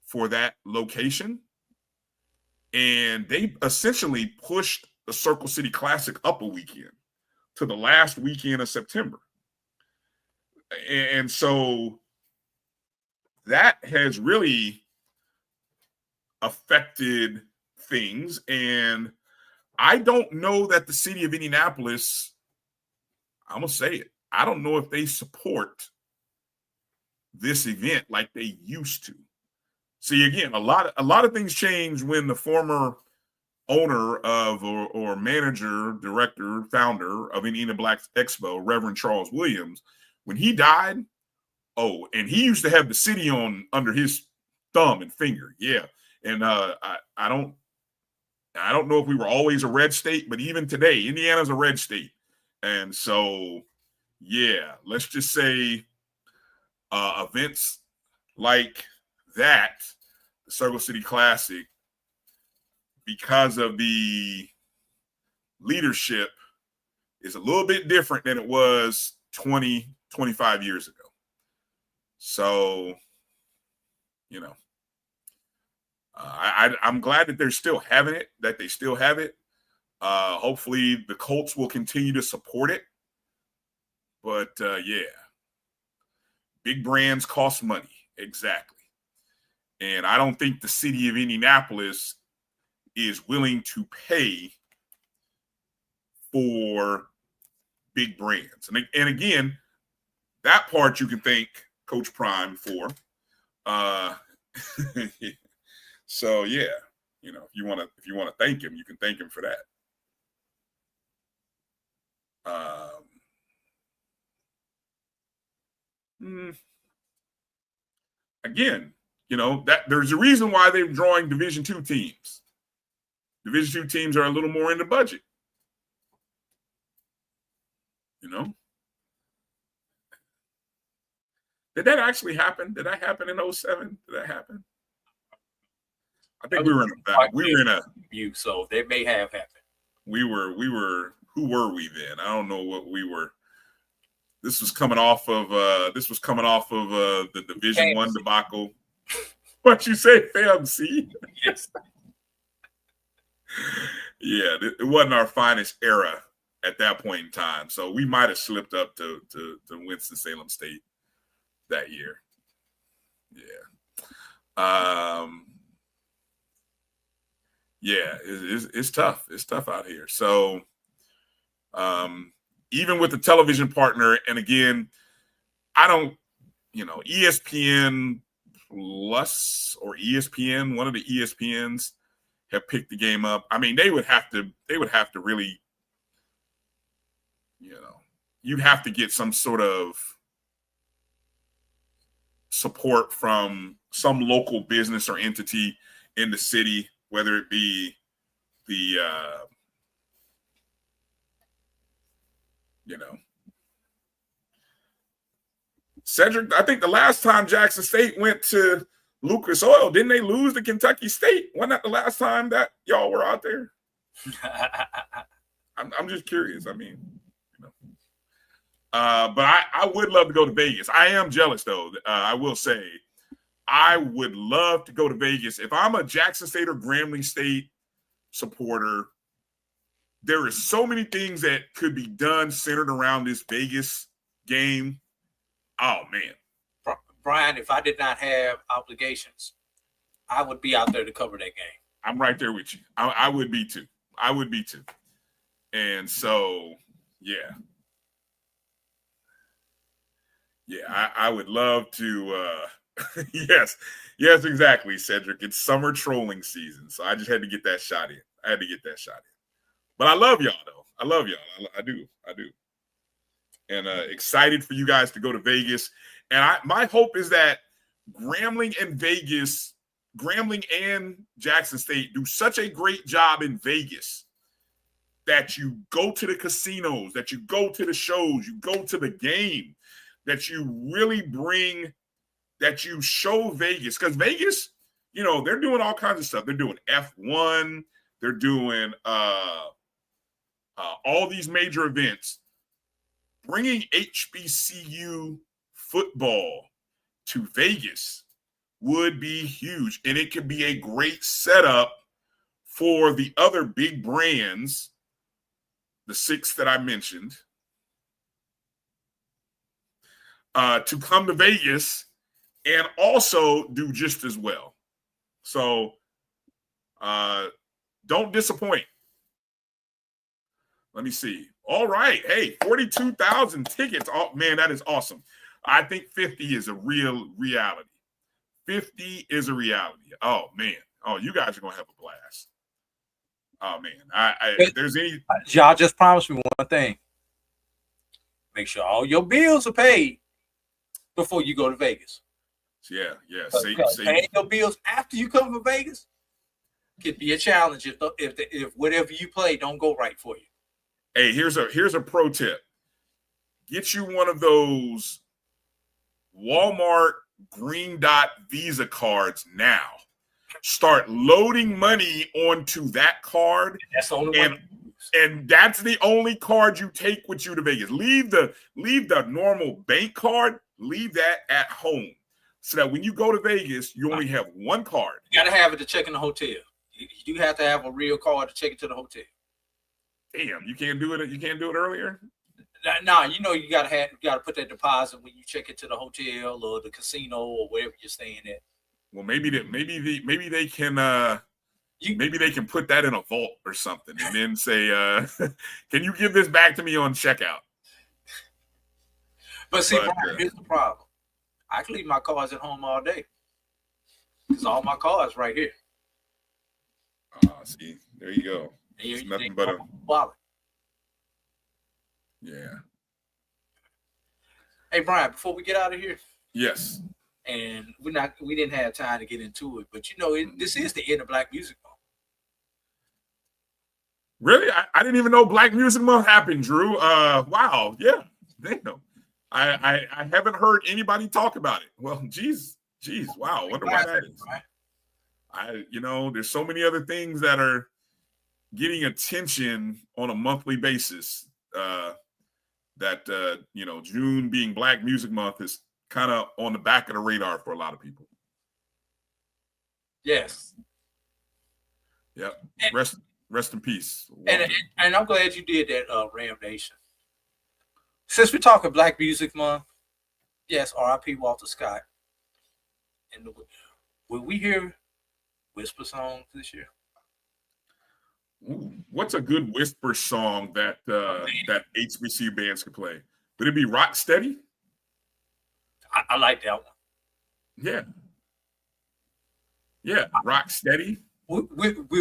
for that location. And they essentially pushed the Circle City Classic up a weekend to the last weekend of September. And so that has really affected things. And I don't know that the city of Indianapolis, I'm going to say it, I don't know if they support this event like they used to. See, again, a lot of things change when the former owner of or manager, director, founder of Indiana Black Expo, Reverend Charles Williams, when he died, and he used to have the city on under his thumb and finger. Yeah. And I I don't know if we were always a red state, but even today, Indiana's a red state. And so, yeah, let's just say events like that, the Circle City Classic, because of the leadership, is a little bit different than it was 20, 25 years ago. So, you know, I'm glad that they're still having it, that they still have it. Hopefully the Colts will continue to support it. But, yeah, big brands cost money. Exactly. And I don't think the city of Indianapolis is willing to pay for big brands. And again, that part you can thank Coach Prime for. So yeah, you know, if you want to thank him, you can thank him for that. Again, you know, that there's a reason why they're drawing Division II teams. Division II teams are a little more in the budget. You know? Did that actually happen? Did that happen in 07? Did that happen? I think we were in a so they may have happened. We were who were we then? I don't know what we were. This was coming off of the Division I debacle. What you say, FAMC? Yes. Yeah, it wasn't our finest era at that point in time. So we might have slipped up to Winston-Salem State that year. Yeah. Yeah, it's tough. It's tough out here. So even with the television partner, and again, I don't, you know, ESPN Plus or ESPN, one of the ESPNs have picked the game up. I mean, they would have to really, you know, you'd have to get some sort of support from some local business or entity in the city, whether it be the, you know, Cedric, I think the last time Jackson State went to Lucas Oil, didn't they lose to Kentucky State? Wasn't that the last time that y'all were out there? I'm just curious. I mean, you know. But I would love to go to Vegas. I am jealous, though. I will say, I would love to go to Vegas. If I'm a Jackson State or Grambling State supporter, there is so many things that could be done centered around this Vegas game. Oh, man. Bryan, if I did not have obligations, I would be out there to cover that game. I'm right there with you. I would be too. I would be too. And so, yeah. Yeah, I would love to yes, exactly, Cedric. It's summer trolling season. So I just had to get that shot in. But I love y'all, though. I love y'all. I do. And excited for you guys to go to Vegas. And my hope is that Grambling and Jackson State do such a great job in Vegas that you go to the casinos, that you go to the shows, you go to the game, that you really that you show Vegas. Because Vegas, you know, they're doing all kinds of stuff. They're doing F1. They're doing all these major events. Bringing HBCU football to Vegas would be huge. And it could be a great setup for the other big brands, the 6 that I mentioned, to come to Vegas and also do just as well. So don't disappoint. Let me see. All right. Hey, 42,000 tickets. Oh, man, that is awesome. I think 50 is a real reality. 50 is a reality. Oh, man. Oh, you guys are going to have a blast. Oh, man. If there's any... Y'all just promised me one thing. Make sure all your bills are paid before you go to Vegas. Yeah. Paying your bills after you come to Vegas, could be a challenge if whatever you play don't go right for you. Hey, here's a pro tip. Get you one of those Walmart green dot Visa cards now. Start loading money onto that card. That's the only one. And that's the only card you take with you to Vegas. Leave the normal bank card. Leave that at home, so that when you go to Vegas, you only have one card. You got to have it to check in the hotel. You do have to have a real card to check it to the hotel. Damn, you can't do it. You can't do it earlier. Nah, you got to put that deposit when you check it to the hotel or the casino or wherever you're staying at. Well, maybe they can maybe they can put that in a vault or something, and then say, "Can you give this back to me on checkout?" But see, Brian, here's the problem. I can leave my cards at home all day. Because all my cards right here. See, there you go. It's nothing but a wallet. Yeah. Hey, Brian, before we get out of here. Yes. And we didn't have time to get into it, but this is the end of Black Music Month. Really? I didn't even know Black Music Month happened, Drew. Wow. Yeah. Damn. I haven't heard anybody talk about it. Well, geez. Wow. Wonder why that is. There's so many other things that are getting attention on a monthly basis. June being Black Music Month is kind of on the back of the radar for a lot of people. Yes. Yep. Rest in peace. And I'm glad you did that, Ram Nation. Since we're talking Black Music Month, yes, R.I.P. Walter Scott. And will we hear whisper songs this year? Ooh, what's a good whisper song that HBCU bands could play? Would it be Rock Steady? I like that one. Yeah, Rock Steady. Will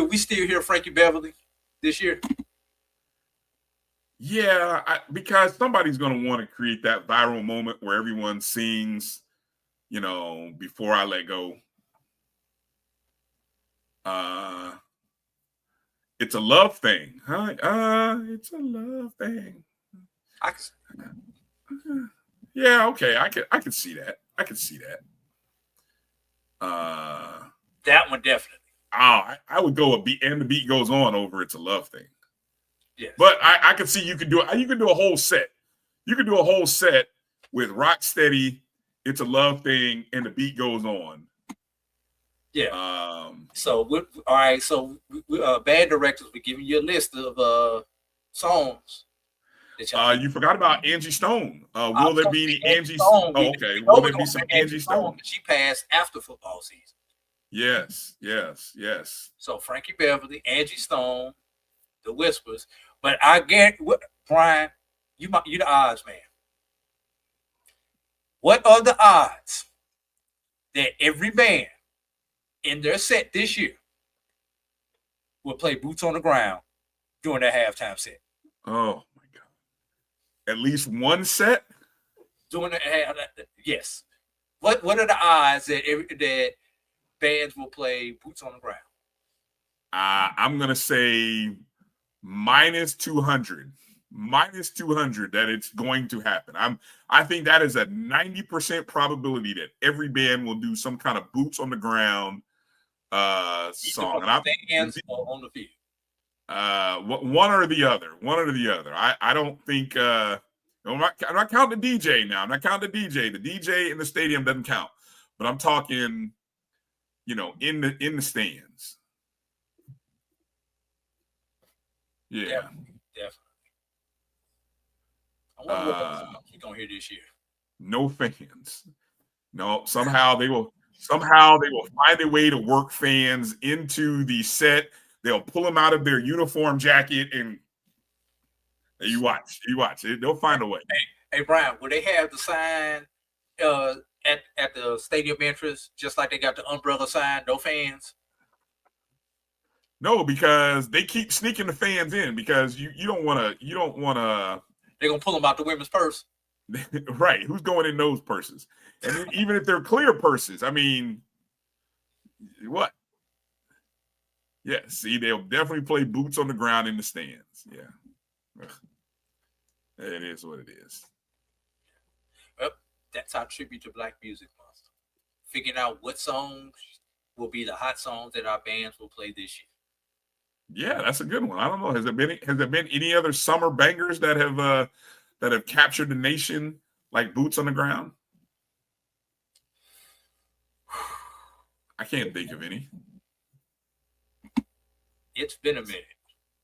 we still hear Frankie Beverly this year? Yeah, because somebody's going to want to create that viral moment where everyone sings, Before I Let Go. It's a love thing. It's a love thing. Yeah, okay. I could see that. That one definitely. I would go and the beat goes on over It's a Love Thing. Yes. But I could see you could do a whole set. You could do a whole set with Rock Steady, It's a Love Thing, and the beat goes on. Yeah. So band directors, we're giving you a list of songs. You forgot about Angie Stone. Will there be any Angie Stone? Oh, okay. Will there be some Angie Stone? She passed after football season. Yes. So Frankie Beverly, Angie Stone, the Whispers. But I get Brian, you the odds man. What are the odds that every band in their set this year will play Boots on the Ground during their halftime set? Oh my God! At least one set during yes. What are the odds that bands will play Boots on the Ground? I'm gonna say minus 200 that it's going to happen. I think that is a 90% probability that every band will do some kind of Boots on the Ground song. And on the field. One or the other. I don't think I'm not counting the DJ now. I'm not counting the DJ. The DJ in the stadium doesn't count. But I'm talking, in the stands. Yeah. Definitely. I wonder what we're gonna hear this year. No fans. No, somehow they will find a way to work fans into the set. They'll pull them out of their uniform jacket and you watch. They'll find a way. Hey Brian, will they have the sign at the stadium entrance just like they got the umbrella sign, no fans? No, because they keep sneaking the fans in because you don't want to. They're gonna pull them out the women's purse. Right. Who's going in those purses? And then, even if they're clear purses, I mean, what? Yeah, see, they'll definitely play boots on the ground in the stands. Yeah. It is what it is. Well, that's our tribute to Black Music Month. Figuring out what songs will be the hot songs that our bands will play this year. Yeah, that's a good one. I don't know. Has there been any other summer bangers that have captured the nation like boots on the ground? I can't think of any. It's been a minute.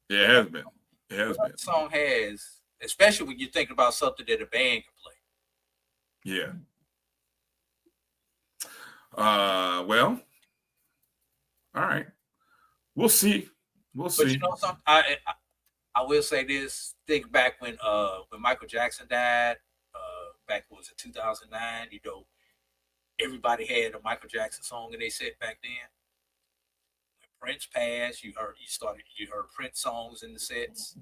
Yeah, it has been. It has been. The song has, especially when you're thinking about something that a band can play. Yeah. Well, all right. We'll see. We'll see. But you know something? I will say this. Think back when Michael Jackson died, back was it 2009, you know, everybody had a Michael Jackson song in their set back then. When Prince passed, you heard Prince songs in the sets.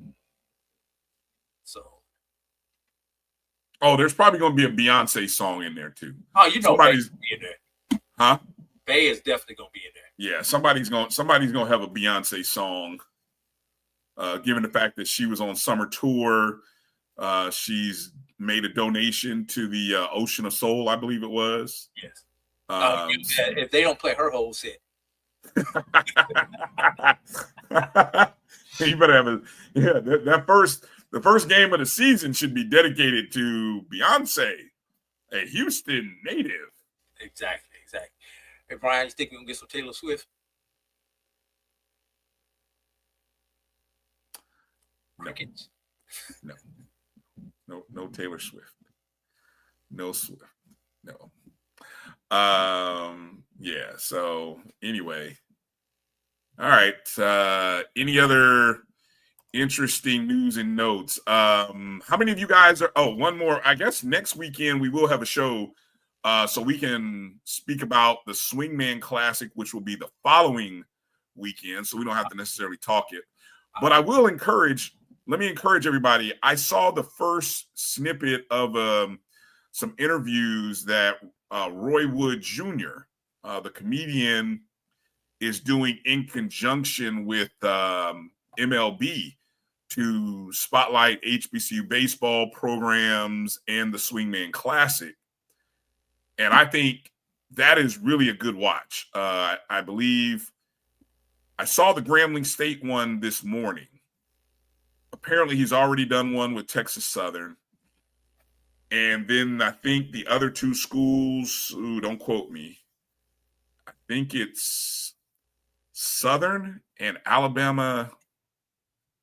So there's probably gonna be a Beyonce song in there too. Oh, you know somebody's be in there. Huh? Bay is definitely gonna be in there. Yeah, somebody's gonna have a Beyonce song. Given the fact that she was on summer tour, she's made a donation to the Ocean of Soul, I believe it was. Yes. If they don't play her whole set. You better have the first game of the season should be dedicated to Beyonce, a Houston native. Exactly. Hey, Brian, you think we're gonna get some Taylor Swift? Crickets. No Taylor Swift. No Swift. No. Yeah. So anyway, all right. Any other interesting news and notes? How many of you guys are? Oh, one more. I guess next weekend we will have a show, so we can speak about the Swingman Classic, which will be the following weekend. So we don't have to necessarily talk it, but I will encourage. Let me encourage everybody. I saw the first snippet of some interviews that Roy Wood Jr., the comedian, is doing in conjunction with MLB to spotlight HBCU baseball programs and the Swingman Classic. And I think that is really a good watch. I believe I saw the Grambling State one this morning. Apparently, he's already done one with Texas Southern. And then I think the other two schools, don't quote me, I think it's Southern and Alabama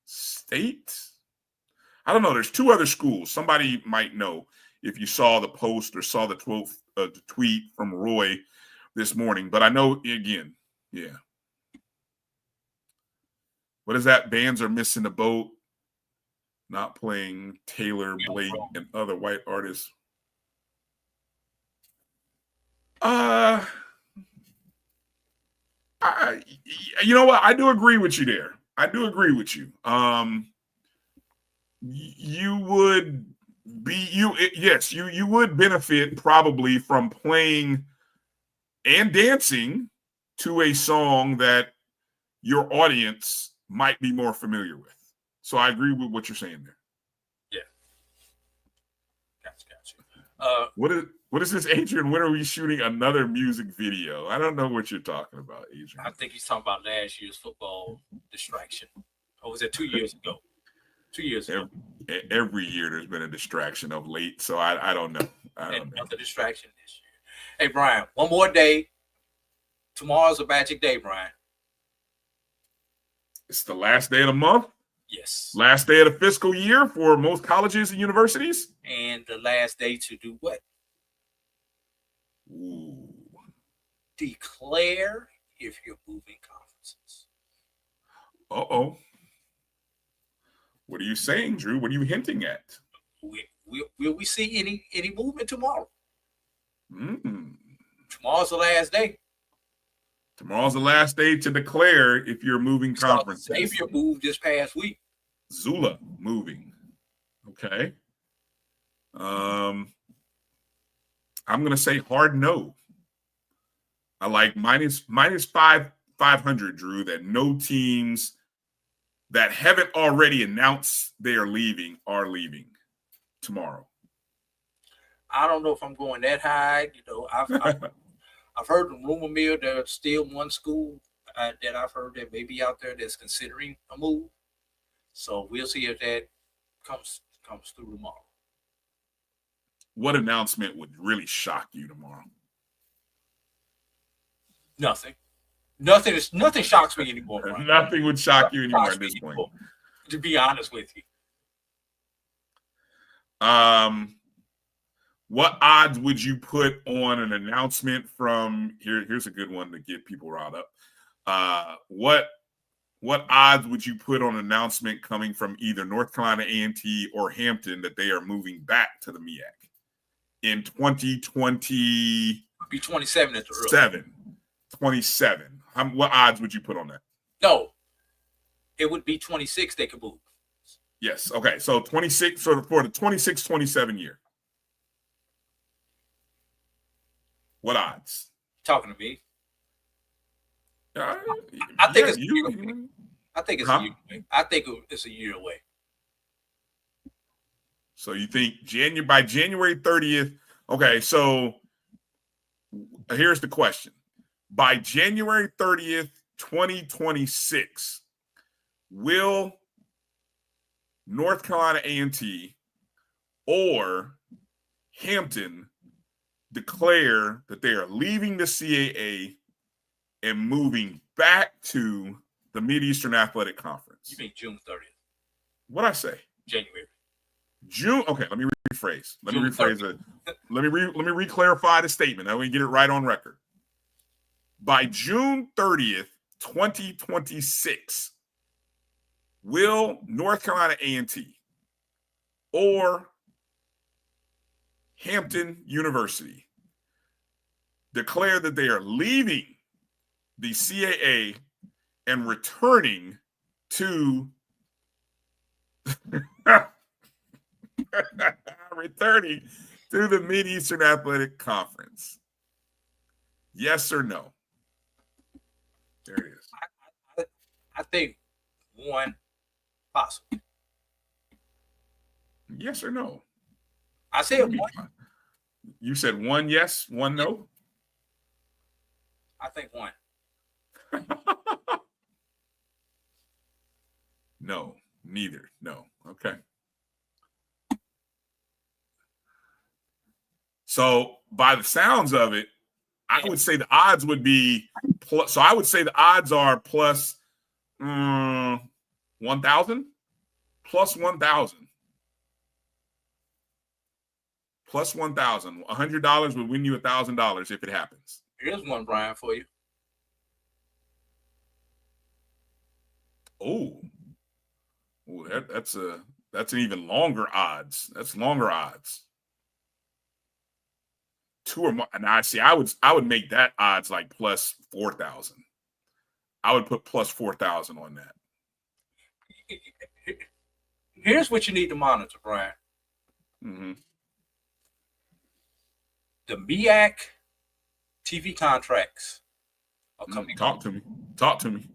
State. I don't know. There's two other schools. Somebody might know if you saw the post or saw the tweet from Roy this morning. But I know, again, yeah. What is that? Bands are missing the boat. Not playing Taylor, Blake, and other white artists. You know what? I do agree with you there. I do agree with you. You would benefit probably from playing and dancing to a song that your audience might be more familiar with. So I agree with what you're saying there. Yeah. Gotcha. What is this, Adrian? When are we shooting another music video? I don't know what you're talking about, Adrian. I think he's talking about last year's football distraction. Or was it 2 years ago? 2 years ago. Every year there's been a distraction of late, so I don't know. Another distraction this year. Hey, Brian, one more day. Tomorrow's a magic day, Brian. It's the last day of the month. Yes. Last day of the fiscal year for most colleges and universities. And the last day to do what? Ooh. Declare if you're moving conferences. Uh-oh. What are you saying, Drew? What are you hinting at? Will we see any movement tomorrow? Mm-hmm. Tomorrow's the last day. Tomorrow's the last day to declare if you're moving conferences. Xavier moved this past week. Zula moving. Okay. I'm going to say hard no. I like minus 5 500, Drew, that no teams that haven't already announced they are leaving tomorrow? I don't know if I'm going that high. You know, I've heard the rumor mill there's still one school that I've heard that may be out there that's considering a move. So we'll see if that comes through tomorrow. What announcement would really shock you tomorrow? Nothing. Nothing shocks me anymore. Brian. Nothing would shock you anymore at this point. To be honest with you. What odds would you put on an announcement from here's a good one to get people riled up. What odds would you put on an announcement coming from either North Carolina A&T or Hampton that they are moving back to the MEAC in 2020? Be 27 at the early. 27. What odds would you put on that? No, it would be 26 they could move. Yes. Okay. So 26 for the 26-27 year. What odds? Talking to me. I think it's a year away. I think it's a year away. I think it's a year away. So you think by January 30th? Okay. So here's the question. By January 30th, 2026, will North Carolina A&T or Hampton declare that they are leaving the CAA and moving back to the Mid-Eastern Athletic Conference? You mean June 30th? What'd I say? January. June. Okay, let me rephrase. Let me rephrase it. Let me re-clarify the statement. That way we get it right on record. By June 30th, 2026, will North Carolina A&T or Hampton University declare that they are leaving the CAA and returning to the Mid-Eastern Athletic Conference? Yes or no? There it is. I think one possible. Yes or no? I said one. You said one yes, one no? I think one. No, neither. No. Okay. So by the sounds of it, I would say the odds would be plus. So I would say the odds are plus 1,000, plus 1,000, plus 1,000. $100 would win you $1,000 if it happens. Here's one, Brian, for you. Oh, that's an even longer odds. That's longer odds. 2 or more. And I would make that odds like plus 4,000. I would put plus 4,000 on that. Here's what you need to monitor, Brian. Mm-hmm. The MEAC TV contracts are coming up. Talk to me.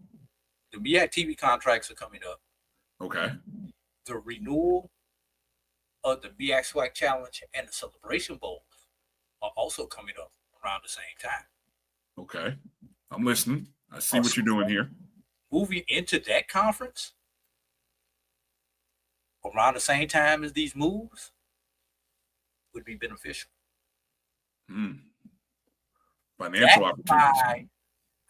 The MEAC TV contracts are coming up. Okay. The renewal of the MEAC SWAC Challenge and the Celebration Bowl are also coming up around the same time. Okay. I'm listening. I see what you're doing here. Moving into that conference around the same time as these moves would be beneficial. Financial opportunities.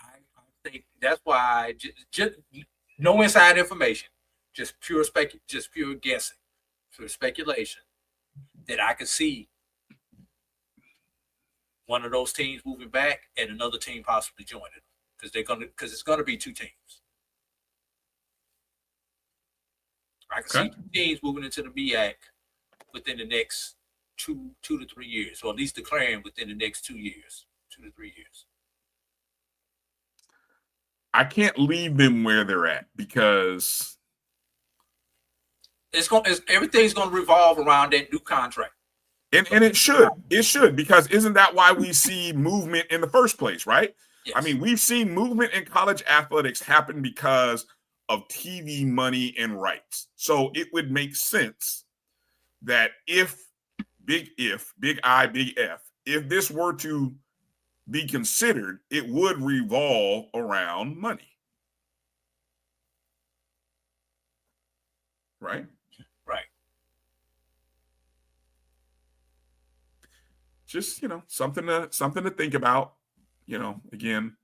I think that's why just no inside information, just pure guessing, pure speculation, that I could see one of those teams moving back and another team possibly joining them because it's gonna be two teams. I can see two teams moving into the MEAC within the next two to 3 years, or at least declaring within the next 2 years, 2 to 3 years. I can't leave them where they're at because everything's gonna revolve around that new contract. And it should because isn't that why we see movement in the first place, right? Yes. I mean, we've seen movement in college athletics happen because of TV money and rights. So it would make sense that if, big I, big F, if this were to be considered, it would revolve around money. Right? Right. Just, something to think about. Again,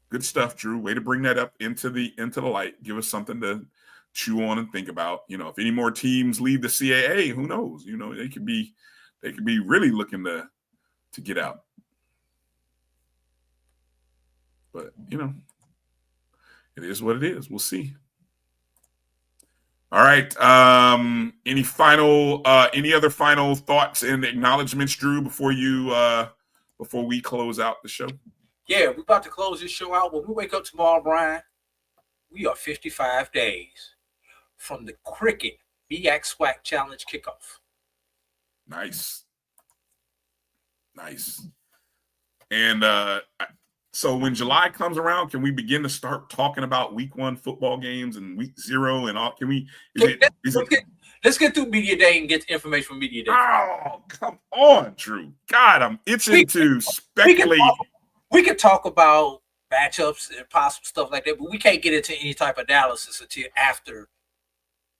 good stuff, Drew. Way to bring that up into the light. Give us something to chew on and think about. If any more teams leave the CAA, who knows? They could be really looking to get out. But it is what it is. We'll see. All right. Any other final thoughts and acknowledgments, Drew, before we close out the show? Yeah, we're about to close this show out. When we wake up tomorrow, Bryan, we are 55 days from the Cricket MEAC SWAC Challenge kickoff. Nice. And so when July comes around, can we begin to start talking about week 1 football games and week 0 and all? Let's get through Media Day and get the information from Media Day. Oh, come on, Drew. God, I'm itching to speculate. We can talk about matchups and possible stuff like that, but we can't get into any type of analysis until after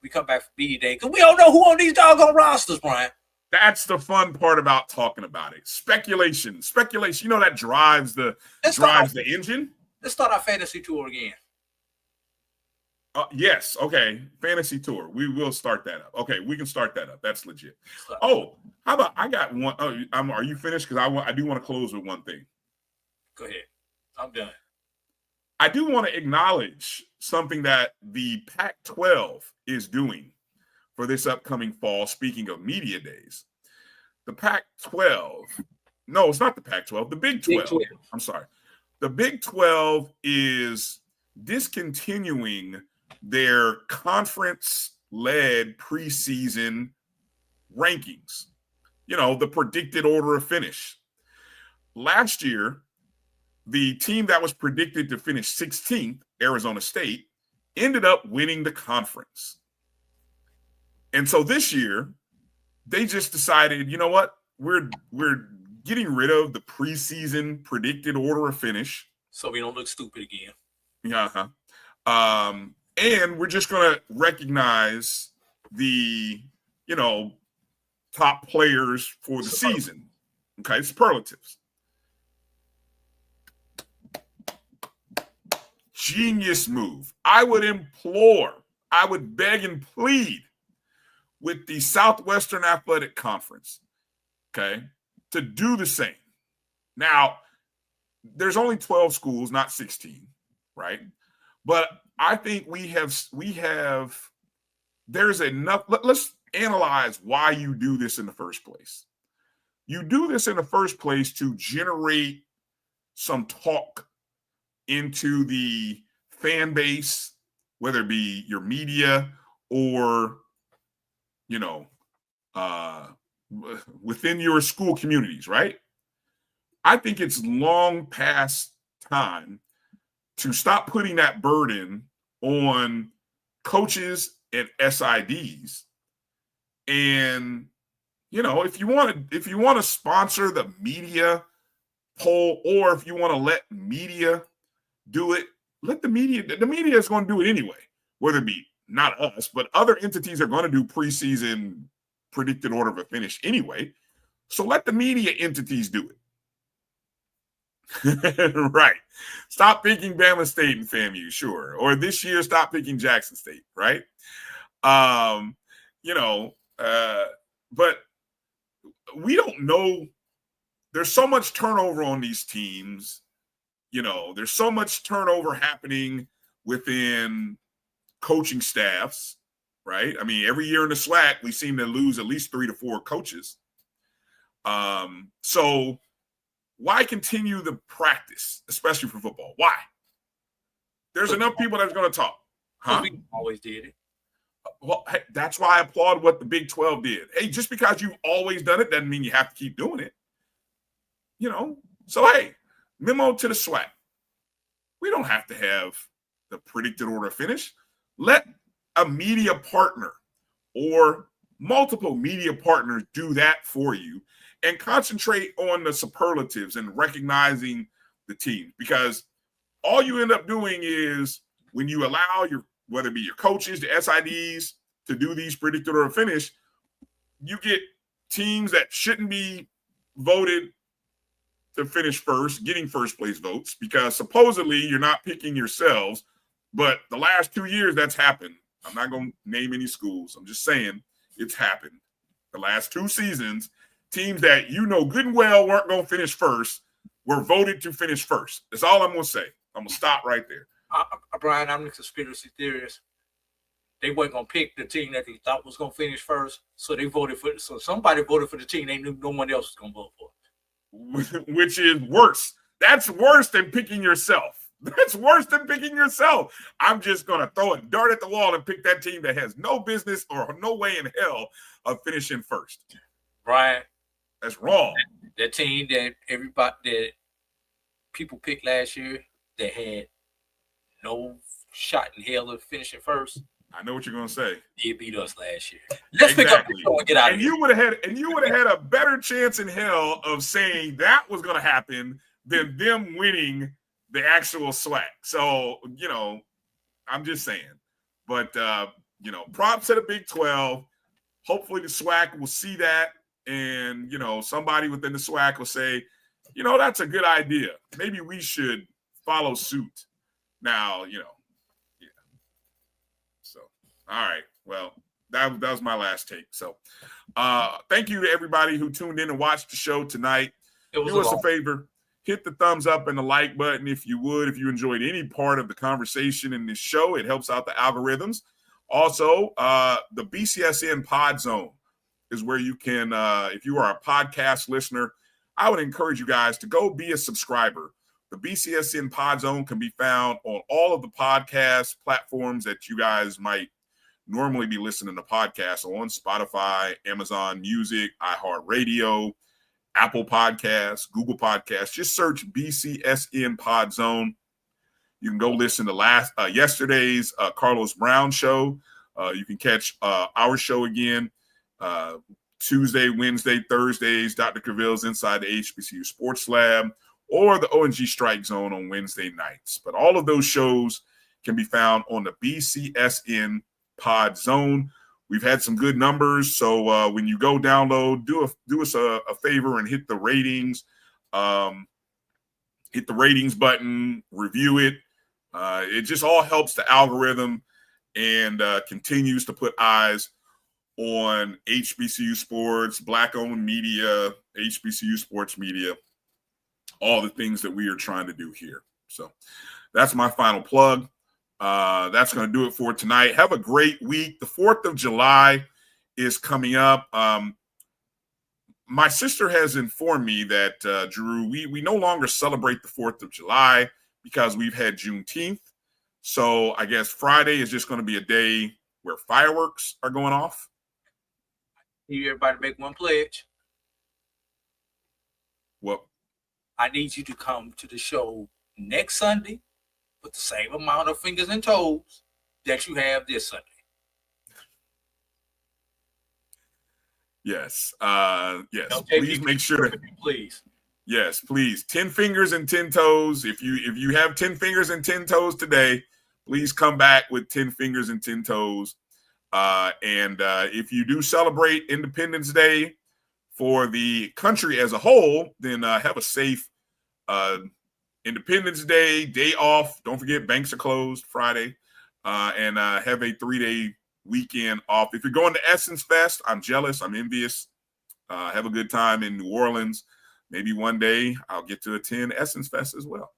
we come back from Media Day because we don't know who on these doggone rosters, Bryan. That's the fun part about talking about it. Speculation. That drives the engine. Let's start our fantasy tour again. Yes. Okay. Fantasy tour. We will start that up. Okay. We can start that up. That's legit. Oh, how about I got one? Oh, are you finished? Because I do want to close with one thing. Go ahead. I'm done. I do want to acknowledge something that the Pac-12 is doing for this upcoming fall. Speaking of media days, the Pac-12, no, it's not the Pac-12, the Big 12. I'm sorry. The Big 12 is discontinuing their conference-led preseason rankings, the predicted order of finish. Last year, the team that was predicted to finish 16th, Arizona State, ended up winning the conference. And so this year, they just decided, you know what? We're getting rid of the preseason predicted order of finish. So we don't look stupid again. Yeah. And we're just going to recognize the, top players for the season. Okay, superlatives. Genius move. I would beg and plead with the Southwestern Athletic Conference, okay, to do the same. Now, there's only 12 schools, not 16, right? But I think there's enough. Let's analyze why you do this in the first place. You do this in the first place to generate some talk into the fan base, whether it be your media or, within your school communities, right? I think it's long past time to stop putting that burden on coaches and SIDs. And, if you want to sponsor the media poll, or if you want to let media do it, let the media is going to do it anyway, whether it be not us, but other entities are going to do preseason predicted order of a finish anyway. So let the media entities do it. Right. Stop picking Bama State and FAMU, sure. Or this year, stop picking Jackson State, right? But we don't know. There's so much turnover on these teams. There's so much turnover happening within coaching staffs, right? I mean, every year in the SWAC, we seem to lose at least 3 to 4 coaches. So why continue the practice, especially for football? Why? There's enough people that's going to talk. Huh? We always did it. Well, hey, that's why I applaud what the Big 12 did. Hey, just because you've always done it doesn't mean you have to keep doing it. So, hey, memo to the SWAC. We don't have to have the predicted order of finish. Let a media partner or multiple media partners do that for you and concentrate on the superlatives and recognizing the team, because all you end up doing is when you allow your, whether it be your coaches, the SIDs, to do these predicted order of finish, you get teams that shouldn't be voted to finish first, getting first place votes, because supposedly you're not picking yourselves. But the last 2 years that's happened. I'm not going to name any schools. I'm just saying it's happened. The last 2 seasons, teams that you know good and well weren't going to finish first were voted to finish first. That's all I'm going to say. I'm going to stop right there. Bryan, I'm the conspiracy theorist. They weren't going to pick the team that they thought was going to finish first, so they voted for. So somebody voted for the team they knew no one else was going to vote for. Which is worse. That's worse than picking yourself. That's worse than picking yourself. I'm just going to throw a dart at the wall and pick that team that has no business or no way in hell of finishing first. Bryan, that's wrong. That team that that people picked last year that had no shot in hell of finishing first. I know what you're going to say. They beat us last year. Let's pick up the show and get out of here. You would have had a better chance in hell of saying that was going to happen than them winning the actual SWAC. So, I'm just saying. But, props to the Big 12. Hopefully the SWAC will see that. And, somebody within the SWAC will say, that's a good idea. Maybe we should follow suit. Now, yeah. So, all right. Well, that was my last take. So, thank you to everybody who tuned in and watched the show tonight. Do us a favor. Hit the thumbs up and the like button if you would. If you enjoyed any part of the conversation in this show, it helps out the algorithms. Also, the BCSN Pod Zone is where you can, if you are a podcast listener, I would encourage you guys to go be a subscriber. The BCSN Pod Zone can be found on all of the podcast platforms that you guys might normally be listening to podcasts on: Spotify, Amazon Music, iHeartRadio, Apple Podcasts, Google Podcasts. Just search BCSN Pod Zone. You can go listen to yesterday's Carlos Brown show. You can catch our show again Tuesday, Wednesday, Thursdays, Dr. Cavill's Inside the HBCU Sports Lab, or the ONG Strike Zone on Wednesday nights. But all of those shows can be found on the BCSN Pod Zone. We've had some good numbers, so when you go download, do us a favor and hit the ratings. Hit the ratings button, review it. It just all helps the algorithm and continues to put eyes on HBCU Sports, Black-owned media, HBCU Sports media, all the things that we are trying to do here. So that's my final plug. That's going to do it for tonight. Have a great week. The 4th of July is coming up. My sister has informed me that, Drew, we no longer celebrate the 4th of July because we've had Juneteenth. So I guess Friday is just going to be a day where fireworks are going off. Need everybody to make one pledge. What? I need you to come to the show next Sunday with the same amount of fingers and toes that you have this Sunday. Yes. Yes. Please make sure that, please. Yes, please. 10 fingers and 10 toes. If you have 10 fingers and 10 toes today, please come back with 10 fingers and 10 toes. And if you do celebrate Independence Day for the country as a whole, then have a safe Independence Day off. Don't forget banks are closed Friday, and have a 3-day weekend off. If you're going to Essence Fest, I'm jealous. I'm envious. Have a good time in New Orleans. Maybe one day I'll get to attend Essence Fest as well.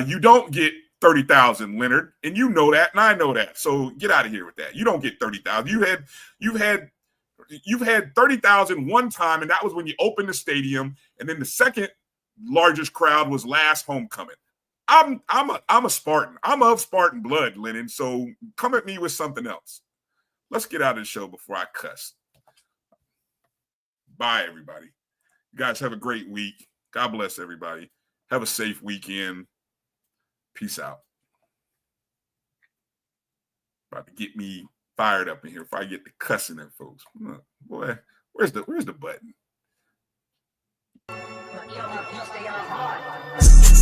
You don't get 30,000, Leonard, and you know that, and I know that. So get out of here with that. You don't get 30,000. You've had 30,000 one time, and that was when you opened the stadium. And then the second largest crowd was last homecoming. I'm a Spartan. I'm of Spartan blood, Lennon. So come at me with something else. Let's get out of the show before I cuss. Bye, everybody. You guys have a great week. God bless everybody. Have a safe weekend. Peace out. About to get me fired up in here if I get the cussing at folks. Boy, where's the button? But you stay on hard.